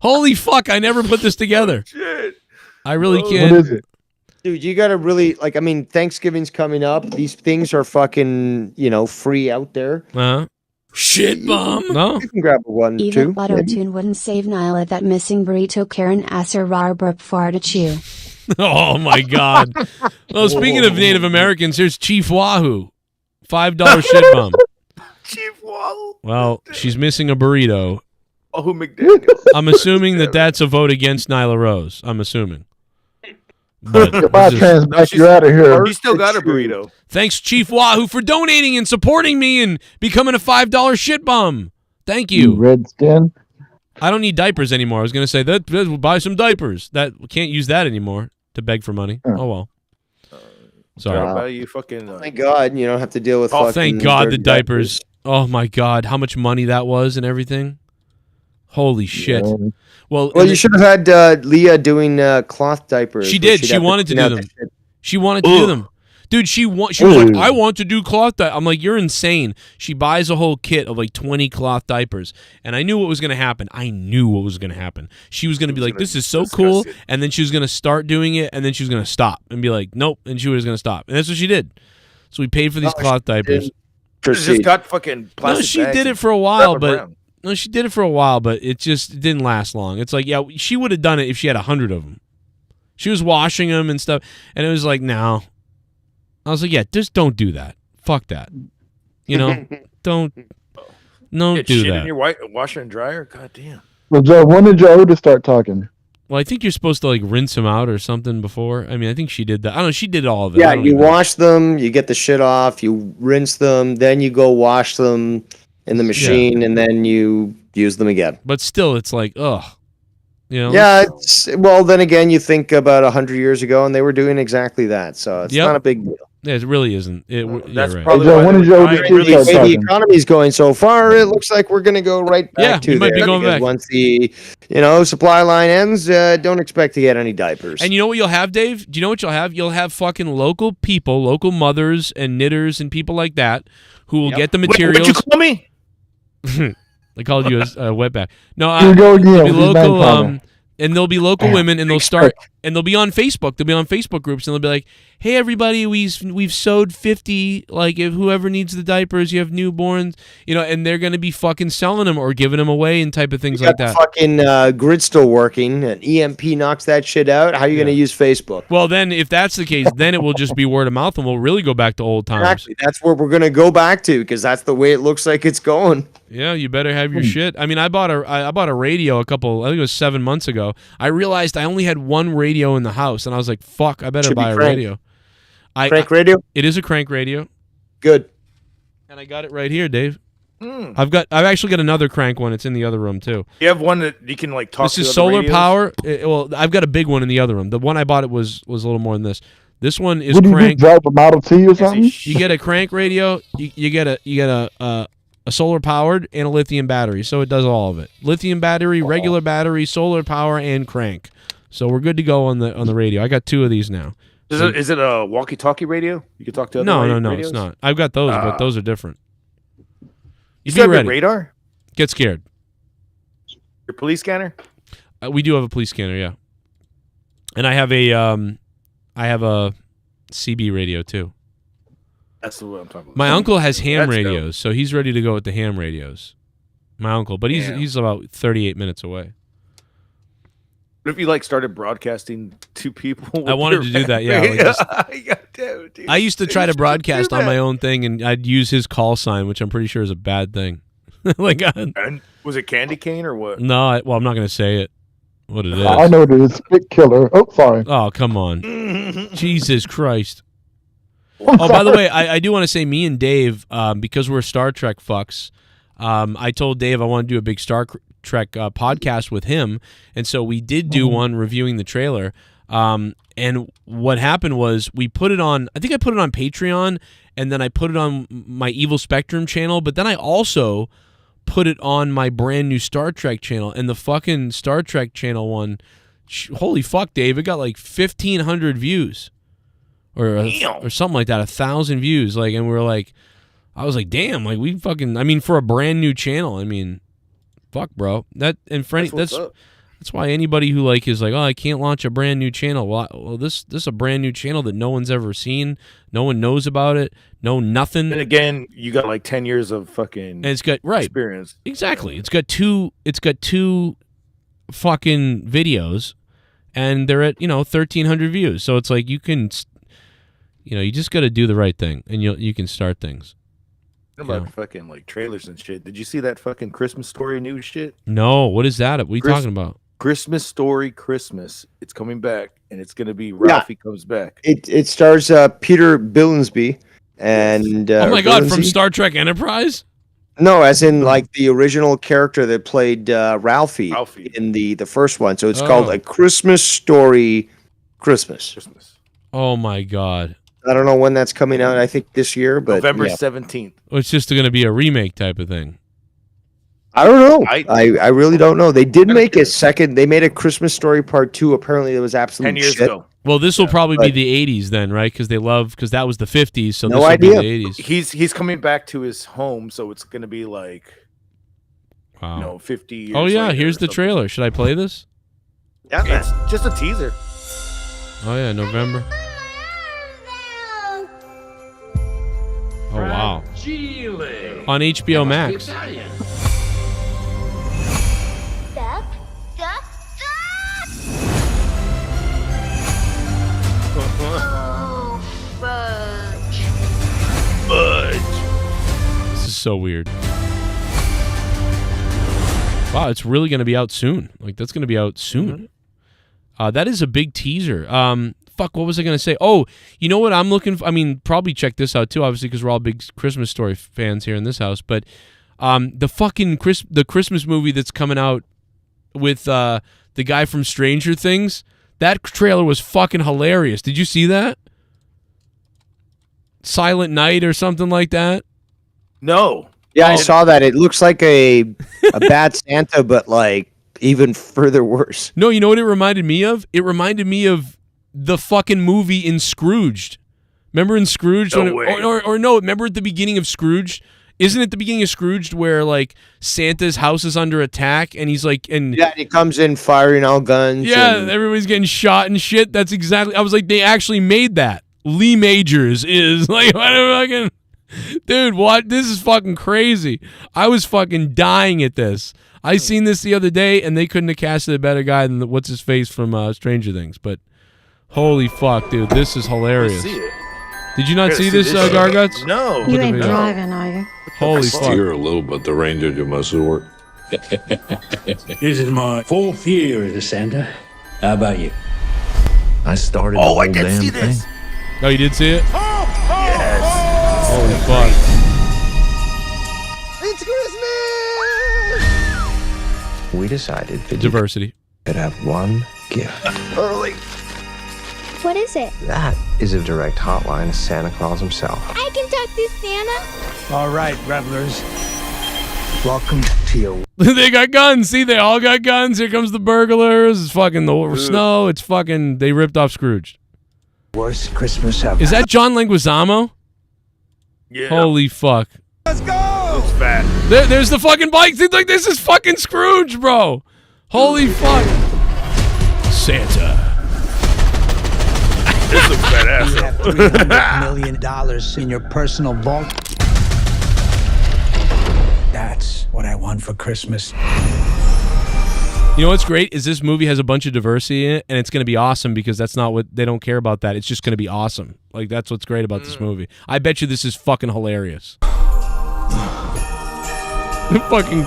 Holy fuck! I never put this together. Shit. I really can't. What is it? Dude, you gotta really like. I mean, Thanksgiving's coming up. These things are fucking free out there. Shit bomb. No, you can grab one Even too. Auto-Tune wouldn't save Nyla that missing burrito Karen Asser Rarbrup far to chew. Oh my god. Well, speaking of Native Americans, here's Chief Wahoo. $5 shit bomb. Chief Wahoo. Well, she's missing a burrito. Oh, McDaniel. I'm assuming that's a vote against Nyla Rose. I'm assuming. But you're out of here. You still got a burrito. Thanks, Chief Wahoo, for donating and supporting me and becoming a $5 shit bum. Thank you. Redskin. I don't need diapers anymore. I was going to say that we'll buy some diapers. That we can't use that anymore to beg for money. Oh well. Sorry. You fucking. Thank God you don't have to deal with. Oh, thank God the diapers. Oh my God, how much money that was and everything. Holy shit. Yeah. Well, you should have had Leah doing cloth diapers. She did. She wanted to do them. She wanted to do them. Dude, she was like, I want to do cloth diapers. I'm like, you're insane. She buys a whole kit of like 20 cloth diapers. And I knew what was going to happen. She was going to be like, this is so cool. And then she was going to start doing it. And then she was going to stop and be like, nope. And she was going to stop. And that's what she did. So we paid for these cloth diapers. She just got fucking plastic. No, she did it for a while, but... No, she did it for a while, but it didn't last long. It's like, yeah, she would have done it if she had 100 of them. She was washing them and stuff, and it was like, no. I was like, yeah, just don't do that. Fuck that. Don't do shit that. In your washer and dryer? God damn. Well, Joe, when did your Otis start talking? Well, I think you're supposed to like rinse them out or something before. I mean, I think she did that. I don't know. She did all of it. Yeah, you wash them, you get the shit off, you rinse them, then you go wash them in the machine, and then you use them again. But still, it's like, ugh. Yeah, well, then again, you think about 100 years ago, and they were doing exactly that, so it's not a big deal. Yeah, it really isn't. That's right. probably when did your the economy's going so far, it looks like we're going to go right back to might be going back. Once the supply line ends, don't expect to get any diapers. And you know what you'll have, Dave? Do you know what you'll have? You'll have fucking local people, local mothers and knitters and people like that who will get the materials. What'd you call me? I called you a wetback. No, Here we go again. There'll be local, and there'll be local women, and they'll start, and they'll be on Facebook. They'll be on Facebook groups, and they'll be like, "Hey, everybody, we've sewed 50. Like, if whoever needs the diapers, you have newborns, and they're gonna be fucking selling them or giving them away and type of things like that." Fucking grid still working, and EMP knocks that shit out. How are you gonna use Facebook? Well, then, if that's the case, then it will just be word of mouth, and we'll really go back to old times. Exactly. That's where we're gonna go back to, because that's the way it looks like it's going. Yeah, you better have your shit. I mean, I bought a radio I think it was 7 months ago. I realized I only had one radio in the house, and I was like, fuck, I better buy a radio. Crank radio? It is a crank radio. Good. And I got it right here, Dave. I've actually got another crank one. It's in the other room too. You have one that you can like talk. This is solar power. Well, I've got a big one in the other room. The one I bought was a little more than this. This one is Would you crank. drive a Model T or something? You get a crank radio. You get a solar powered and a lithium battery, so it does all of it. Lithium battery, regular battery, solar power, and crank. So we're good to go on the radio. I got 2 of these now. Is it a walkie-talkie radio? You can talk to other No, radios? it's not. I've got those, but those are different. You still have your radar? Get scared. Your police scanner? We do have a police scanner, yeah. And I have a CB radio too. That's what I'm talking about. My uncle has ham That's radios, so he's ready to go with the ham radios. My uncle, but he's about 38 minutes away. What if you started broadcasting to people? I wanted to do that, yeah. I used to try to broadcast on my own thing, and I'd use his call sign, which I'm pretty sure is a bad thing. And was it candy cane or what? No, I'm not going to say it. What it is? I know it is. Spit killer. Oh, sorry. Oh, come on. Jesus Christ. Oh, by the way, I do want to say me and Dave, because we're Star Trek fucks, I told Dave I want to do a big Star Trek podcast with him, and so we did do one reviewing the trailer. And what happened was we put it on, I think I put it on Patreon, and then I put it on my Evil Spectrum channel, but then I also put it on my brand new Star Trek channel, and the fucking Star Trek channel one, holy fuck, Dave, it got 1,500 views. Or something like that, 1,000 views, and we're I was damn, we fucking, I mean, for a brand new channel, I mean, fuck, bro, that's why anybody who is oh, I can't launch a brand new channel. Well, this is a brand new channel that no one's ever seen, no one knows about it, nothing. And again, you got 10 years of fucking and it's got experience. Exactly, it's got two fucking videos, and they're at 1,300 views. So it's you can. You just got to do the right thing, and you can start things. What about fucking trailers and shit? Did you see that fucking Christmas Story news shit? No, what is that? What are you talking about? Christmas Story Christmas. It's coming back, and it's going to be Ralphie comes back. It stars Peter Billingsley and oh my god, from Star Trek Enterprise? No, as in the original character that played Ralphie in the first one. So it's called A Christmas Story Christmas. Oh my god. I don't know when that's coming out. I think this year, but November 17th. Well, it's just going to be a remake type of thing. I don't know. I really don't know. They did make a second. They made a Christmas Story Part 2. Apparently, it was absolute 10 years shit. ago. Well, this will probably be the 80s then, right? Because that was the 50s. So no this will idea. be the 80s. He's coming back to his home, so it's going to be wow. 50 years. Oh yeah, here's the trailer. Should I play this? Yeah, it's just a teaser. Oh yeah, November. Oh wow. On HBO Max. This is so weird. Wow, it's really going to be out soon. That's going to be out soon. That is a big teaser. Fuck, what was I going to say? Oh, you know what I'm looking for? I mean, probably check this out too, obviously, because we're all big Christmas Story fans here in this house. But the fucking the Christmas movie that's coming out with the guy from Stranger Things, that trailer was fucking hilarious. Did you see that? Silent Night or something like that? No. Yeah, I saw that. It looks like a bad Santa, but even further worse. No, you know what it reminded me of? It reminded me of the fucking movie in Scrooged. Remember in Scrooged? No way. Or no, remember at the beginning of Scrooged? Isn't it the beginning of Scrooged where Santa's house is under attack and he's yeah, he comes in firing all guns. Yeah, everybody's getting shot and shit. That's exactly. I was they actually made that. Lee Majors is what fucking dude. What? This is fucking crazy. I was fucking dying at this. I seen this the other day and they couldn't have casted a better guy than what's his face from Stranger Things. But holy fuck, dude, this is hilarious. Did you not see this, Garguts? No. You ain't driving, are you? Holy fuck. Steer a little, but the ranger do most of the work. This is my 4th year as a Santa. How about you? I started the whole damn thing. Oh, you did see it? Yes. Holy fuck. It's Christmas! We decided that diversity could have one gift. Early. What is it? That is a direct hotline to Santa Claus himself. I can talk to Santa. All right, revelers. Welcome to your... They got guns. See, they all got guns. Here comes the burglars. It's fucking the snow. It's fucking... They ripped off Scrooge. Worst Christmas ever. Is that John Leguizamo? Yeah. Holy fuck. Let's go. Looks fat. There's the fucking bike. It's like, this is fucking Scrooge, bro. Holy fuck. Santa. This looks badass. You have $300 million in your personal vault. That's what I want for Christmas. You know what's great is this movie has a bunch of diversity in it, and it's going to be awesome because that's not what they don't care about. That it's just going to be awesome. Like that's what's great about this movie. I bet you this is fucking hilarious. Fucking.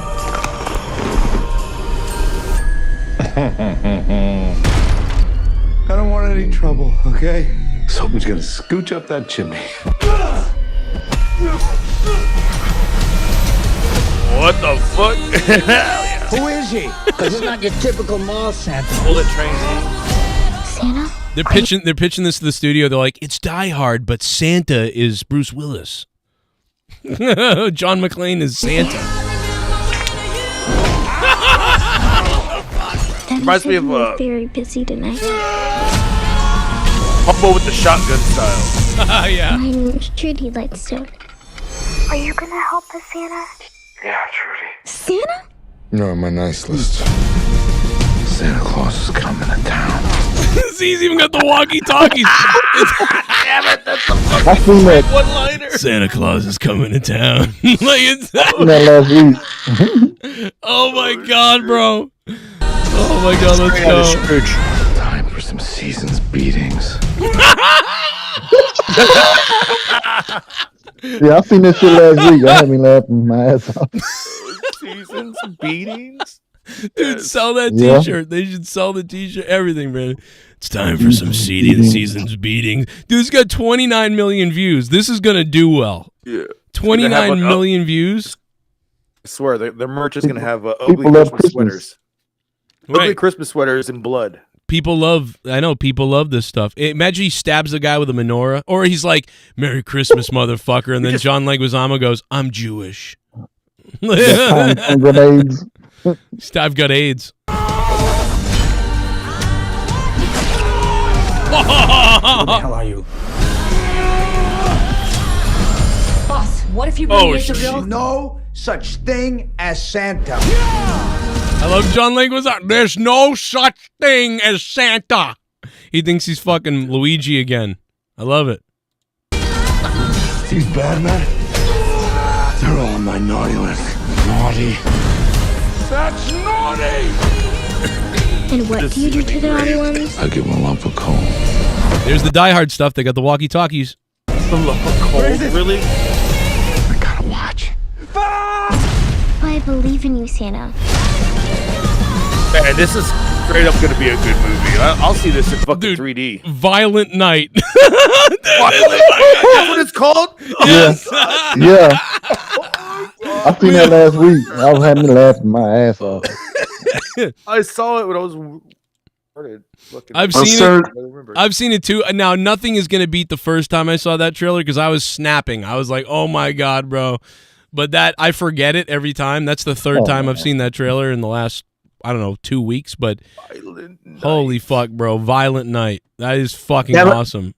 I don't want any trouble, okay? Someone's gonna scooch up that chimney. What the fuck? Who is he? Because he's not your typical mall Santa. Bullet train. Santa? They're pitching this to the studio. They're like, it's Die Hard, but Santa is Bruce Willis. John McClane is Santa. Reminds me of very busy tonight. Humble with the shotgun style. Yeah. My name's Trudy Lightstone. Are you gonna help us, Santa? Yeah, Trudy. Santa? You're on my nice list. Santa Claus is coming to town. He's even got the walkie-talkies. Damn it, that's the I fucking seen that. one-liner. Santa Claus is coming to town. Like it's That last week. Oh my god, bro. Oh my god, let's go. Time for some season's beatings. Yeah, I seen this shit last week. I had me laughing my ass off. Seasons beatings. Dude, sell that Yeah. t-shirt. They should sell the t-shirt. Everything, man. It's time for some CD. The season's beating. Dude, it's got 29 million views. This is going to do well. Yeah. 29 million views. I swear, their merch is gonna have ugly People love Christmas Christmas. sweaters. Ugly Christmas sweaters in blood. People love this stuff. Imagine he stabs a guy with a menorah, or he's like, "Merry Christmas, motherfucker," and then John Leguizamo goes, "I'm Jewish." And grenades. I've got AIDS. Who the hell are you? Boss, what if you Oh, really is the real? No such thing as Santa. I love John Leguizamo. There's no such thing as Santa. He thinks he's fucking Luigi again. I love it. These bad men, they're all on my naughty list. Naughty. That's naughty! And what do you do to the naughty ones? I give them a lump of coal. There's the Die Hard stuff. They got the walkie-talkies. The lump of coal, really? I gotta watch. I believe in you, Santa. Man, this is straight up gonna be a good movie. I'll see this in fucking 3D. Violent Night. That's what it's called? Yes. Yeah. I seen that last week. I was having me laughing my ass off. I saw it when I was. I've seen it too. Now, nothing is going to beat the first time I saw that trailer because I was snapping. I was like, oh my God, bro. But that, I forget it every time. That's the third time I've seen that trailer in the last, I don't know, 2 weeks. But holy fuck, bro. Violent Night. That is fucking awesome.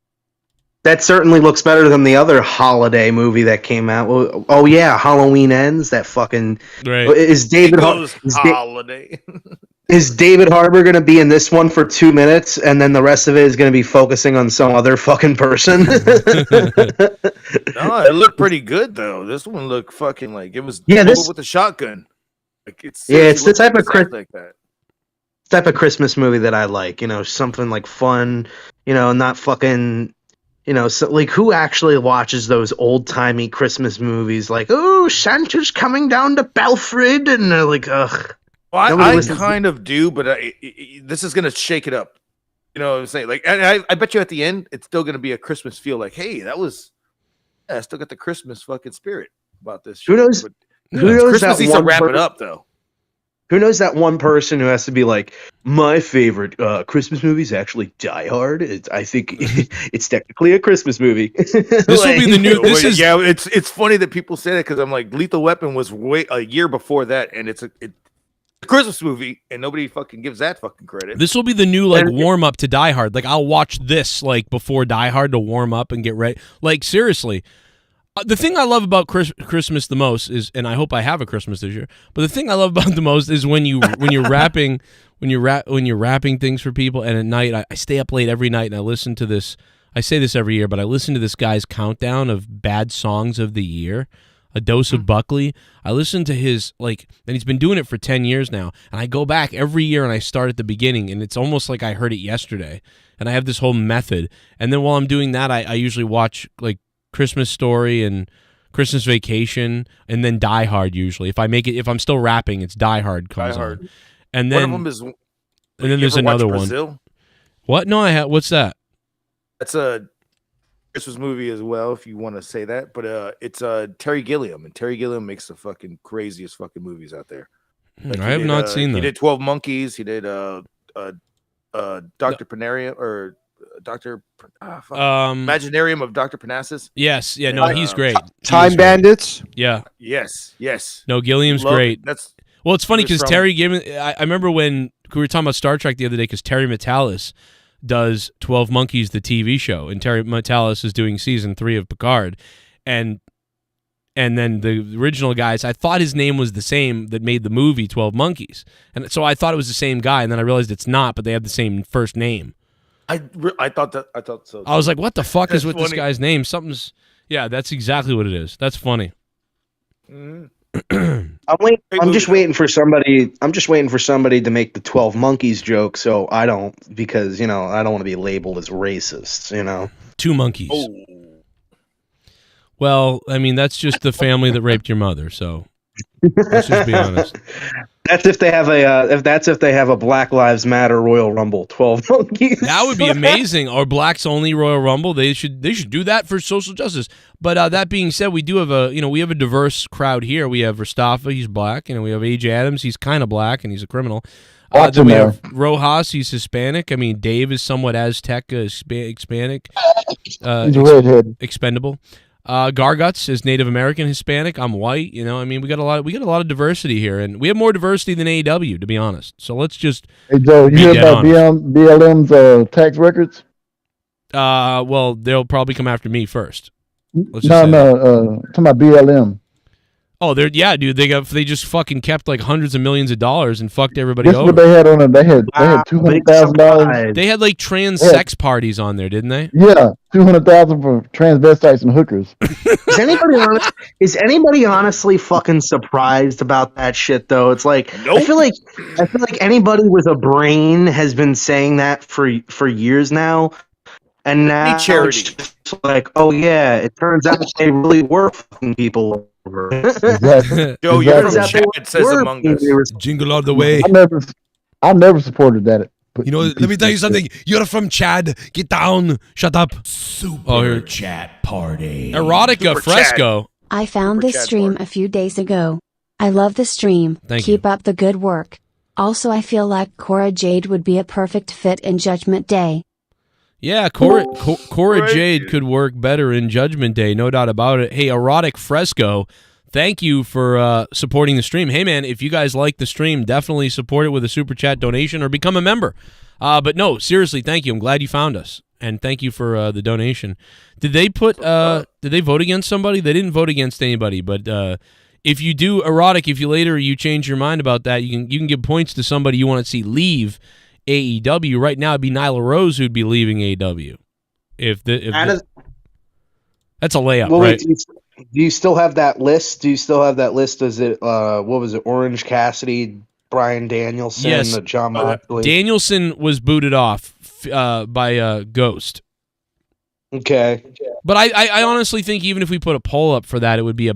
That certainly looks better than the other holiday movie that came out. Oh yeah, Halloween Ends. That fucking is David Holiday. Is David Harbour going to be in this one for 2 minutes, and then the rest of it is going to be focusing on some other fucking person? No, it looked pretty good though. This one looked fucking like it was. This with the shotgun. Like it's the type of like that. Type of Christmas movie that I like. You know, something like fun. You know, not fucking. You know, so like who actually watches those old timey Christmas movies? Like, oh, Santa's coming down to Belfrid, and they're like, ugh. Well, I kind of do, but this is gonna shake it up. You know what I'm saying? Like, and I bet you at the end, it's still gonna be a Christmas feel. Like, hey, I still got the Christmas fucking spirit about this. Who knows? But, who knows Christmas needs to wrap it up though. Who knows that one person who has to be like, My favorite Christmas movie is actually Die Hard. I think it's technically a Christmas movie. This will be the new. This is It's funny that people say that because I'm like, Lethal Weapon was a year before that, and it's a Christmas movie, and nobody fucking gives that fucking credit. This will be the new like warm up to Die Hard. Like I'll watch this like before Die Hard to warm up and get ready. Like seriously. The thing I love about Christmas the most is, and I hope I have a Christmas this year. But the thing I love about the most is when you're rapping things for people, and at night I stay up late every night and I listen to this. I say this every year, but I listen to this guy's countdown of bad songs of the year. A Dose of Buckley. I listen to his and he's been doing it for 10 years now. And I go back every year and I start at the beginning, and it's almost like I heard it yesterday. And I have this whole method. And then while I'm doing that, I usually watch like Christmas Story and Christmas Vacation, and then Die Hard. Usually, if I'm still rapping, it's Die Hard comes on, and then one of them is. And then there's another one. What? No, what's that? That's a Christmas movie as well, if you want to say that. But it's Terry Gilliam, and Terry Gilliam makes the fucking craziest fucking movies out there. Like I have not seen them. He did 12 Monkeys. He did Dr. Panaria or Dr. Imaginarium of Dr. Parnassus. Yes, yeah, no, he's great. Time Bandits. Yeah. Yes. No, Gilliam's great. Well, it's funny because Terry Gilliam. I remember when we were talking about Star Trek the other day, because Terry Matalas does 12 Monkeys, the TV show, and Terry Matalas is doing season 3 of Picard, and then the original guys, I thought his name was the same that made the movie 12 Monkeys, and so I thought it was the same guy, and then I realized it's not, but they have the same first name. I thought so. I was like, what the fuck is with this guy's name? Yeah, that's exactly what it is. That's funny. I'm just waiting for somebody to make the 12 Monkeys joke, so I don't, because I don't want to be labeled as racist. 2 monkeys. Oh. Well, I mean, that's just the family that raped your mother. So let's just be honest. That's if they have a Black Lives Matter Royal Rumble, 12 Monkeys. That would be amazing. Or Blacks Only Royal Rumble. They should do that for social justice. But that being said, we do have a diverse crowd here. We have Mustafa, he's black. We have AJ Adams, he's kind of black and he's a criminal. Then we have Rojas, he's Hispanic. I mean, Dave is somewhat Aztec, Hispanic. He's a redhead. Expendable. Garguts is Native American, Hispanic. I'm white. We got a lot of diversity here, and we have more diversity than AEW, to be honest. So let's just. Hey Joe, you hear about BLM's tax records? Well, they'll probably come after me first. Talking about BLM. Oh, dude. They just fucking kept like hundreds of millions of dollars and fucked everybody over. What they had on it? They had $200,000. They had like trans sex parties on there, didn't they? Yeah, $200,000 for transvestites and hookers. Is anybody honestly fucking surprised about that shit though? It's like nope. I feel like anybody with a brain has been saying that for years now, and now it's just like, oh yeah, it turns out they really were fucking people. Exactly. Joe, you're from Chad, it says Among Us. Jingle all the way. I never supported that. Let me tell you something. You're from Chad. Get down. Shut up. Super chat party. Erotica Super Fresco. Chad. I found this stream a few days ago. I love the stream. Keep up the good work. Also, I feel like Cora Jade would be a perfect fit in Judgment Day. Yeah, Cora Jade could work better in Judgment Day, no doubt about it. Hey, Erotic Fresco, thank you for supporting the stream. Hey, man, if you guys like the stream, definitely support it with a Super Chat donation or become a member. But no, seriously, thank you. I'm glad you found us, and thank you for the donation. Did they vote against somebody? They didn't vote against anybody, but if you do, Erotic, if you change your mind about that, you can give points to somebody you want to see leave AEW. Right now, it'd be Nyla Rose who'd be leaving AEW. That's a layup, well, right? Wait, do you still have that list? Is it what was it? Orange Cassidy, Bryan Danielson, yes. John Moxley. Danielson was booted off by Ghost. Okay, but I honestly think even if we put a poll up for that, it would be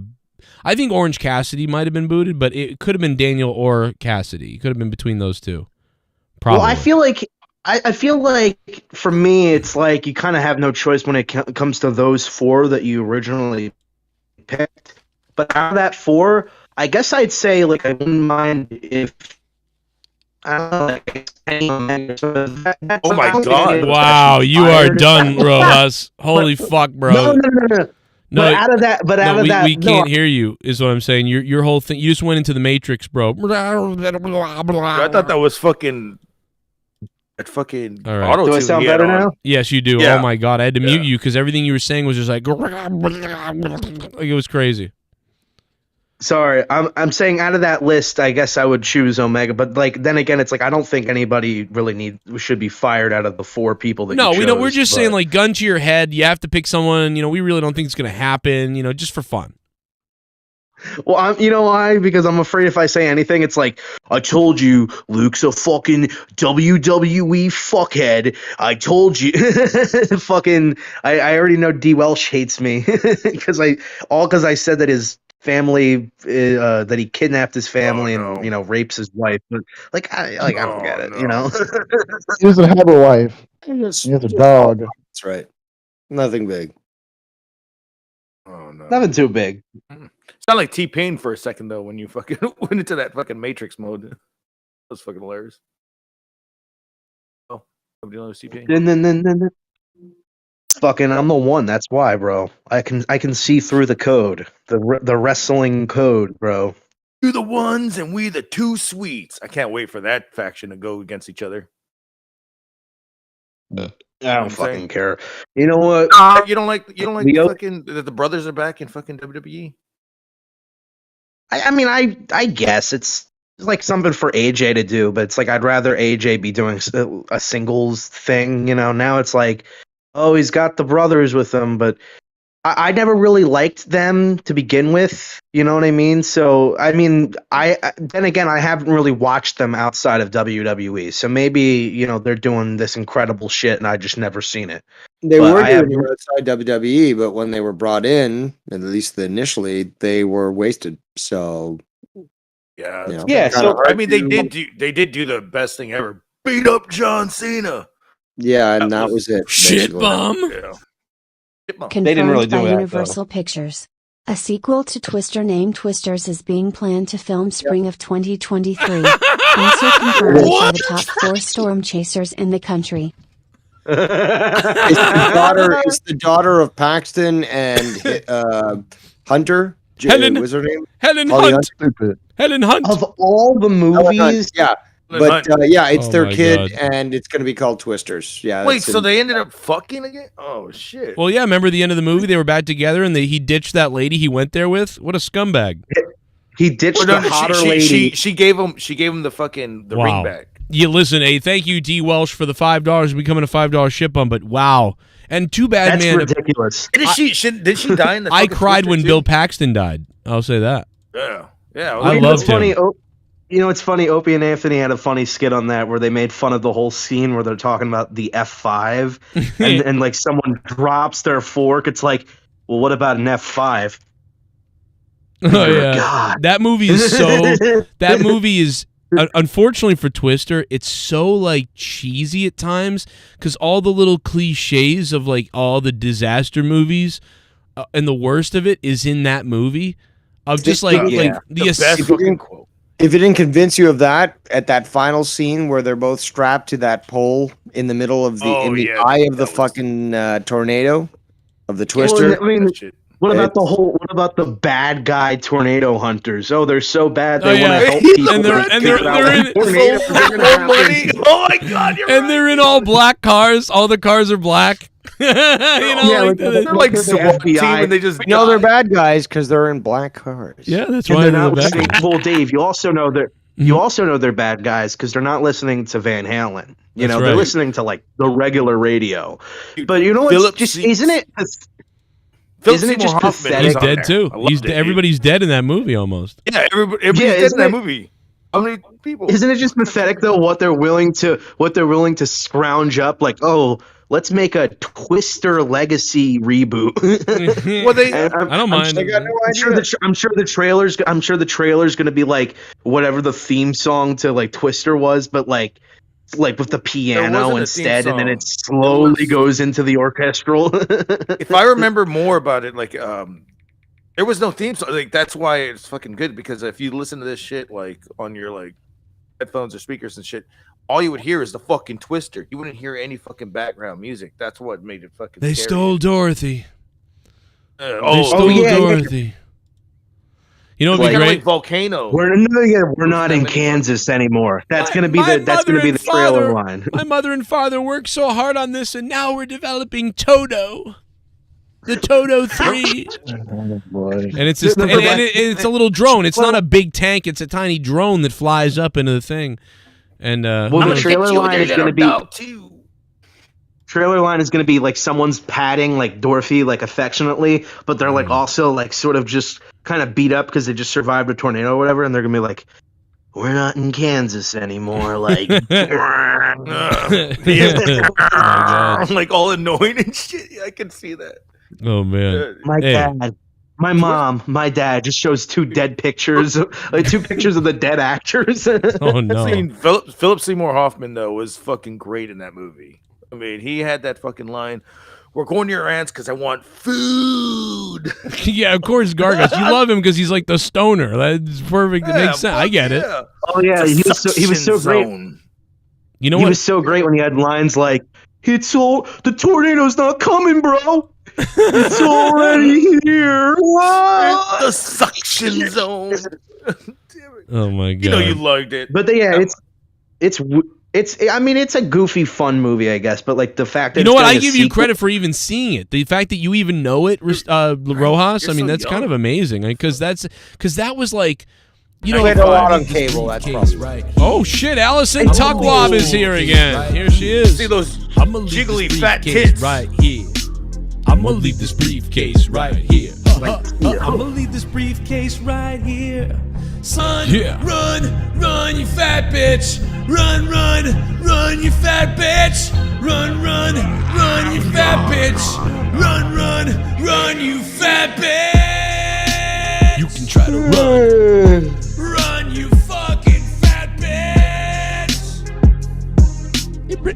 I think Orange Cassidy might have been booted, but it could have been Daniel or Cassidy. It could have been between those two. Probably. Well, I feel like for me, it's like you kind of have no choice when it comes to those 4 that you originally picked. But out of that 4, I guess I'd say like I wouldn't mind if Oh my God! Wow, you are done, Rojas. Holy fuck, bro. No, but out of that, we can't hear you. Is what I'm saying. Your whole thing. You just went into the Matrix, bro. I thought that was fucking. That fucking. All right. Do I sound better now? Yes, you do. Yeah. Oh my God, I had to mute you because everything you were saying was just like it was crazy. Sorry, I'm saying out of that list, I guess I would choose Omega. But like then again, it's like I don't think anybody really should be fired out of the 4 people that. No, you chose, we know. We're just saying like gun to your head. You have to pick someone. We really don't think it's gonna happen. Just for fun. Well, you know why? Because I'm afraid if I say anything, it's like, I told you, Luke's a fucking WWE fuckhead. I told you. Fucking, I already know DWELSH hates me because I said that his family, that he kidnapped his family and, rapes his wife. But, I don't get it, He doesn't have a wife. He has a dog. That's right. Nothing big. Oh, no. Nothing too big. Sound like T-Pain for a second though when you fucking went into that fucking Matrix mode. That was fucking hilarious. Oh, nobody knows T-Pain. Fucking, I'm the one. That's why, bro. I can see through the code, the wrestling code, bro. You the ones and we the two sweets. I can't wait for that faction to go against each other. I don't fucking care. You know what? You don't like fucking that the brothers are back in fucking WWE. I mean, I guess it's like something for AJ to do, but it's like I'd rather AJ be doing a singles thing. Now it's like, oh, he's got the brothers with him, but I never really liked them to begin with. You know what I mean? So I mean, then again, I haven't really watched them outside of WWE. So maybe they're doing this incredible shit, and I just never seen it. They were doing it outside WWE, but when they were brought in, at least initially, they were wasted. So yeah. So I mean, they did do the best thing ever. Beat up John Cena. Yeah, and that was it. Shit bum. Yeah. Confirmed They didn't really do by that, Universal Pictures. A sequel to Twister named Twisters is being planned to film spring of 2023. Also confirmed by the top 4 storm chasers in the country. It's the daughter of Paxton and Hunter. Helen, what's her name? Helen Holly Hunt. Helen Hunt. Of all the movies, yeah. But it's Oh their my kid, God. and it's going to be called Twisters. Yeah. Wait, that's so in- they ended up fucking again? Oh shit. Well, yeah. Remember the end of the movie? They were back together, and he ditched that lady he went there with. What a scumbag! he ditched Well, the no, hotter she lady. She gave him the fucking ring back. Yeah, listen, thank you, DWELSH, for the $5 becoming a $5 ship bump. But wow, and too bad, That's man. ridiculous. Did she die in the? I fucking cried Twister when too? Bill Paxton died. I'll say that. Yeah. I loved him. It's funny. Opie and Anthony had a funny skit on that where they made fun of the whole scene where they're talking about the F5 and like someone drops their fork. It's like, well, what about an F5? Oh yeah, God. that movie is so. That movie is unfortunately for Twister, it's so like cheesy at times because all the little cliches of like all the disaster movies and the worst of it is in that movie. Of just like the if it didn't convince you of that at that final scene where they're both strapped to that pole in the middle of the eye of the fucking tornado of the Twister. Well, I mean, what about the bad guy tornado hunters? Oh, they're so bad they want to help people. And they're in Oh my God! And they're in all black cars. All the cars are black. They're like SWAT team, and they just they're bad guys because they're in black cars. Yeah, that's And why they're they're not bad. listening. Well, Dave, you also know they're bad guys because they're not listening to Van Halen. That's They're right. listening to like the regular radio. But you know what? Philip Isn't it Seymour just Hoffman pathetic? He's on dead there. too. I loved it, Everybody's dead in that movie almost. Yeah, everybody's Yeah, dead in isn't that it- movie. How many people? Isn't it just pathetic though what they're willing to scrounge up? Like, oh, let's make a Twister Legacy reboot. Well, I don't mind. I got no idea. I'm sure the trailer's gonna be like whatever the theme song to like Twister was, but like with the piano wasn't a theme instead, and then song. it slowly goes into the orchestral. If I remember more about it, like there was no theme song. Like that's why it's fucking good because if you listen to this shit like on your like headphones or speakers and shit, all you would hear is the fucking twister. You wouldn't hear any fucking background music. That's what made it fucking They scary. stole Dorothy. They stole Dorothy. You know, it'd be great. Like Volcano. We're not in Kansas anymore. That's gonna be the trailer line. My mother and father worked so hard on this, and now we're developing Toto. The Toto 3. And it's just and it's a little drone. It's not a big tank. It's a tiny drone that flies up into the thing. And the trailer line is going to be trailer line is going to be like someone's patting like Dorothy like affectionately, but they're like also like sort of just kind of beat up because they just survived a tornado or whatever, and they're going to be like, we're not in Kansas anymore. Like, like all annoying and shit. Yeah, I can see that. Oh man, my dad, my mom, my dad just shows two dead pictures, like two pictures of the dead actors. Oh no, Philip Seymour Hoffman though was fucking great in that movie. I mean, he had that fucking line, "We're going to your aunt's because I want food." Yeah, of course, Gargas. You love him because he's like the stoner. That's perfect. It makes sense. I get it. Oh yeah, he was so great. You know he what? was so great when he had lines like, "It's all the tornado's not coming, bro. It's already here. The suction zone." Oh my god! You know you liked it, but it's. I mean, it's a goofy, fun movie, I guess. But like the fact that you know what, I give you credit for even seeing it. The fact that you even know it, Rojas. I mean, that's kind of amazing because that was like. You know, played a lot on cable. That's probably. Oh shit! Allison Tuckwab is here again. Here she is. See those jiggly fat tits right here. I'm gonna leave this briefcase right here. I'm gonna leave this briefcase right here. Son, run, you fat bitch. Run, you fat bitch. Run, you fat bitch. Run, you fat bitch. You can try to run. Run, you fucking fat bitch.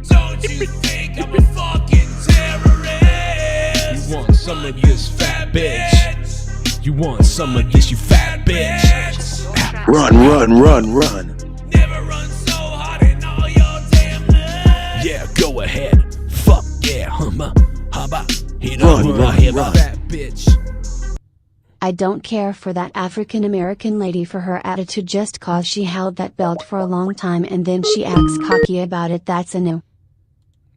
Don't you think I'm a fucking terrorist? You want some of this fat bitch? You want some of this, you fat bitch? Run. Never run so hard in all your damn life. Yeah, go ahead. Fuck yeah, haba. Run, fat bitch. I don't care for that African American lady for her attitude just cause she held that belt for a long time and then she acts cocky about it. That's a no.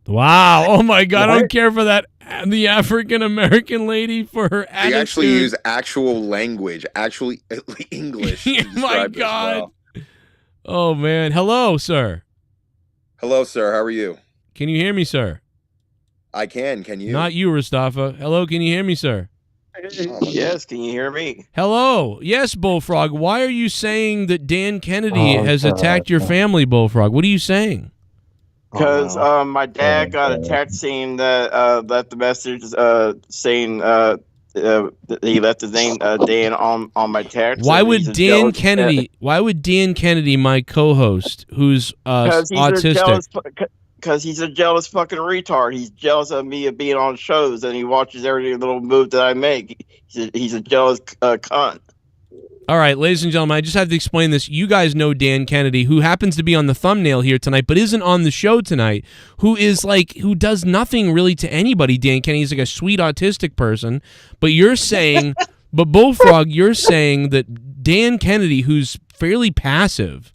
Wow. Oh my god, I don't care for that. The African American lady for her attitude. They actually use actual language, actually English. Oh my god. Well. Oh man. Hello, sir. Hello, sir. How are you? Can you hear me, sir? I can. Can you? Not you, Mustafa. Hello, can you hear me, sir? Yes, can you hear me? Hello. Yes, Bullfrog. Why are you saying that Dan Kennedy has attacked your family, Bullfrog? What are you saying? Because my dad got attacked saying that left the message saying he left his name Dan on my text. Why would Dan Kennedy? Why would Dan Kennedy, my co-host, who's autistic? Because he's a jealous fucking retard. He's jealous of me being on shows, and he watches every little move that I make. He's a jealous cunt. All right, ladies and gentlemen, I just have to explain this. You guys know Dan Kennedy, who happens to be on the thumbnail here tonight, but isn't on the show tonight, who does nothing really to anybody. Dan Kennedy's like a sweet autistic person, but you're saying, but Bullfrog, you're saying that Dan Kennedy, who's fairly passive,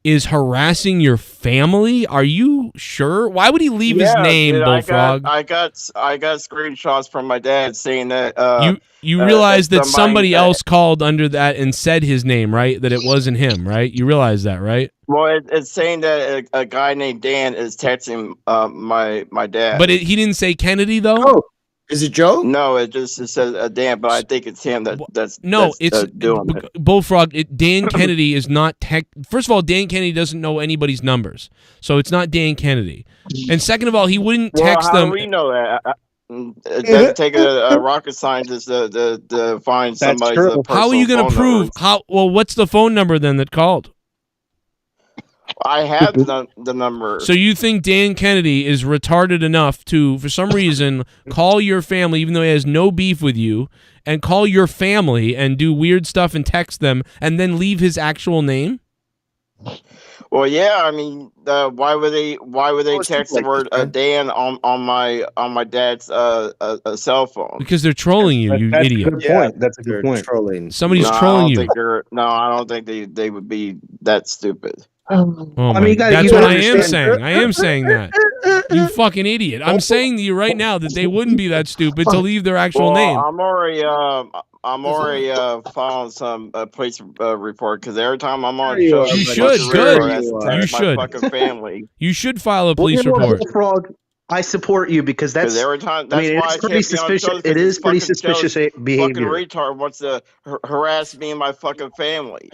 is harassing your family? Are you sure? Why would he leave his name, dude, Bullfrog? I got screenshots from my dad saying that you realize that somebody else called under that and said his name, right? That it wasn't him, right? You realize that, right? Well, it's saying that a guy named Dan is texting my dad. But he didn't say Kennedy though. Oh. Is it Joe? No, it says Dan, but I think it's him that's doing it. Bullfrog. Dan Kennedy is not First of all, Dan Kennedy doesn't know anybody's numbers, so it's not Dan Kennedy. And second of all, he wouldn't text them. How do we know that? It doesn't take a rocket scientist to find somebody's. How are you going to prove? Well, what's the phone number then that called? I have the number. So you think Dan Kennedy is retarded enough to, for some reason, call your family, even though he has no beef with you, and call your family and do weird stuff and text them, and then leave his actual name? Well, yeah, I mean, why would they text the word Dan on my dad's cell phone? Because they're trolling you, you idiot. That's a good point. That's a good point. Trolling. Somebody's trolling you. I don't think they would be that stupid. Oh I mean, that's what I am saying. I am saying that. You fucking idiot. I'm saying to you right now that they wouldn't be that stupid to leave their actual name. I'm already filing some police report because every time I'm on show, you should. Good. You should. My fucking family. You should file a police report. Frog, I support you because that's. Every time, that's why it's pretty suspicious. It is pretty suspicious behavior. Fucking retard wants to harass me and my fucking family.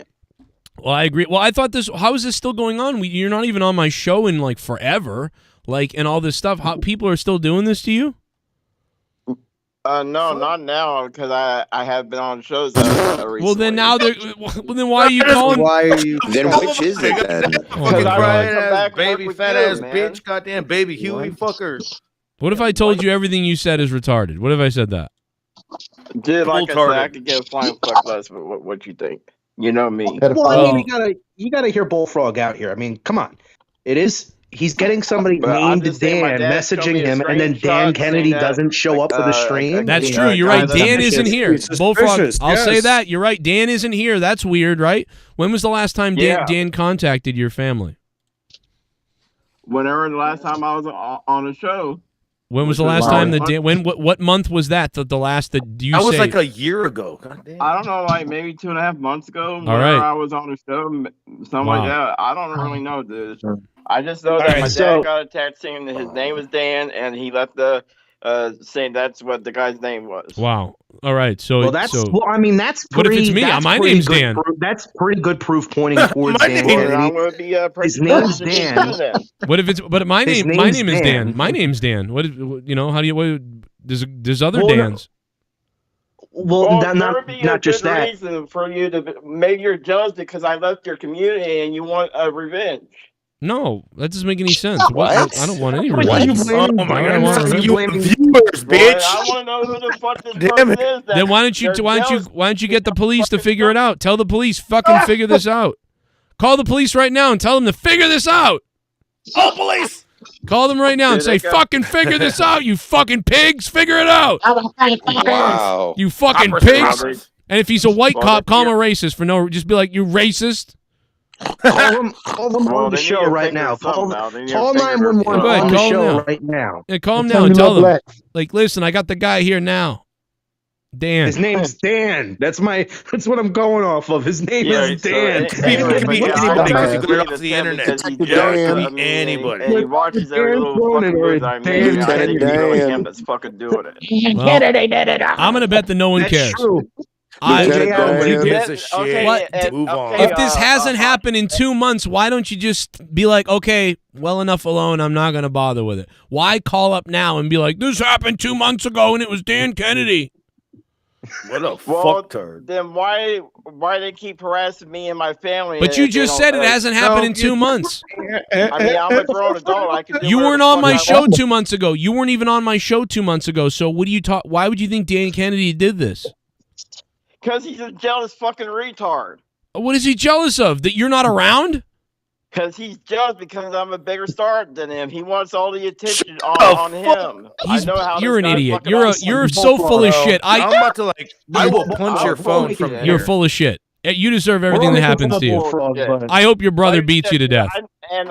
Well, I agree. Well, I thought this. How is this still going on? You're not even on my show in like forever, like and all this stuff. How people are still doing this to you? No, not now because I have been on shows. Recently. Well, then now they're. Well, then why are you calling? Why are you? Then which is it then? Fucking ass baby, fat ass bitch, goddamn baby Huey fucker. What if I told you everything you said is retarded? What if I said that? Dude, like I said, I could get a flying fuck less. What you think? You know me. Well, I mean, you gotta hear Bullfrog out here. I mean, come on. It is. He's getting somebody named Dan messaging him, and then Dan Kennedy doesn't show up for the stream. That's true. You're right. Dan isn't here. Bullfrog. I'll say that. You're right. Dan isn't here. That's weird, right? When was the last time Dan contacted your family? Whenever the last time I was on a show. When was the last time that Dan? What month was that? The last that you? That was like a year ago. I don't know, like maybe 2.5 months ago. All right. I was on a show, something like that. I don't really know, dude. I just know that my dad got a text saying that his name was Dan, and he left the saying that's what the guy's name was. Wow. All right. So well, that's. Well, I mean, that's. What if it's me? My name's Dan. That's pretty good proof pointing towards Dan. His name's Dan. What if it's? But my name is Dan. My name's Dan. What? How do you? What? There's other Dans. Well, not just that. Reason for you to maybe you're jealous because I left your community and you want revenge. No, that doesn't make any sense. What? I don't want any revenge. Oh my god! You viewers, bitch. I want to know who the fuck this person is. Then why don't you get the police to figure it out? Tell the police fucking figure this out. Call the police right now and tell them to figure this out. Oh, police! Call them right now and say, fucking figure this out, you fucking pigs. Figure it out. Wow. You fucking pigs. And if he's a white cop, call him a racist for no. Just be like, you racist. Call them on the show right now. Call 911 on the show right now. Yeah, call him now and tell them. Like, listen, I got the guy here now. Dan. His name's Dan. That's what I'm going off of. His name is Dan. It could be anybody because you got it off the internet. It could be anybody. He watches every little fucking news I make. I think it's him that's fucking doing it. Well, I'm gonna bet that no one cares. True. Who gives a shit? Move on. If this hasn't happened in 2 months, why don't you just be like, okay, well enough alone, I'm not going to bother with it. Why call up now and be like, this happened 2 months ago and it was Dan Kennedy? What a fuck turd. Then why they keep harassing me and my family? But you just said it hasn't happened in 2 months. I mean, I'm a grown adult. I can do you weren't on my show 2 months ago. You weren't even on my show 2 months ago. So what do you talk? Why would you think Dan Kennedy did this? Because he's a jealous fucking retard. What is he jealous of? That you're not around? Because he's jealous because I'm a bigger star than him. He wants all the attention on him. You're an idiot. You're so full of shit. I'm about to I will punch your phone from here. You're full of shit. You deserve everything that happens to you. I hope your brother beats you to death. And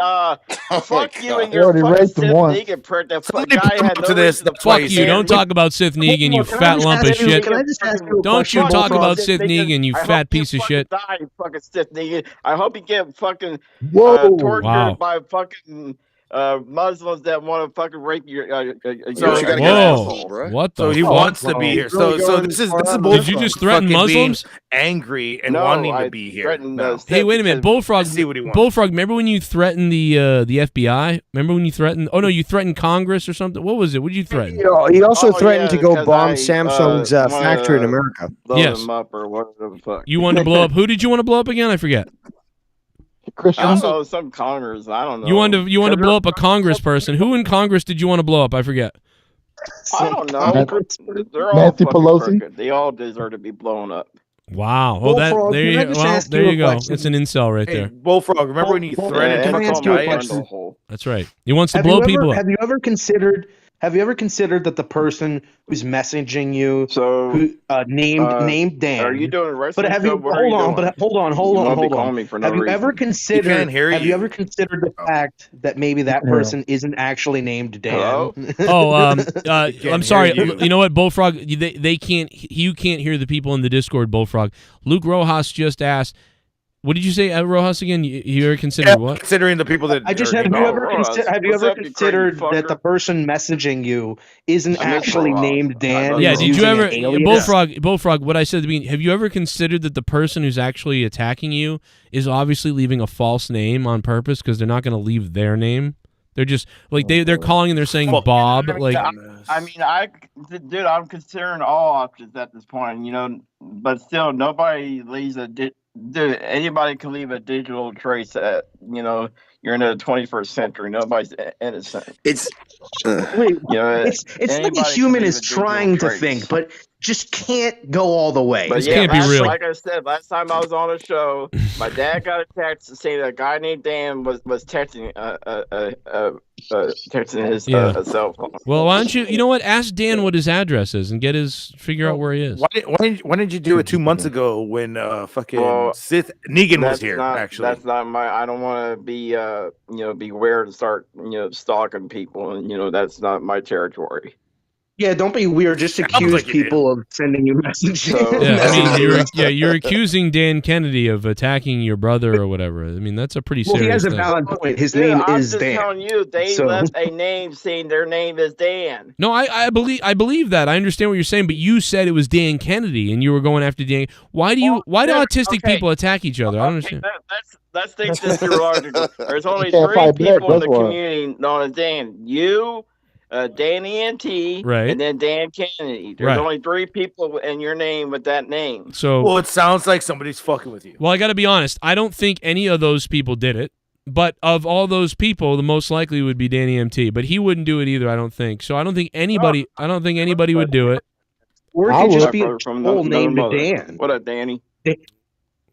fuck you and your fucking Sith Negan prick. That guy had no reason to fuck you. Don't talk about Sith Negan, you fat lump of shit. Don't you talk about Sith Negan, you fat piece of shit. Die, you fucking Sith Negan. I hope you get fucking tortured by fucking Muslims that want to fucking rape your. What the? So he wants to be here. So this is Did you just threaten Muslims? Angry and wanting to be here. Hey, wait a minute, Bullfrog. See what he wants. Bullfrog. Remember when you threatened the FBI? Remember when you threatened? Oh no, you threatened Congress or something. What was it? What did you threaten? He also threatened to go bomb Samsung's factory in America. Yes. You wanted to blow up. Who did you want to blow up again? I forget. I don't know, some Congress. I don't know. You want to blow up a Congress person. Who in Congress did you want to blow up? I forget. I don't know. They're all Nancy Pelosi. Crooked. They all deserve to be blown up. Wow. Oh, Bullfrog, there can I you, just there you go. question? It's an incel right there. Bullfrog, remember when you threatened Can I ask you a Ryan? question? That's right. He wants to blow people up. Have you ever considered that the person who's messaging you, who named Dan? Are you doing a wrestling But have you show? What are you doing? hold on. You won't be calling me for no Have you ever reason. considered? can't hear Have you you. ever considered the fact that maybe that person isn't actually named Dan? Oh, I'm sorry. hear you. You know what, Bullfrog? They can't. You can't hear the people in the Discord, Bullfrog. Luke Rojas just asked. What did you say, Rojas? Again, you ever considered what? Considering the people that I just have you ever considered that the person messaging you isn't actually named Dan? Yeah, is did you using ever, an alias? Bullfrog? What I said at the beginning. Have you ever considered that the person who's actually attacking you is obviously leaving a false name on purpose because they're not going to leave their name? They're just like they're calling and they're saying Bob. Like, Dude, I'm considering all options at this point. You know, but still, nobody leaves a. Dude, anybody can leave a digital trace at, you know, you're in the 21st century. Nobody's innocent. It's you know, it's like a human is trying to think, but just can't go all the way. But this can't be real. Like I said, last time I was on a show, my dad got a text saying that a guy named Dan was texting texting his cell phone. well, why don't you? You know what? Ask Dan what his address is and figure out where he is. Why didn't you do it 2 months ago when fucking SITH NEGAN was here? Actually, that's not my. I don't want to be be weird and start stalking people, and that's not my territory. Yeah, don't be weird. Just accuse people of sending you messages. Yeah, I mean, you're accusing Dan Kennedy of attacking your brother or whatever. I mean, that's a pretty serious he has a thing. valid point. His name is Dan. I'm just telling you, they left a name saying their name is Dan. No, I believe that. I understand what you're saying, but you said it was Dan Kennedy, and you were going after Dan. Why do autistic people attack each other? I don't understand. Let's think this through logical. There's only 3 people in the community known as Dan. You, Danny and T, right, and then Dan Kennedy. There's only 3 people in your name with that name. So, well, it sounds like somebody's fucking with you. Well, I got to be honest. I don't think any of those people did it. But of all those people, the most likely would be Danny MT. But he wouldn't do it either. I don't think. So I don't think anybody. I don't think anybody would do it. Or it could just be a troll named Dan. What up, Danny?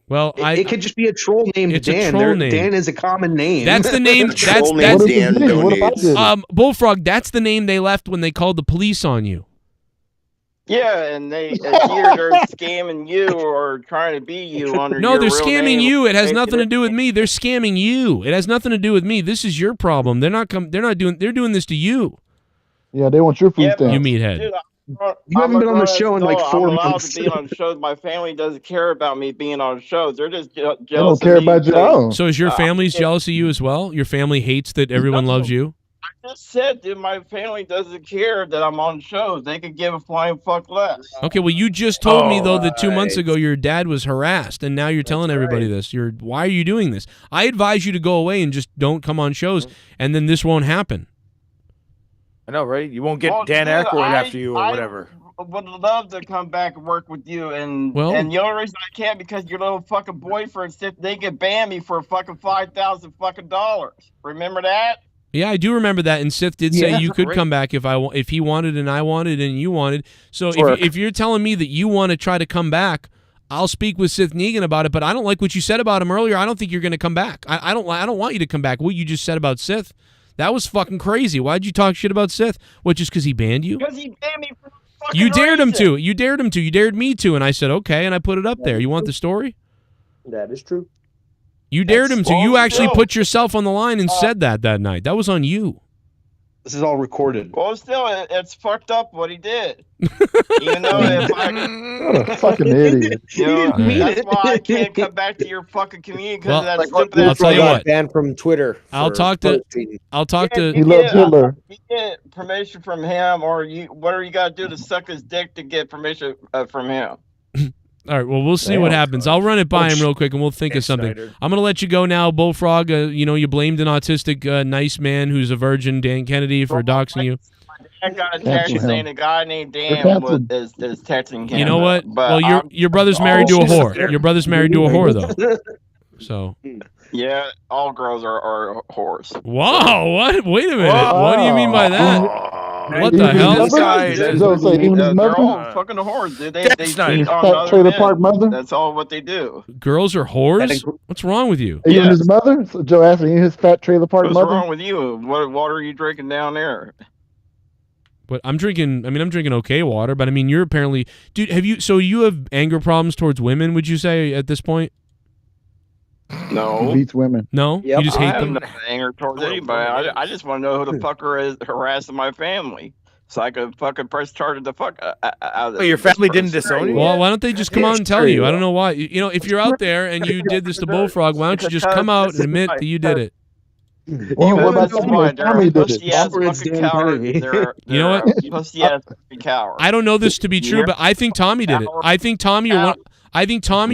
Well, it could just be a troll named Dan. Dan is a common name. That's the name. that's Dan. Bullfrog. That's the name they left when they called the police on you. Yeah, and they either scamming you or trying to be you under. No, your they're real scamming name. you. It has nothing to do with me. They're scamming you. It has nothing to do with me. This is your problem. They're doing this to you. Yeah, they want your food stamps. You meathead. Dude, you haven't been on the show in like 4 months. I'm allowed to be on shows. My family doesn't care about me being on shows. They're just jealous. They don't care about you. So is your family's jealous of you as well? Your family hates that everyone loves you? I just said, dude, my family doesn't care that I'm on shows. They could give a flying fuck less. Okay, well, you just told me, though, that 2 months ago your dad was harassed, and now you're telling everybody this. Why are you doing this? I advise you to go away and just don't come on shows, and then this won't happen. I know, right? You won't get Dan Aykroyd after you or whatever. I would love to come back and work with you, and the only reason I can't because your little fucking boyfriend said they could ban me for fucking $5,000 fucking dollars. Remember that? Yeah, I do remember that, and Sith did say you could come back if he wanted and I wanted and you wanted. So if you're telling me that you want to try to come back, I'll speak with Sith NEGAN about it. But I don't like what you said about him earlier. I don't think you're going to come back. I don't want you to come back. What you just said about Sith, that was fucking crazy. Why'd you talk shit about Sith? What, just because he banned you? Because he banned me for fucking You dared him reason. to. You dared him to. You dared me to, and I said okay, and I put it up there. You want the story? That is true. You dared him to. You actually put yourself on the line and said that night. That was on you. This is all recorded. Well, still, it's fucked up what he did. Even though if What a fucking idiot. That's why I can't come back to your fucking community because of that stupid. I'll tell you what. Banned from Twitter. I'll talk to. He loves Hitler. You get permission from him, or whatever you got to do to suck his dick to get permission from him. All right, well, we'll see what happens. I'll run it by him real quick, and we'll think of something. I'm going to let you go now, Bullfrog. You blamed an autistic nice man who's a virgin, Dan Kennedy, for doxing you. I got a text saying a guy named Dan is texting him. You know what? But well, your brother's married to a whore. Your brother's married to a whore, though. So. Yeah, all girls are whores. Wow, what? Wait a minute. What do you mean by that? What the hell? They're all fucking whores. They cheat on other men. That's all what they do. Girls are whores? What's wrong with you? Are you and his mother? So Joe asking you his fat trailer park What's mother? wrong with you? What water are you drinking down there? But I'm drinking okay water, but I mean, you're apparently, dude, you have anger problems towards women, would you say, at this point? No. Beats women. No? You just hate them? I have no anger towards anybody. I just want to know who the fucker is harassing my family. So I could fucking press charge the fuck out of this. Your family didn't disown you? Well, why don't they just come out and tell you? I don't know why. You know, if you're out there and you did this to Bullfrog, why don't you just come out and admit that you did it? Well, what about Tommy did it? You know what? I don't know this to be true, but I think Tommy did it. I think Tommy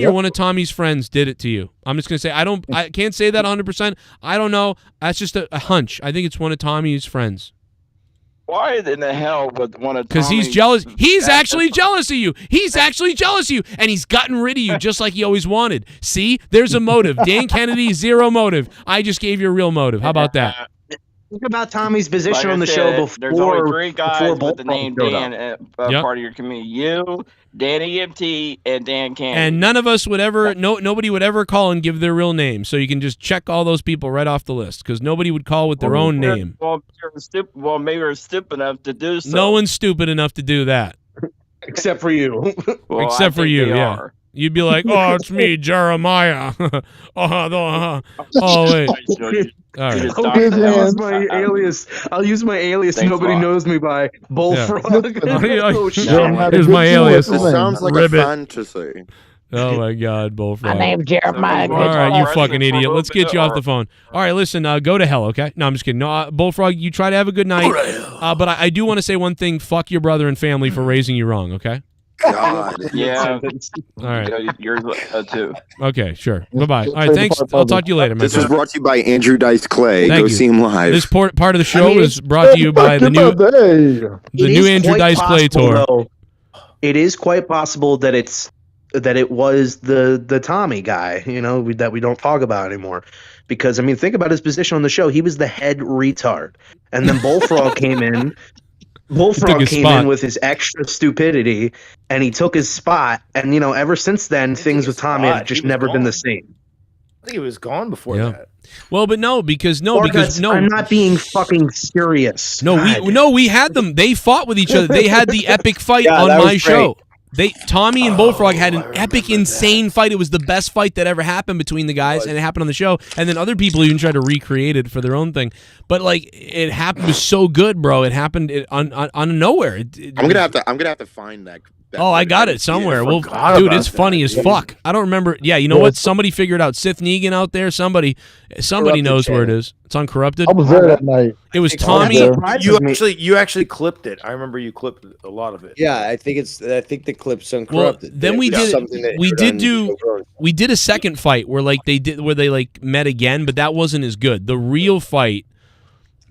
or one of Tommy's friends did it to you. I'm just gonna say I can't say that 100%. I don't know. That's just a hunch. I think it's one of Tommy's friends. Why in the hell would one of Because he's jealous. He's actually jealous of you. He's actually jealous of you. And he's gotten rid of you just like he always wanted. See? There's a motive. Dan Kennedy, zero motive. I just gave you a real motive. How about that? Think about Tommy's position on the show before. There's only 3 guys with the name Dan Yep. part of your community. You, Dan EMT, and Dan Kennedy. And none of us would ever, nobody would ever call and give their real name. So you can just check all those people right off the list because nobody would call with their own name. Well, maybe you're stupid enough to do so. No one's stupid enough to do that. Except for you. Well, Except for you, yeah. are. You'd be like, oh, it's me, Jeremiah. Oh, wait. All right. I'll use my alias nobody knows me by. Bullfrog. Here's my alias. It sounds like Ribbit. a fantasy. Oh my God, Bullfrog. My name's Jeremiah. All right, you fucking idiot. Let's get you off the phone. All right, listen, go to hell, okay? No, I'm just kidding. No, Bullfrog, you try to have a good night. But I do want to say one thing. Fuck your brother and family for raising you wrong, okay? God. Yeah. All right. You're too. Okay, sure. Bye-bye. All right, thanks. I'll talk to you later, man. This was brought to you by Andrew Dice Clay. Thank Go you. see him live. This part of the show is brought to you by the new Andrew Dice Clay tour. Though, it is quite possible that it was the Tommy guy, that we don't talk about anymore. Because, I mean, think about his position on the show. He was the head retard. And then Bullfrog came in. Bullfrog came in with his extra stupidity, and he took his spot. And, ever since then, things with Tommy have just never been the same. I think he was gone before that. Well, but because I'm not being fucking serious. We had them. They fought with each other. They had the epic fight on my show. Tommy and Bullfrog had an epic, insane fight. It was the best fight that ever happened between the guys, and it happened on the show. And then other people even tried to recreate it for their own thing. But it happened. It was so good, bro. It happened on nowhere. I'm gonna have to find that. Oh, I got it somewhere. Well, dude, it's funny as fuck. I don't remember. Yeah, you know what? Somebody figured out SITH NEGAN out there. Somebody knows where it is. It's on Corrupted. I was there that night. It was Tommy. You actually clipped it. I remember you clipped a lot of it. Yeah, I think the clip's on Corrupted. Well, then we did a second fight where they met again, but that wasn't as good. The real fight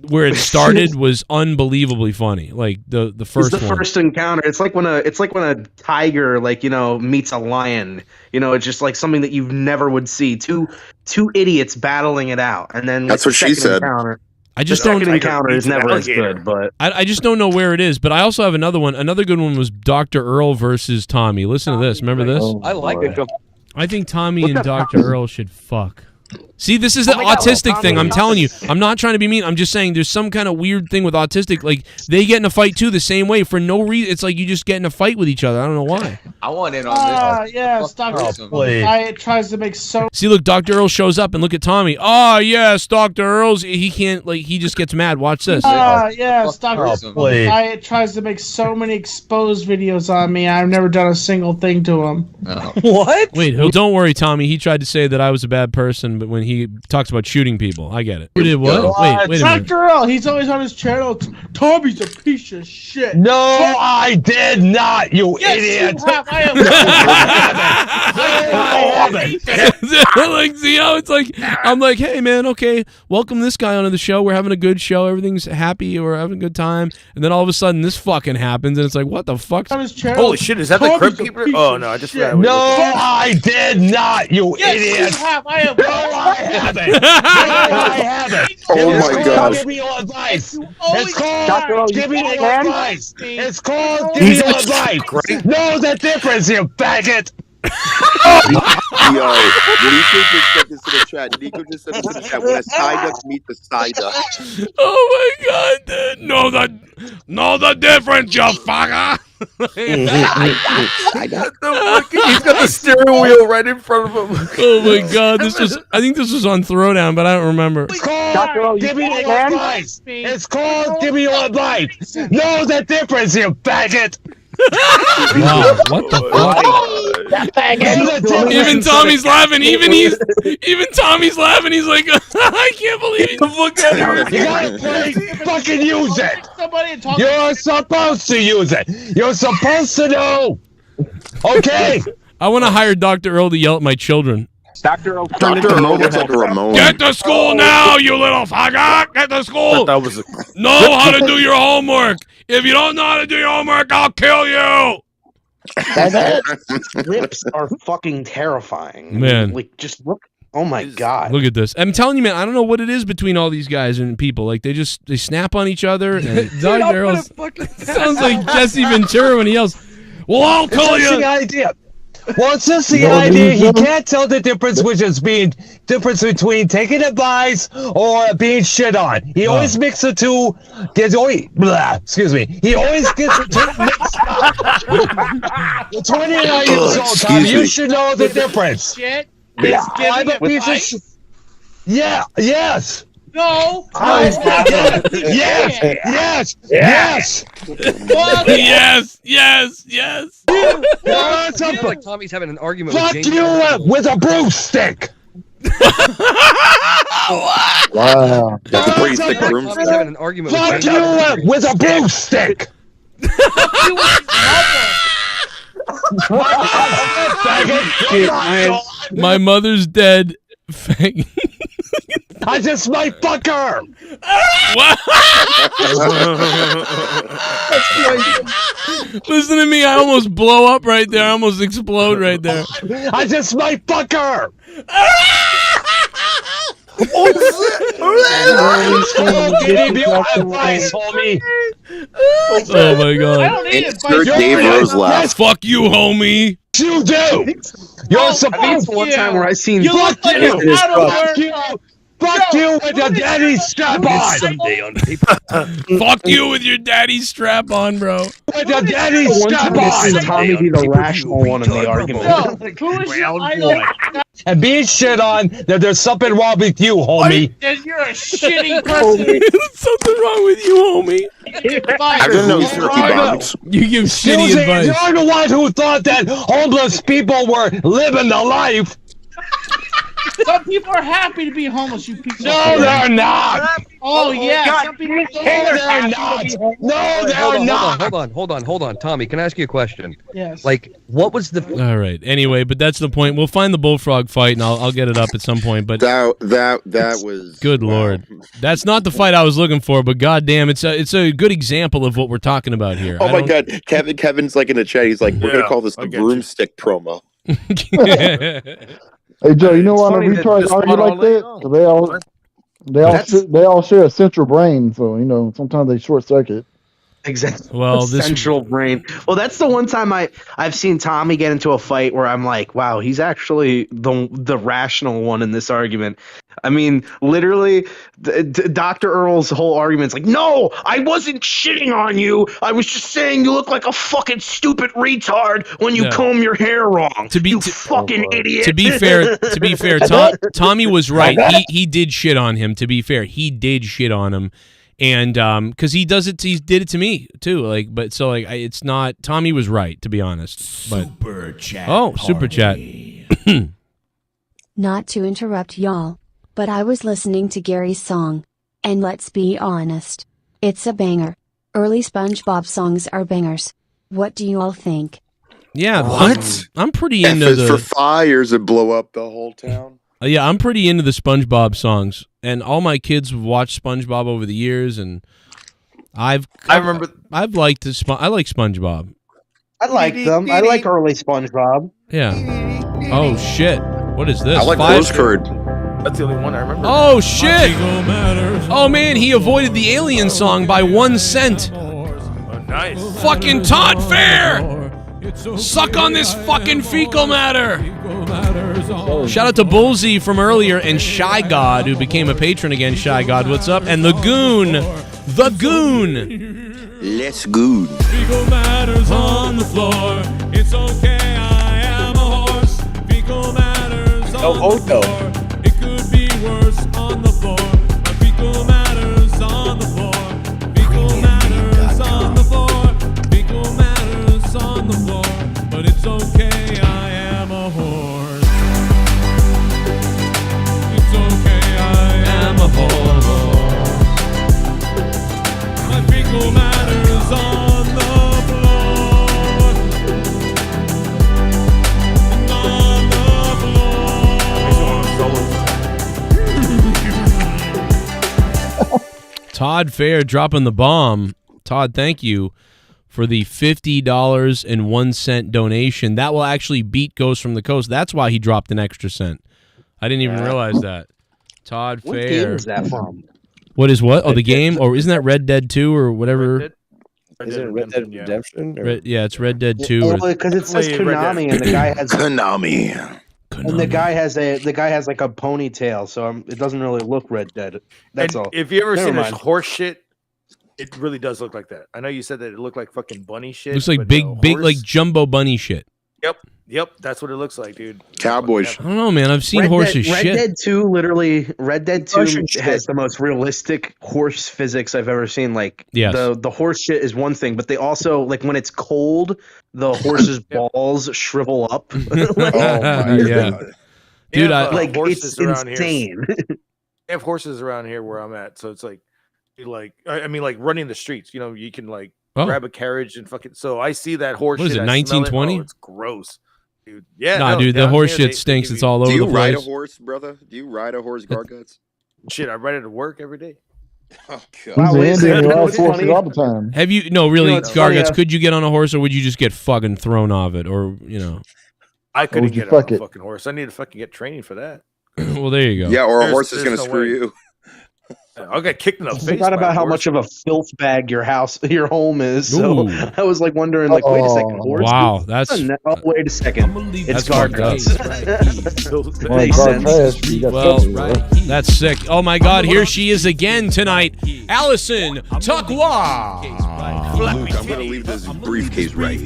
where it started was unbelievably funny. Like the first one. It's the first encounter. It's like when a tiger meets a lion. It's just like something that you never would see. Two idiots battling it out, and then that's what she said. The second encounter is never as good, but I just don't know where it is. But I also have another one. Another good one was Dr. Earl versus Tommy. Listen to this. Remember this? I like it. I think Tommy and Dr. Earl should fuck. See, this is the autistic thing. I'm telling you. I'm not trying to be mean. I'm just saying there's some kind of weird thing with autistic. Like, they get in a fight, too, the same way. For no reason. It's like you just get in a fight with each other. I don't know why. I want in on this. Yes, Dr. Diet tries to make so... See, look, Dr. Earl shows up, and look at Tommy. Oh, yes, Dr. Earl's... He can't, he just gets mad. Watch this. Yes, Dr. Diet tries to make so many exposed videos on me. I've never done a single thing to him. What? Wait, don't worry, Tommy. He tried to say that I was a bad person, but when he talks about shooting people, I get it. Who did what? Wait a minute. Dr. Earl, he's always on his channel. Tommy's a piece of shit. No, I did not, you idiot. You have. I like, see how it's like, I'm like, hey, man, okay, welcome this guy onto the show. We're having a good show. Everything's happy. We're having a good time. And then all of a sudden, this fucking happens, and it's like, what the fuck? Holy shit, is that the Crypt Keeper? Oh, no, I just forgot. No, I did not, you idiot. You have. I am. I have it. I have it. Oh my God. Give me your advice. It's called give me your advice. It's called give me your advice. Know the difference, you faggot. Yo, Nico just said this in the chat. Nico just said this in the chat. When a side duck meet the side duck. Oh my God, dude. Know the difference, you fucker. He's got the steering wheel right in front of him. Oh my God, I think this was on Throwdown, but I don't remember. It's called give me your advice. It's called give me your advice. Know the difference, you faggot. Wow, what the fuck? Even Tommy's laughing. Even Tommy's laughing. He's like, I can't believe it. You gotta play, fucking use it. You're supposed to use it. You're supposed to know. Okay. I want to hire Dr. Earl to yell at my children. Dr. Earl looks like a Ramon. Get to school now, you little fucker! Get to school! That was know how to do your homework! If you don't know how to do your homework, I'll kill you! Rips are fucking terrifying. Man. Like, just look. Oh my God. Look at this. I'm telling you, man, I don't know what it is between all these guys and people. Like, they snap on each other. And Dr. Earl sounds like Jesse Ventura when he yells, well, I'll tell you! That's the idea. Well, it's just the idea he can't tell the difference, between taking advice or being shit on. He always mixes the two. Excuse me. He always gets the two mixed up. You're 29 years old, Tommy. You should know the difference. Shit. I'm a piece of shit. Yeah. Yes. No. Yes. Sounds like Tommy's having an argument Fuck with you with a broomstick. Wow. That's a pretty thick Tommy's having an argument Fuck you with a broomstick. My mother's dead. I just might fuck her. Listen to me. I almost blow up right there. I almost explode right there. I just might fuck her. Oh my God. Insert Dave Rose laugh. Fuck you, homie. You do. You're supposed to. One time where I seen Fuck you with your daddy's strap on. Sunday on paper. Fuck you with your daddy's strap on, bro. With your daddy's strap on. Tommy be the rational one in the argument. And being shit on, that there's something wrong with you, homie. You're a shitty person. There's something wrong with you, homie. I didn't know turkey bombs. You give shitty advice. You're the one who thought that homeless people were living the life. Some people are happy to be homeless, you people. No, they're not. Oh, yeah. Some people they're not. No, they're not. Hold on. Tommy, can I ask you a question? Yes. Like, what was the... All right. Anyway, but that's the point. We'll find the bullfrog fight, and I'll get it up at some point. But that was... Good Lord. That's not the fight I was looking for, but goddamn, it's a good example of what we're talking about here. Oh, my God. Kevin's like in the chat. He's like, we're going to call this the broomstick promo. Hey Joe, you know why the retards argue like that? 'Cause they all share a central brain, so you know sometimes they short circuit. Exactly. Well, this central brain. Well, that's the one time I've seen Tommy get into a fight where I'm like, wow, he's actually the rational one in this argument. I mean, literally, Dr. Earl's whole argument's like, no, I wasn't shitting on you. I was just saying you look like a fucking stupid retard when you comb your hair wrong. You fucking idiot. To be fair, Tommy was right. He did shit on him. To be fair, he did shit on him. And because he did it to me too. It's not. Tommy was right, to be honest. But, super chat. Oh, super chat. Not to interrupt y'all, but I was listening to Gary's song, and let's be honest, it's a banger. Early SpongeBob songs are bangers. What do you all think? Yeah, what? I'm pretty into the for fires that blow up the whole town. Yeah, I'm pretty into the SpongeBob songs, and all my kids have watched SpongeBob over the years, and I like SpongeBob. I like them. I like early SpongeBob. Yeah. Oh shit! What is this? I like Rose Curd. That's the only one I remember. Oh shit! Oh man, he avoided the Alien song by 1 cent. Nice. Fucking Todd Fair! Suck on this fucking fecal matter! Shout out to Bullseye from earlier and Shy God, who became a patron again. Shy God, what's up? And the Goon! The Goon! Let's goon. Fecal matters on the floor. It's okay, I am a horse. Fecal matters on the floor. It could be worse on the floor. My fecal matters on the floor. Fecal matters on the floor. Fecal matters on the floor. But it's okay, I am a horse. It's okay, I am a horse. My fecal matters on the floor. On the floor. Todd Fair dropping the bomb. Todd, thank you for the $50.01 donation. That will actually beat Ghost from the Coast. That's why he dropped an extra cent. I didn't even realize that. Todd What Fair. game is that from? What is what? Oh, the game? Or isn't that Red Dead 2 or whatever? Is it Red Dead Redemption? Or? Yeah, it's Red Dead 2. Well, because it says Konami, and the guy has Konami. And the guy has like a ponytail, so it doesn't really look Red Dead. That's all. If you ever Never seen this mind. horse shit, it really does look like that. I know you said that it looked like fucking bunny shit. Looks like but big, no, big, horse- like jumbo bunny shit. Yep, that's what it looks like, dude. Cowboys. I don't know, man. I've seen horses Red shit. Dead 2 literally, Red Dead 2 Russian has shit. the most realistic horse physics I've ever seen. Like Yes. the horse shit is one thing, but they also like when it's cold, the horse's balls shrivel up. Like, Yeah. Dude, Yeah, I but like horses it's around insane. They have horses around here where I'm at, so it's like running the streets. You know, you can like grab a carriage and fucking. So I see that horse. What is shit, it, I smell 1920? Oh, it's gross, dude. Yeah, nah, no, dude, the down horse here, shit they stinks. give It's you- all over Do the you ride a place. horse, brother? Do you ride a horse, Garguts? Shit, I ride it to work every day. Oh, He's God. an wait a Indian. second, He rides what's horses funny? all the time. Have you? No, really, You know, it's funny, Garguts. Could you get on a horse, or would you just get fucking thrown off it, or you know? I couldn't would you get on fuck a it? fucking horse. I need to fucking get training for that. Well, there you go. Yeah, or a There's- horse is there's going to no screw way. you. I'll get kicked in the I face. forgot by about a how horse. much of a filth bag your home is. So Ooh. I was like wondering, like, wait a second, horse. Wow, that's Oh, wait a second. It's fucked up. Garguts. Well, Makes dog sense. trash, you got Well, something, right? that's sick. Oh my God, here she is again tonight, Allison Takwa. Luke, I'm going to leave this briefcase right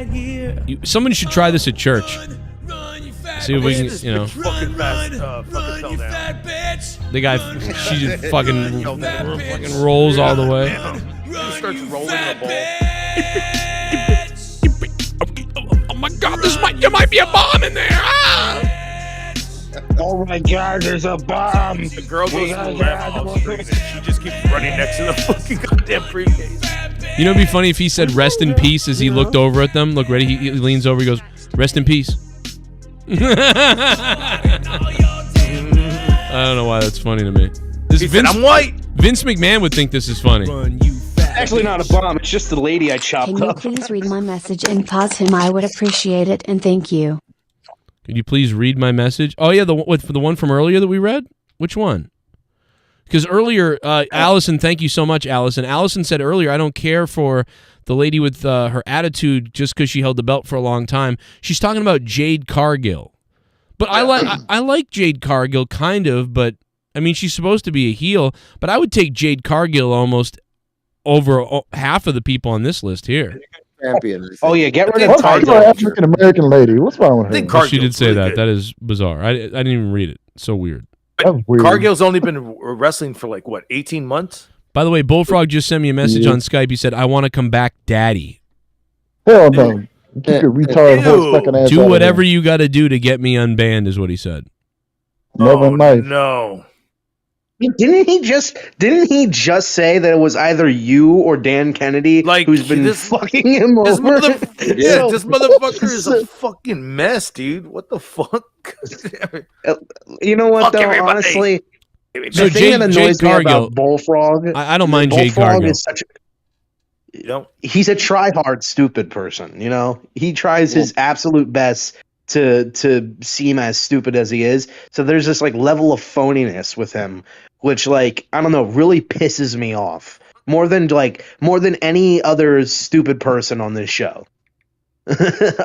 here. Someone should try this at church. See if we can, you know. Fucking fast, fucking fell down. The guy, she just fucking rolls all the way. He starts rolling the ball. Oh my God, there might be a bomb in there. Ah! Oh my God, there's a bomb. The girl goes to the left off screen and she just keeps running next to the fucking goddamn briefcase. You know, it'd be funny if he said "rest in peace" as he looked over at them. Look, ready? He leans over. He goes, "Rest in peace." I don't know why that's funny to me. This He said, Vince, "I'm white." Vince McMahon would think this is funny. Actually, not a bomb. It's just the lady I chopped Can you up. please read my message and pause him? I would appreciate it and thank you. Could you please read my message? Oh yeah, the one from earlier that we read. Which one? Because earlier, Allison, thank you so much, Allison. Allison said earlier, I don't care for the lady with her attitude just because she held the belt for a long time. She's talking about Jade Cargill. But I like Jade Cargill, kind of, but I mean, she's supposed to be a heel, but I would take Jade Cargill almost over half of the people on this list here. Champion. Oh yeah, get rid of What's Ty an Dillinger. African American lady? What's wrong with her? think Well, she Cargill's did say really that. good. That is bizarre. I didn't even read it. So weird. That's weird. Cargill's only been wrestling for like what, 18 months? By the way, Bullfrog just sent me a message Yeah. on Skype. He said, "I want to come back, Daddy. Hell no. Keep your retarded horse fucking ass Do out of whatever here. you got to do to get me unbanned," is what he said. Never mind. No. Didn't he just say that it was either you or Dan Kennedy who's been fucking him This over? this motherfucker is a fucking mess, dude. What the fuck? You know what, Fuck though? everybody. Honestly, So the thing that Jade annoys me Cargill- about Bullfrog, I don't mind Jade Bullfrog Cargill. is such he's a try-hard, stupid person. You know, he tries his absolute best to seem as stupid as he is. So there's this like level of phoniness with him, which like I don't know, really pisses me off more than any other stupid person on this show.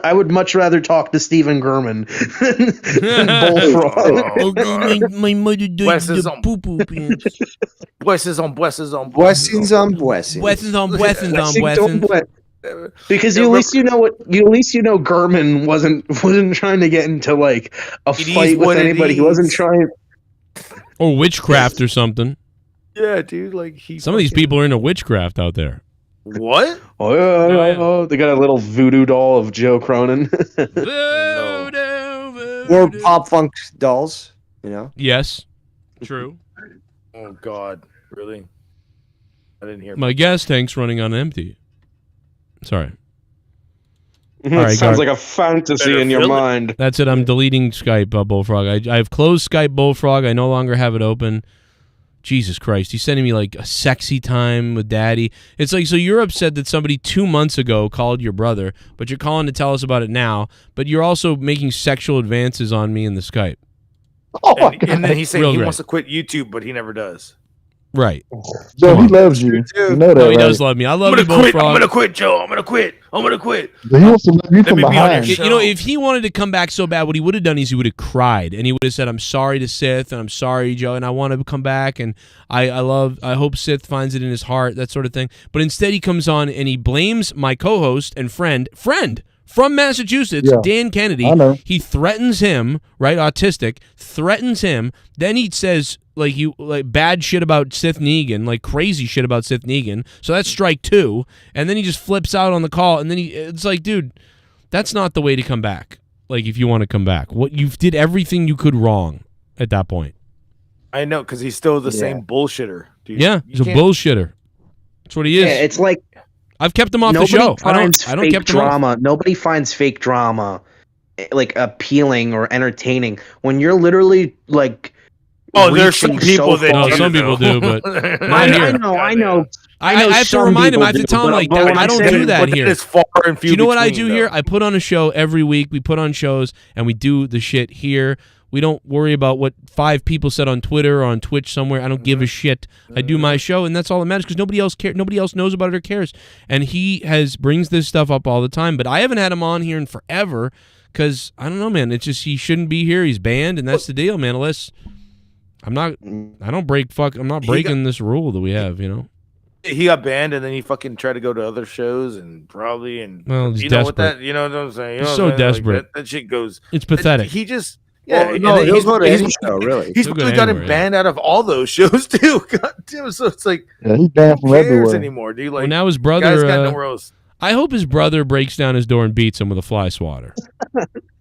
I would much rather talk to Stephen Gurman than Bullfrog. My mother died the poo-poo pants. Blessings on blessings on blessings on blessings. Blessings on blessings on blessings. Because at least you know Gurman wasn't trying to get into like a fight with anybody. He wasn't trying. Or witchcraft or something. Yeah, dude. Like some of these people are into witchcraft out there. What? Oh, they got a little voodoo doll of Joe Cronin. Or pop funk dolls, you know? Yes, true. Oh God, really? I didn't hear. My gas tank's running on empty. Sorry. Sounds like a fantasy in your mind. That's it. I'm deleting Skype, Bullfrog. I've closed Skype, Bullfrog. I no longer have it open. Jesus Christ, he's sending me like a sexy time with daddy. It's like, so you're upset that somebody 2 months ago called your brother, but you're calling to tell us about it now, but you're also making sexual advances on me in the Skype. Oh, and then he's saying he wants to quit YouTube, but he never does. Right. Joe, he loves you. You know that, no, he right? does love me. I love you, quit. Bullfrog. I'm gonna quit, Joe. I'm gonna quit. He wants to love you from behind. You know, if he wanted to come back so bad, what he would have done is he would have cried and he would have said, "I'm sorry to Sith, and I'm sorry, Joe, and I want to come back, and I hope Sith finds it in his heart," that sort of thing. But instead, he comes on and he blames my co-host and friend from Massachusetts, Dan Kennedy. I know. He threatens him, right? Autistic, threatens him. Then he says bad shit about Sith Negan, like crazy shit about Sith Negan. So that's strike 2. And then he just flips out on the call. And then it's like, dude, that's not the way to come back. Like, if you want to come back, you did everything you could wrong at that point. I know, because he's still the same bullshitter. Dude. Yeah, he's a bullshitter. That's what he is. Yeah, it's like I've kept him off the show. I don't keep drama. Nobody finds fake drama like appealing or entertaining when you're literally like. Oh, there's some people that no, some people do, but I know. I have to remind him. I have to tell him like that. I don't do that here. Do you know what I do here? I put on a show every week. We put on shows and we do the shit here. We don't worry about what 5 people said on Twitter or on Twitch somewhere. I don't give a shit. I do my show, and that's all that matters because nobody else cares. Nobody else knows about it or cares. And he brings this stuff up all the time, but I haven't had him on here in forever because I don't know, man. It's just he shouldn't be here. He's banned, and that's the deal, man. Unless I'm not breaking this rule that we have, you know. He got banned and then he fucking tried to go to other shows and probably he's you desperate. know what that you know what I'm saying? You He's know so what I'm saying? desperate. Like that shit goes. It's pathetic. He just he'll go to any show, really. He's probably got him banned out of all those shows too. God damn, so it's like he's banned from everywhere anymore, dude. Like well, now his brother guy's got nowhere else. I hope his brother breaks down his door and beats him with a fly swatter.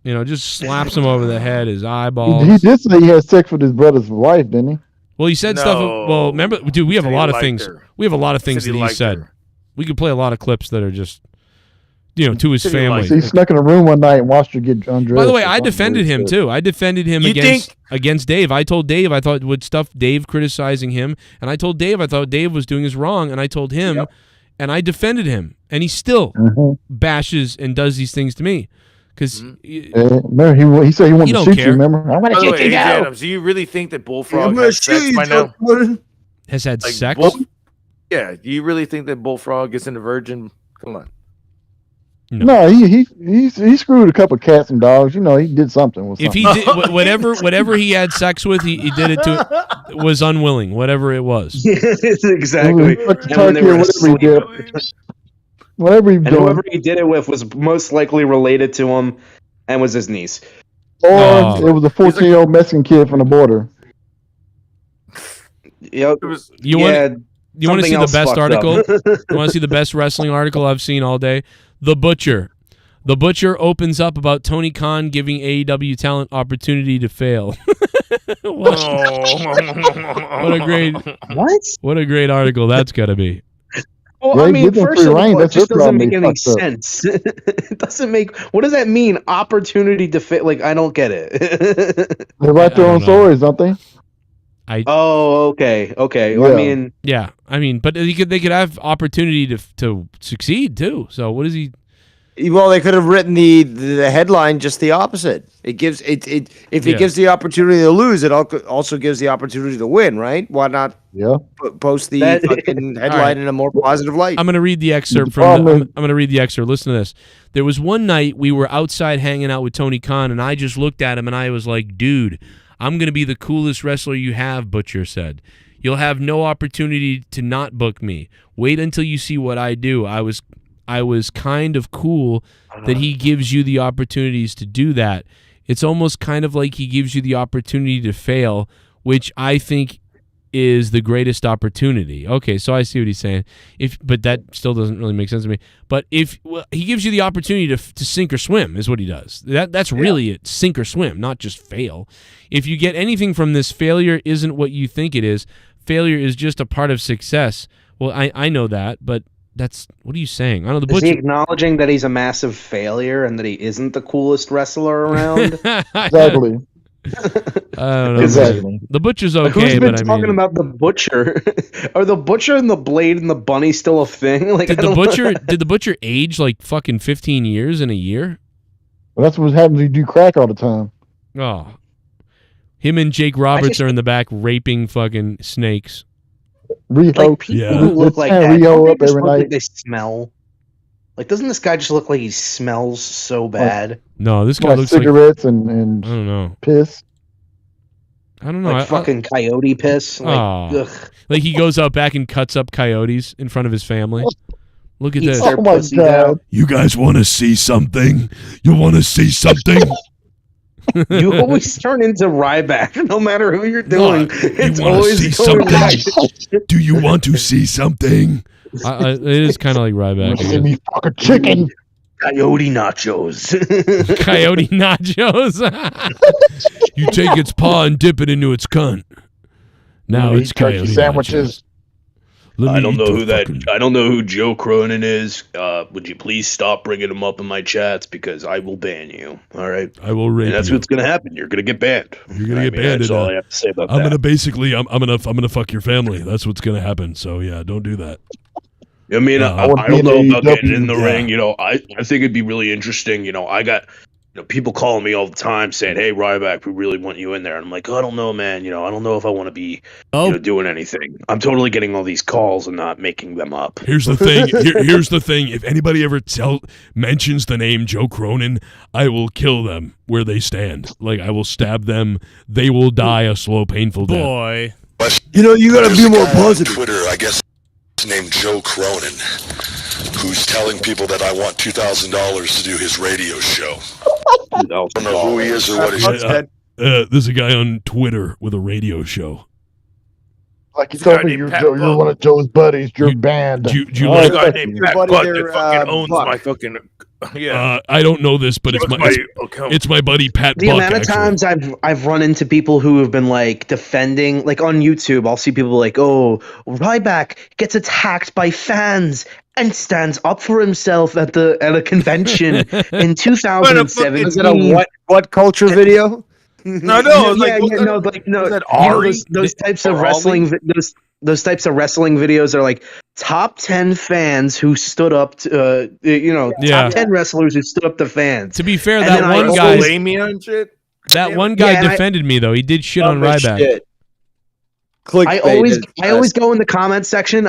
You know, just slaps him over the head, his eyeballs. He did say he had sex with his brother's wife, didn't he? Well, he said stuff. Well, remember, dude, we have a lot of things. We have a lot of things that he said. We could play a lot of clips that are just, you know, to his family. So he snuck in a room one night and watched her get undressed. By the way, I defended him too. I defended him against Dave. I told Dave I thought would stuff Dave criticizing him, and I told Dave I thought Dave was doing his wrong, and I told him, and I defended him, and he still bashes and does these things to me. Because remember, he said he wanted to shoot you. Remember, I want to shoot you. Adams, do you really think that Bullfrog has sex by now? Has had sex? Yeah. Do you really think that Bullfrog is in a virgin? Come on. No, he screwed a couple of cats and dogs. You know, he did something with something. If he did whatever he had sex with, he did it to was unwilling. Whatever it was. Exactly. Whatever whoever he did it with was most likely related to him and was his niece. Or it was a 14-year-old Mexican kid from the border. Yep. You want to see the best article? You want to see the best wrestling article I've seen all day? The Butcher. The Butcher opens up about Tony Khan giving AEW talent opportunity to fail. What a great article that's got to be. Well, I mean, first of all, it just doesn't make any sense. It doesn't make. What does that mean? Opportunity to fit? Like, I don't get it. They write their own stories, don't they? Okay. Yeah. I mean, but they could have opportunity to succeed too. So what is he? Well, they could have written the headline just the opposite. It gives if it gives the opportunity to lose, it also gives the opportunity to win, right? Why not? Yeah. Post the fucking headline in a more positive light. I'm going to read the excerpt I'm going to read the excerpt. Listen to this. There was one night we were outside hanging out with Tony Khan, and I just looked at him and I was like, "Dude, I'm going to be the coolest wrestler you have," Butcher said. "You'll have no opportunity to not book me. Wait until you see what I do." I was kind of cool that he gives you the opportunities to do that. It's almost kind of like he gives you the opportunity to fail, which I think is the greatest opportunity. Okay, so I see what he's saying. But that still doesn't really make sense to me. But he gives you the opportunity to sink or swim is what he does. That's really it, sink or swim, not just fail. If you get anything from this, failure isn't what you think it is. Failure is just a part of success. Well, I know that, but what are you saying? I don't know. The Is Butcher. he acknowledging that he's a massive failure and that he isn't the coolest wrestler around? Exactly. I don't know. Exactly. The Butcher's okay, Who's been but I talking mean, about the Butcher? Are the Butcher and the Blade and the Bunny still a thing? Like, did the Butcher age like fucking 15 years in a year? Well, that's what happens when you do crack all the time. Oh, him and Jake Roberts are in the back raping fucking snakes. Riho, people who look like that, don't they just look like they smell? Like, doesn't this guy just look like he smells so bad? No, this guy like looks cigarettes and I don't know, piss. I don't know, Like fucking coyote piss. Like, ugh. Like he goes out back and cuts up coyotes in front of his family. Look at Eats this. their pussy down. You guys want to see something? You want to see something? You always turn into Ryback, no matter who you're doing. It's wanna always see going something? back. Do you want to see something? It is kind of like Ryback. I Give guess. me fucking chicken. Coyote nachos. Coyote nachos. You take its paw and dip it into its cunt. Now it's coyote sandwiches. I don't know who Joe Cronin is. Would you please stop bringing him up in my chats because I will ban you. All right, I will rape and that's you. what's gonna happen. You're gonna get banned. You're gonna get banned. That's all I have to say about that. I'm gonna basically, I'm gonna fuck your family. That's what's gonna happen. So yeah, don't do that. I mean, I wanna don't know be about an getting in the AEW. ring. You know, I think it'd be really interesting. You know, I got people calling me all the time saying, "Hey, Ryback, we really want you in there." And I'm like, I don't know, man. You know, I don't know if I want to be doing anything. I'm totally getting all these calls and not making them up. Here's the thing. Here's the thing. If anybody ever mentions the name Joe Cronin, I will kill them where they stand. Like I will stab them. They will die a slow, painful death. Boy. You know, you gotta be more positive. Twitter, I guess, named Joe Cronin, who's telling people that I want $2,000 to do his radio show. I don't know who he is or what he's. There's a guy on Twitter with a radio show. Like you told me, you're one of Joe's buddies. You're banned. Do you Oh, like? it's Guy named Pat Buck that fucking owns my fucking I don't know this, but it's my buddy Pat The Buck. amount of actually. times I've run into people who have been like defending, like on YouTube, I'll see people like, "Oh, Ryback gets attacked by fans and stands up for himself at a convention in 2017." Is it a what culture video? No, those types of wrestling. Those types of wrestling videos are like top 10 fans who stood up to, top 10 wrestlers who stood up to fans. To be fair, And that then one I guy, and shit. that one guy Yeah, and defended me though. He did shit on Ryback. I always go in the comment section.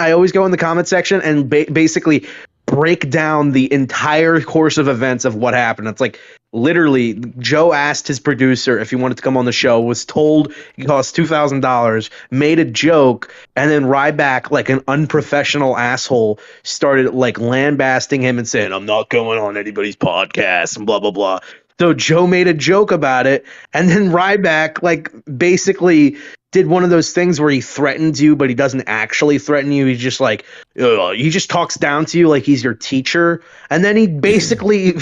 And basically break down the entire course of events of what happened. It's like literally Joe asked his producer if he wanted to come on the show, was told it cost $2,000, made a joke, and then Ryback, like an unprofessional asshole, started like lambasting him and saying, "I'm not going on anybody's podcast," and blah blah blah. So Joe made a joke about it, and then Ryback like basically did one of those things where he threatens you, but he doesn't actually threaten you. He's just like, he just talks down to you like he's your teacher. And then he basically,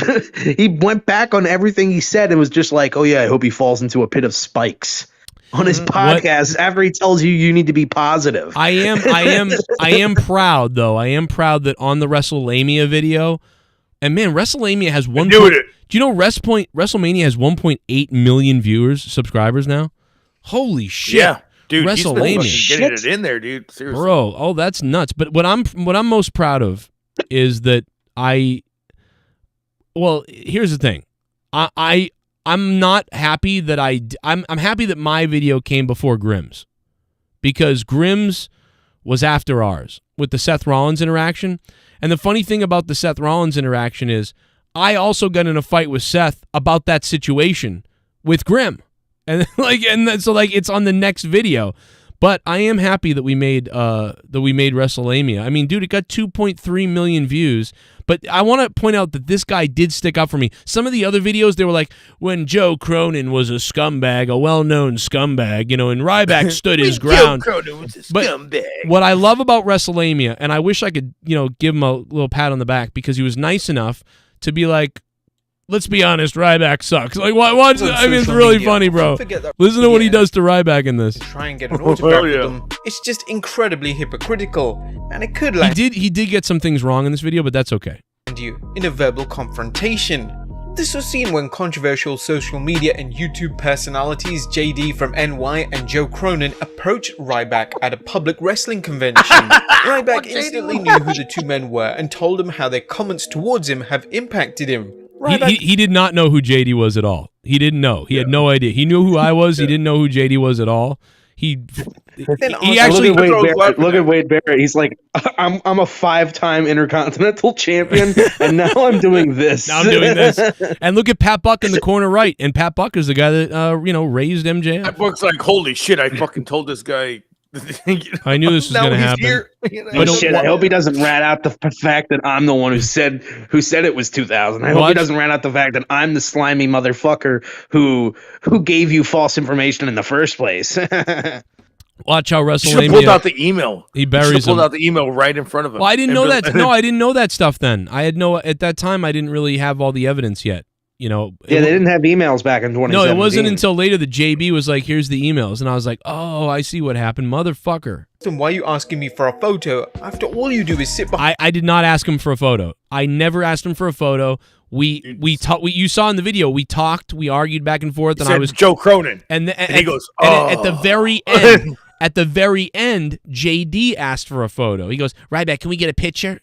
he went back on everything he said and was just like, "Oh yeah, I hope he falls into a pit of spikes." On his podcast, after he tells you need to be positive. I am proud though. I am proud that on the WrestleMania video, and man, WrestleMania has one. Do you know WrestleMania has 1.8 million subscribers now? Holy shit! Yeah, dude, WrestleMania, he's getting it in there, dude. Seriously, bro. Oh, that's nuts. But what I'm most proud of is that Well, here's the thing. I'm not happy that I'm happy that my video came before Grimm's, because Grimm's was after ours with the Seth Rollins interaction. And the funny thing about the Seth Rollins interaction is I also got in a fight with Seth about that situation with Grimm. And so it's on the next video. But I am happy that we made WrestleMania. I mean, dude, it got 2.3 million views. But I want to point out that this guy did stick up for me. Some of the other videos, they were like, when Joe Cronin was a scumbag, a well-known scumbag, and Ryback stood his ground. Joe Cronin was a scumbag. What I love about WrestleMania, and I wish I could, give him a little pat on the back, because he was nice enough to be like, let's be honest, Ryback sucks. Like, what? I mean, it's really funny, bro. Listen to what he does to Ryback in this. Try and get an autograph with them. It's just incredibly hypocritical, and it could land He did get some things wrong in this video, but that's okay. you in a verbal confrontation. This was seen when controversial social media and YouTube personalities JD from NY and Joe Cronin approached Ryback at a public wrestling convention. Ryback instantly knew who the two men were and told him how their comments towards him have impacted him. He did not know who JD was at all. He didn't know. He had no idea. He knew who I was. He didn't know who JD was at all. He actually look at Wade Barrett. He's like, I'm a 5-time Intercontinental Champion, and now I'm doing this. Now I'm doing this. And look at Pat Buck in the corner right. And Pat Buck is the guy that raised MJF. Pat Buck's like, holy shit! I fucking told this guy. I knew this was going to happen. I hope he doesn't rat out the fact that I'm the one who said it was 2000. I hope he doesn't rat out the fact that I'm the slimy motherfucker who gave you false information in the first place. Watch how WrestleMania. Should have pulled out the email. He buries pulled out the email right in front of him. Well, I didn't know that. No, I didn't know that stuff then. At that time, I didn't really have all the evidence yet. They didn't have emails back in 2017. No, it wasn't until later that JB was like, here's the emails. And I was like, oh, I see what happened, motherfucker. Why are you asking me for a photo after all you do is sit behind? I did not ask him for a photo. I never asked him for a photo. We talked. You saw in the video, we talked, we argued back and forth. And I was Joe Cronin. And he goes, and at the very end, JD asked for a photo. He goes, Ryback, can we get a picture?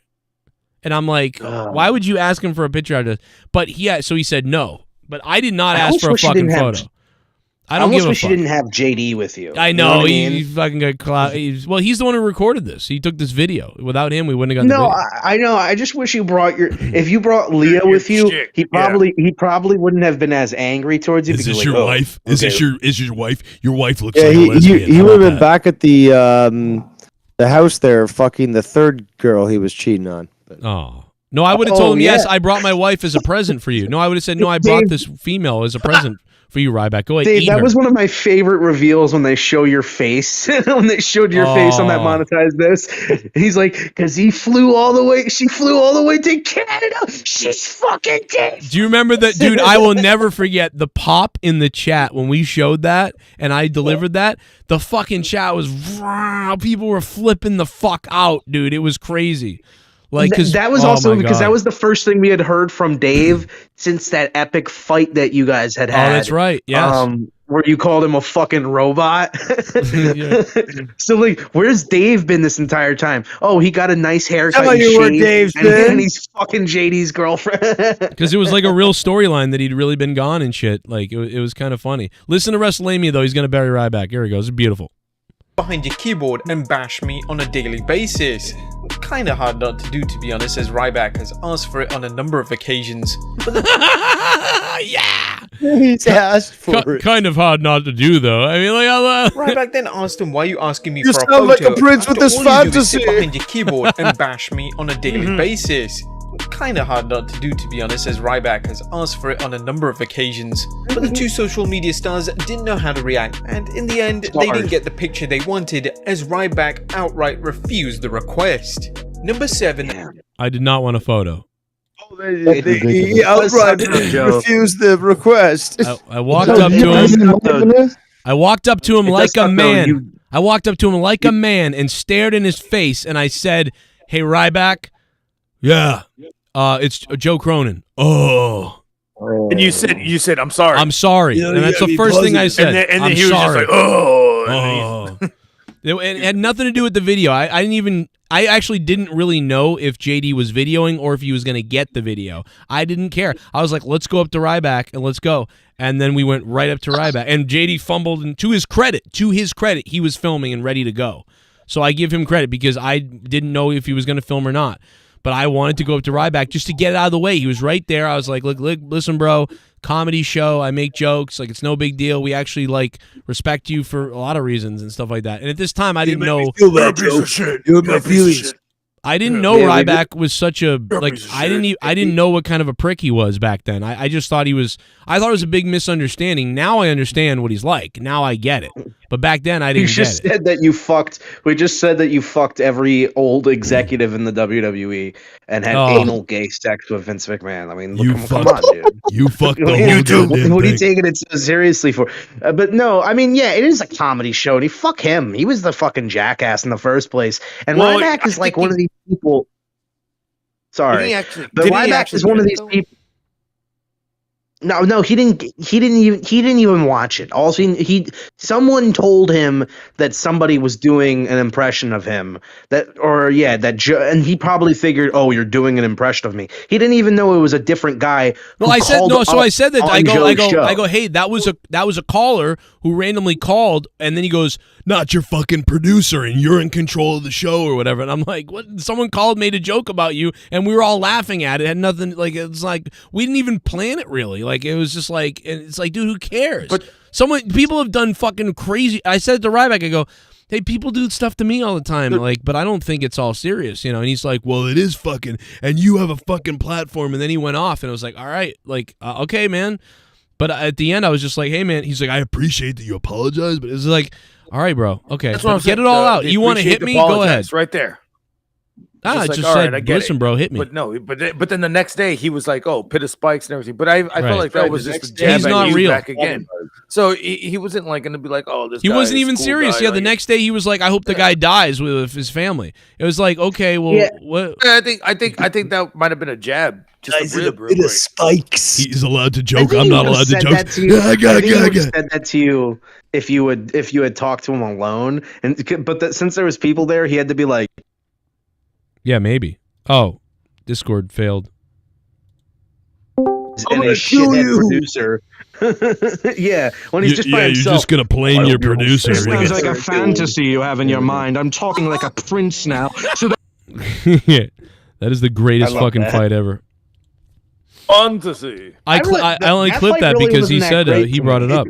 And I'm like, why would you ask him for a picture out of this? But so he said no. But I did not ask for a fucking photo. I don't give a fuck. I almost wish you didn't have JD with you. I know. He fucking got clout. Well, he's the one who recorded this. He took this video. Without him, we wouldn't have got the video. I know. I just wish you brought if you brought Leah with you, he probably wouldn't have been as angry towards you. Is this your wife? Okay. Is your wife? Your wife looks like a lesbian. He would have been back at the house there fucking the third girl he was cheating on. Oh. No, I would have told him, yes, I brought my wife as a present for you. No, I would have said, no, I brought this female as a present for you, Ryback. Go ahead, Dave, eat that her. was one of my favorite reveals when they show your face. When they showed your face on that monetized this. He's like, because she flew all the way to Canada. She's fucking dead. Do you remember that, dude? I will never forget the pop in the chat when we showed that and I delivered that. The fucking chat was, people were flipping the fuck out, dude. It was crazy. Like, that was also because that was the first thing we had heard from Dave since that epic fight that you guys had. Oh, that's right. Yes. Where you called him a fucking robot. So, like, where's Dave been this entire time? Oh, he got a nice haircut. Tell you where Dave's been. And he's fucking JD's girlfriend. Because it was like a real storyline that he'd really been gone and shit. Like, it was kind of funny. Listen to WrestleMania, though. He's going to bury Ryback. Here he goes. It's beautiful. Behind your keyboard and bash me on a daily basis. Kinda hard not to do, to be honest, as Ryback has asked for it on a number of occasions. Yeah! He's asked for it. Kind of hard not to do, though. I mean, like, Ryback then asked him, why are you asking me you for a sound photo? like a prince with this All you do is fantasy. sit behind your keyboard and bash me on a daily basis. Kinda hard not to do, to be honest, as Ryback has asked for it on a number of occasions. But the two social media stars didn't know how to react, and in the end, they didn't get the picture they wanted, as Ryback outright refused the request. Number 7. I did not want a photo. He outright refused the request. I walked up to him. I walked up to him like a man. I walked up to him like a man and stared in his face, and I said, "Hey, Ryback." Yeah. It's Joe Cronin. Oh. And you said, I'm sorry. I'm sorry. And that's the first thing I said. And then I'm he was sorry. just like, oh. It had nothing to do with the video. I didn't even I actually didn't really know if JD was videoing or if he was going to get the video. I didn't care. I was like, let's go up to Ryback and let's go. And then we went right up to Ryback. And JD fumbled, and to his credit, he was filming and ready to go. So I give him credit because I didn't know if he was going to film or not. But I wanted to go up to Ryback just to get it out of the way. He was right there. I was like, look, listen, bro, comedy show. I make jokes. Like, it's no big deal. We actually, like, respect you for a lot of reasons and stuff like that. And at this time, I didn't know. You're my feelings. I didn't know Ryback was such a, like, I didn't know what kind of a prick he was back then. I just thought he was, I thought it was a big misunderstanding. Now I understand what he's like. Now I get it. But back then I didn't get it. We just said that you fucked every old executive in the WWE and had anal gay sex with Vince McMahon. I mean, come on, dude. You fucked the whole dude. What are you taking it so seriously for? But no, I mean, yeah, it is a comedy show. And fuck him. He was the fucking jackass in the first place. And Ryback is like one of these people. Sorry, but Ryback is one of these people. No, he didn't even watch it. Someone told him that somebody was doing an impression of him. And he probably figured, oh, you're doing an impression of me. He didn't even know it was a different guy. Well, I said no. So I said that I go. Hey, that was a caller who randomly called, and then he goes, not your fucking producer, and you're in control of the show or whatever. And I'm like, what? Someone called, made a joke about you, and we were all laughing at it. It had nothing. Like, it's like we didn't even plan it really. Like, it was just like, it's like, dude, who cares? But people have done fucking crazy. I said to Ryback, I go, hey, people do stuff to me all the time, like, but I don't think it's all serious, you know? And he's like, well, it is fucking, and you have a fucking platform. And then he went off, and I was like, all right, like, okay, man. But at the end, I was just like, hey, man. He's like, I appreciate that you apologize, but it's like, all right, bro. Okay, get it all out. You want to hit me? Go ahead. Right there. I just said, listen, bro, hit me. But no, but then the next day he was like, "Oh, pit of spikes and everything." But I felt like that was just a jab at you back again. So he wasn't like going to be like, "Oh, this." He wasn't even cool serious. Guy. Yeah, the next day he was like, "I hope the guy dies with his family." It was like, okay, well, what? I think that might have been a jab. Just a bit of spikes. He's allowed to joke. I'm not allowed to joke. I said that to you if you had talked to him alone, but since there was people there, he had to be like. Yeah, maybe. Oh, Discord failed. And a shithead producer. Yeah, when he's just by himself. You're just gonna plane your producer. It sounds like a fantasy you have in your mind. I'm talking like a prince now. So yeah, that is the greatest fucking fight ever. Fantasy. I only clipped that really because he said he brought it up.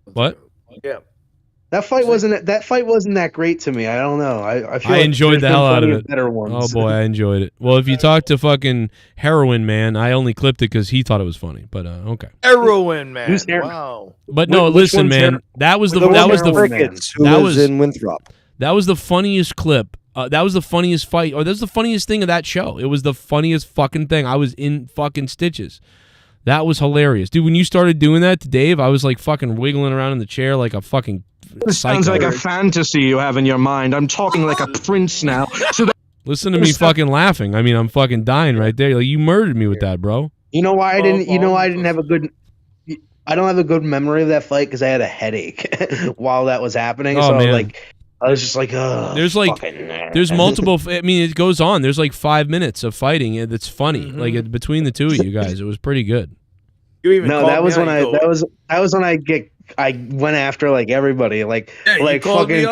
What? Yeah. That fight wasn't that great to me. I don't know. I feel I enjoyed the hell out of it. Better ones. Oh boy, I enjoyed it. Well, if you talk to fucking Heroin Man, I only clipped it because he thought it was funny. But okay. Heroin Man. Wow. But no, listen, man. That was the in Winthrop. That was the funniest clip. That was the funniest fight, or that was the funniest thing of that show. It was the funniest fucking thing. I was in fucking stitches. That was hilarious, dude. When you started doing that to Dave, I was like fucking wiggling around in the chair like a fucking. This sounds like a fantasy you have in your mind. I'm talking like a prince now. So listen to me fucking laughing. I mean, I'm fucking dying right there. Like, you murdered me with that, bro. You know why I didn't? You know why I didn't have a good. I don't have a good memory of that fight because I had a headache while that was happening. Oh, so man. I was just like, oh. There's multiple. I mean, it goes on. There's like 5 minutes of fighting that's funny. Mm-hmm. Like between the two of you guys, it was pretty good. That was when I went after like everybody, like fucking.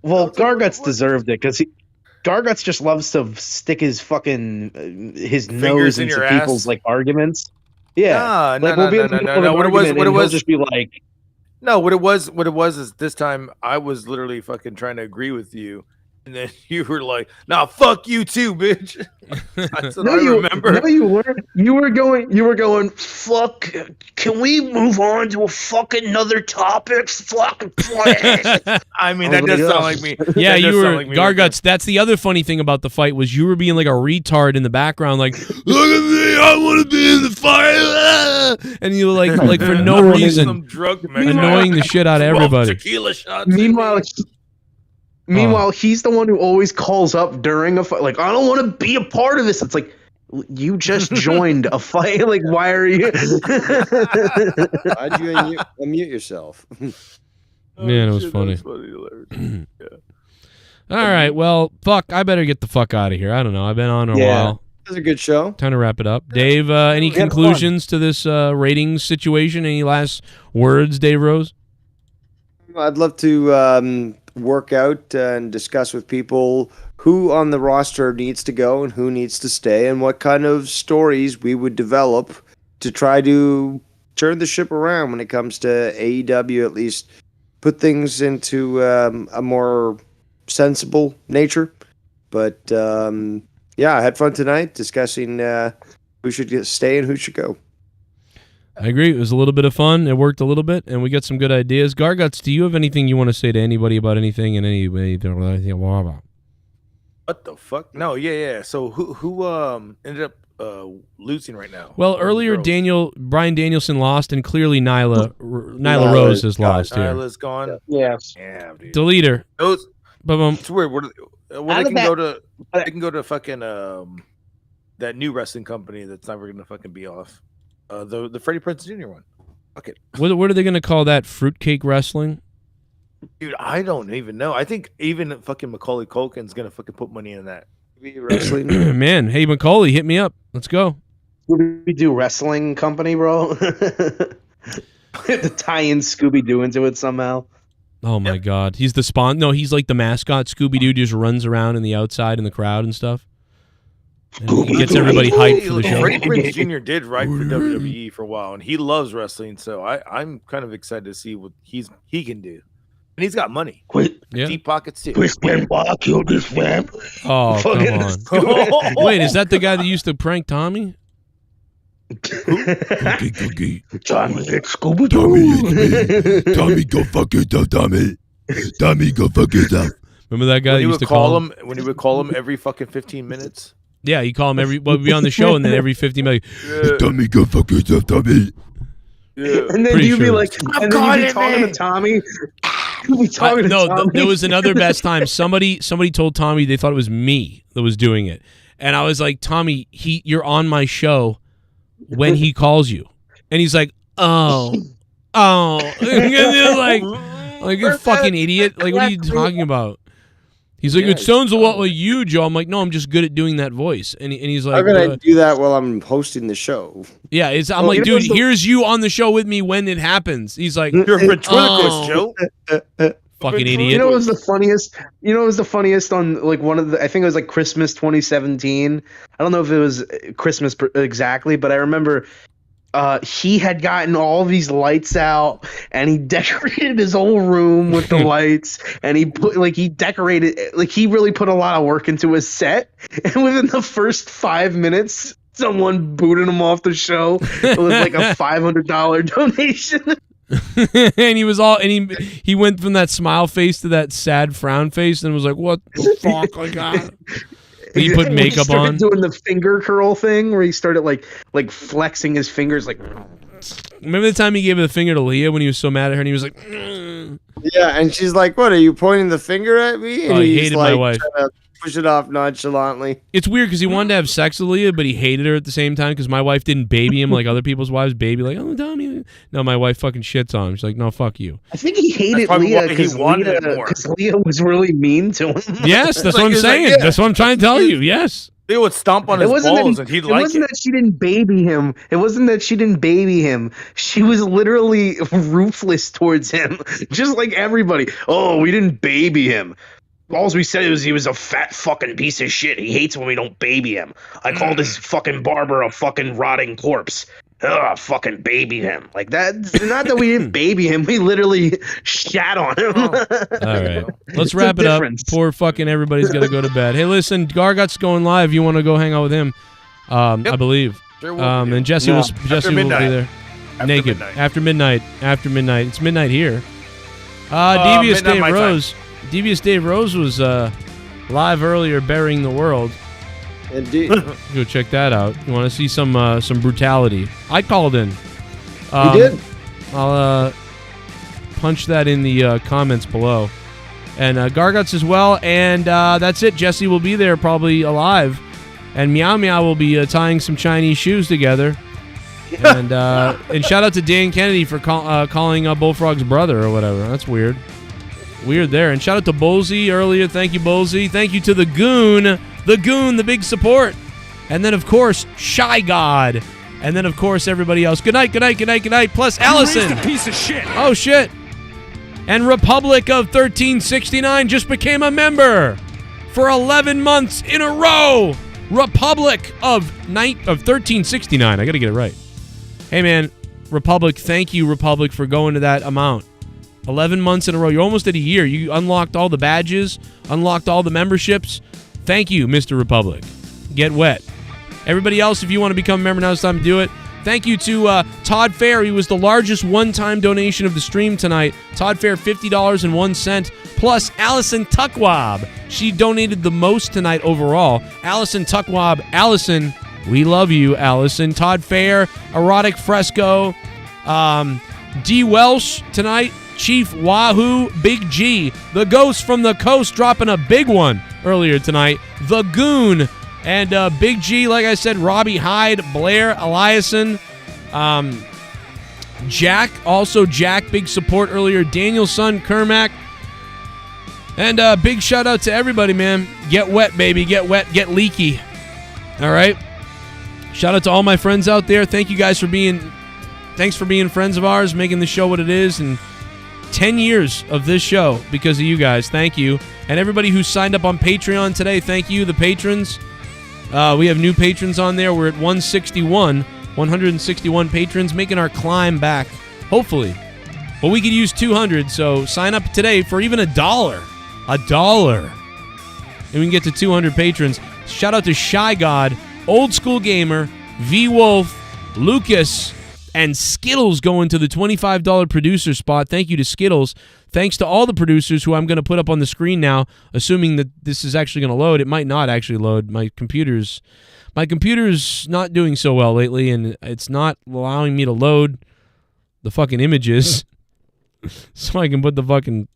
Garguts deserved it because Garguts just loves to stick his fucking his nose into people's like arguments. Yeah, no. What it was just be like. No, what it was is this time I was literally fucking trying to agree with you, and then you were like, "Nah, fuck you too, bitch." That's what I remember. No, you weren't. You were going. Fuck. Can we move on to a fucking another topic? Fuck. I mean, that does sound like me. Yeah, you were Garguts. That's the other funny thing about the fight was you were being like a retard in the background, like, "Look at me, I want to be in the fight," and you were like for no reason, annoying the shit out of everybody. Tequila shots. Meanwhile, he's the one who always calls up during a fight. Like, I don't want to be a part of this. It's like, you just joined a fight. Like, why are you? Why'd you unmute yourself? Man, it was funny. Hilarious. Yeah. All right, well, fuck, I better get the fuck out of here. I don't know. I've been on a while. It was a good show. Time to wrap it up. Dave, any conclusions to this ratings situation? Any last words, Dave Rose? I'd love to work out and discuss with people who on the roster needs to go and who needs to stay and what kind of stories we would develop to try to turn the ship around when it comes to AEW, at least put things into a more sensible nature. But yeah, I had fun tonight discussing who should stay and who should go. I agree. It was a little bit of fun. It worked a little bit, and we got some good ideas. Garguts, do you have anything you want to say to anybody about anything and anything? What the fuck? No, yeah. So who ended up losing right now? Well, earlier Brian Danielson lost, and clearly Nyla Rose has lost here. Nyla's gone. Yes. Yeah, dude. Delete her. It's weird. They can go to fucking that new wrestling company that's never gonna fucking be off. The Freddie Prinze Jr. one. Fuck it. What are they going to call that? Fruitcake wrestling? Dude, I don't even know. I think even fucking Macaulay Culkin's gonna fucking put money in that. Wrestling. Man, hey Macaulay, hit me up. Let's go. We do wrestling company, bro. To tie in Scooby-Doo into it somehow. Oh my God, he's the spawn. No, he's like the mascot. Scooby-Doo just runs around in the outside in the crowd and stuff. And he gets everybody hyped for the show. Freddie Prinze Jr. did write for WWE for a while, and he loves wrestling. So I'm kind of excited to see what he can do. And he's got money. Deep pockets too. Oh, come on. Wait, is that the guy that used to prank Tommy? Tommy, it's Scooby-Doo. Tommy, go fuck yourself, Tommy. Tommy, go fuck yourself. Remember that guy that used to call him? When he would call him every fucking 15 minutes? Yeah, he'd call him we'd be on the show, and then every 15 minutes, Tommy, go fuck yourself, Tommy. Yeah. And then you'd be like, and then you'd be talking to Tommy. There was another best time. Somebody told Tommy they thought it was me that was doing it, and I was like, Tommy, you're on my show when he calls you, and he's like, oh, like you fucking idiot. Like, what are you talking about? He's like, it sounds a lot like you, Joe. I'm like, no, I'm just good at doing that voice. And he's like, how can I do that while I'm hosting the show? Yeah, I'm like, dude, here's you on the show with me when it happens. He's like, you're a ventriloquist, Joe. Fucking idiot. You know what was the funniest? On like one of the, I think it was like Christmas 2017. I don't know if it was Christmas exactly, but I remember he had gotten all these lights out, and he decorated his whole room with the lights, and he decorated, like, he really put a lot of work into his set, and within the first 5 minutes, someone booted him off the show. It was like a $500 donation. And he went from that smile face to that sad frown face, and was like, what the fuck? Like, he put makeup on, doing the finger curl thing where he started like flexing his fingers. Like, remember the time he gave the finger to Leah when he was so mad at her, and he was like, yeah, and she's like, "What, are you pointing the finger at me?" And he hated my wife. Trying to push it off nonchalantly. It's weird because he wanted to have sex with Leah, but he hated her at the same time because my wife didn't baby him like other people's wives baby. Like, oh, Tommy. No, my wife fucking shits on him. She's like, no, fuck you. I think he hated Leah because Leah was really mean to him. Yes, that's what I'm saying. Like, yeah. That's what I'm trying to tell you. Yes. They would stomp on his balls and he'd like it. It wasn't that she didn't baby him. She was literally ruthless towards him. Just like everybody. Oh, we didn't baby him. All we said was he was a fat fucking piece of shit. He hates when we don't baby him. I called his fucking barber a fucking rotting corpse. Ugh, fucking baby him. Like, that's not that we didn't baby him. We literally shat on him. All right. Let's wrap it up. Poor fucking everybody's got to go to bed. Hey, listen, Gargot's going live. You want to go hang out with him? Yep. I believe. Sure and Jesse will be there. Naked. After midnight. It's midnight here. Devious Dave Rose. Devious Dave Rose was live earlier burying the world. Indeed. Go check that out. You want to see some brutality? I called in. You did? I'll punch that in the comments below. And Garguts as well. And that's it. Jesse will be there probably alive. And Meow Meow will be tying some Chinese shoes together. And shout out to Dan Kennedy for calling Bullfrog's brother or whatever. That's weird. Weird there. And shout out to Bolsey earlier. Thank you, Bolsey. Thank you to the Goon. The Goon, the big support. And then, of course, Shy God. And then, of course, everybody else. Good night, good night, good night, good night. Plus Allison. A piece of shit. Oh, shit. And Republic of 1369 just became a member for 11 months in a row. Republic of 1369. I got to get it right. Hey, man, Republic, thank you, Republic, for going to that amount. 11 months in a row. You're almost at a year. You unlocked all the badges, unlocked all the memberships. Thank you, Mr. Republic. Get wet. Everybody else, if you want to become a member, now's the time to do it. Thank you to Todd Fair. He was the largest one-time donation of the stream tonight. Todd Fair, $50.01. Plus, Allison Tuckwab. She donated the most tonight overall. Allison Tuckwab. Allison, we love you, Allison. Todd Fair, Erotic Fresco, DWELSH tonight. Chief Wahoo, Big G. The Ghost from the Coast dropping a big one earlier tonight. The Goon. And Big G, like I said, Robbie Hyde, Blair, Eliason, Jack, also Jack, big support earlier, Daniel Son, Kermack. And big shout out to everybody, man. Get wet, baby. Get wet, get leaky. All right? Shout out to all my friends out there. Thank you guys for thanks for being friends of ours, making the show what it is, and 10 years of this show because of you guys. Thank you. And everybody who signed up on Patreon today, thank you, the patrons. We have new patrons on there. We're at 161 patrons, making our climb back, hopefully. But we could use 200, so sign up today for even $1. $1. And we can get to 200 patrons. Shout out to Shy God, Old School Gamer, V-Wolf, Lucas, and Skittles going to the $25 producer spot. Thank you to Skittles. Thanks to all the producers who I'm going to put up on the screen now, assuming that this is actually going to load. It might not actually load. My computer's not doing so well lately, and it's not allowing me to load the fucking images so I can put the fucking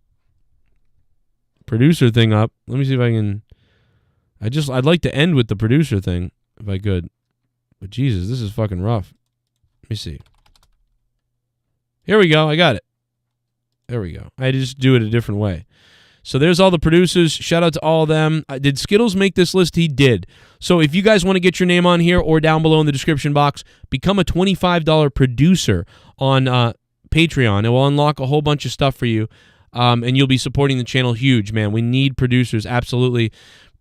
producer thing up. Let me see if I can. I'd like to end with the producer thing if I could. But Jesus, this is fucking rough. Let me see. Here we go. I got it. There we go. I just do it a different way. So there's all the producers. Shout out to all of them. Did Skittles make this list? He did. So if you guys want to get your name on here or down below in the description box, become a $25 producer on Patreon. It will unlock a whole bunch of stuff for you, and you'll be supporting the channel huge, man. We need producers, absolutely.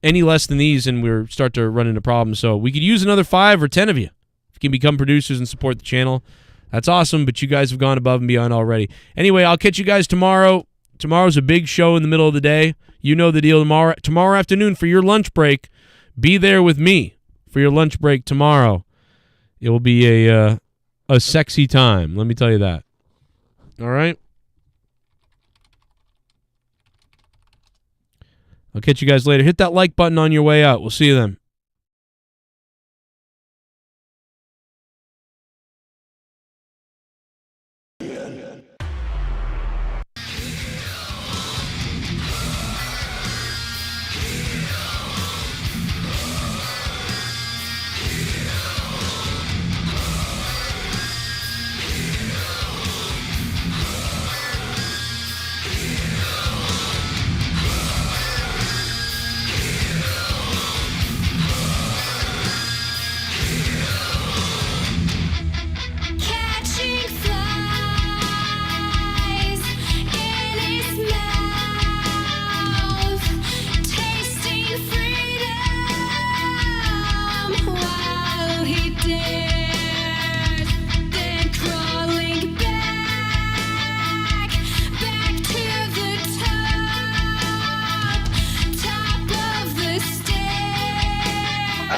Any less than these, and we'll start to run into problems. So we could use another 5 or 10 of you. If you can become producers and support the channel, that's awesome, but you guys have gone above and beyond already. Anyway, I'll catch you guys tomorrow. Tomorrow's a big show in the middle of the day. You know the deal. Tomorrow afternoon for your lunch break, be there with me for your lunch break tomorrow. It will be a sexy time, let me tell you that. All right? I'll catch you guys later. Hit that like button on your way out. We'll see you then.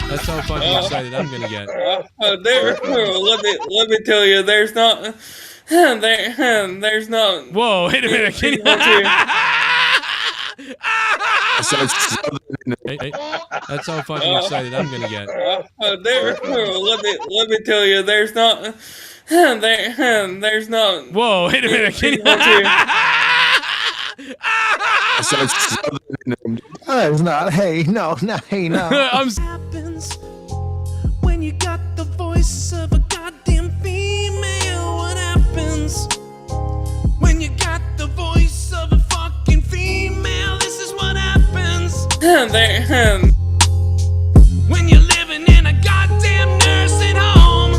That's how fucking excited I'm gonna get. Let me tell you, there's not. Whoa! Wait a minute. Can you... That's how fucking excited I'm gonna get. Let me tell you, there's not. There's not. Whoa! Wait a minute. Can you... It's not. Hey, no. Hey, no. Happens when you got the voice of a goddamn When you're living in a goddamn nursing home.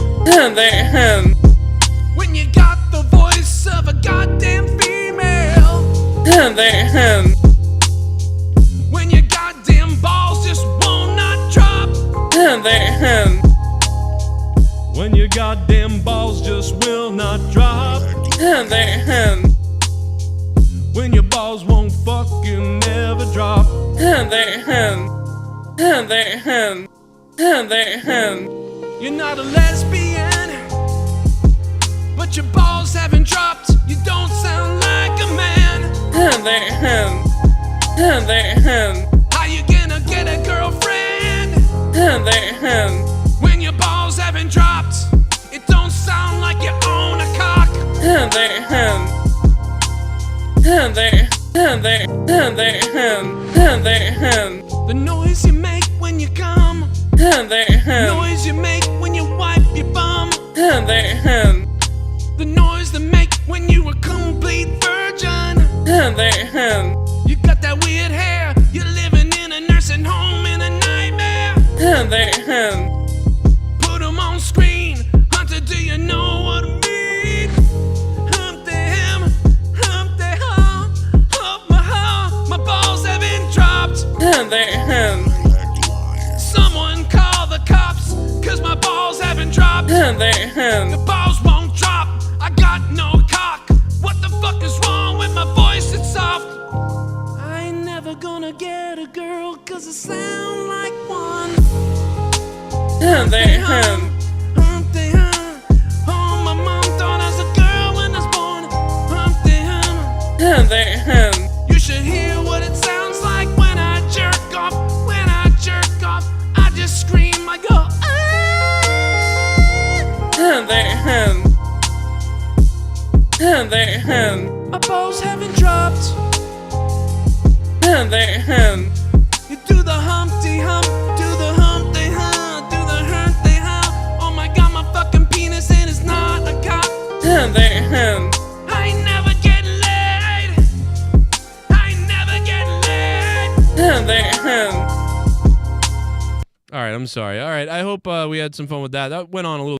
When you got the voice of a goddamn female. When your goddamn balls just will not drop. When your goddamn balls just will not drop. When your balls won't fucking never drop. You're not a lesbian, but your balls haven't dropped. You don't sound like a man. How you gonna get a girlfriend when your balls haven't dropped? It don't sound like you own a cock. The noise you make when you come. Noise you make when you wipe your bum. The noise they make when you a complete virgin. You got that weird hair. You're living in a nursing home in a nightmare. Put them on screen. Hunter, do you know what I mean? Hump the him, hump the ha, hump my ha. My balls haven't dropped. Someone call the cops, cause my balls haven't dropped. The balls won't drop. I got no cock. What the fuck is wrong with my voice? It's soft. I ain't never gonna get a girl, cause I sound like one. Oh, my mom thought I was a girl when I was born. You should hear what it sounds like when I jerk off. When I jerk off, I just scream. I go, ah. My balls haven't dropped. You do the Humpty Hump, do the Humpty Hump, do the Humpty Hump. Oh my god, my fucking penis and it's not a cock. I ain't never get laid. I ain't never get laid. All right, I'm sorry. All right, I hope we had some fun with that. That went on a little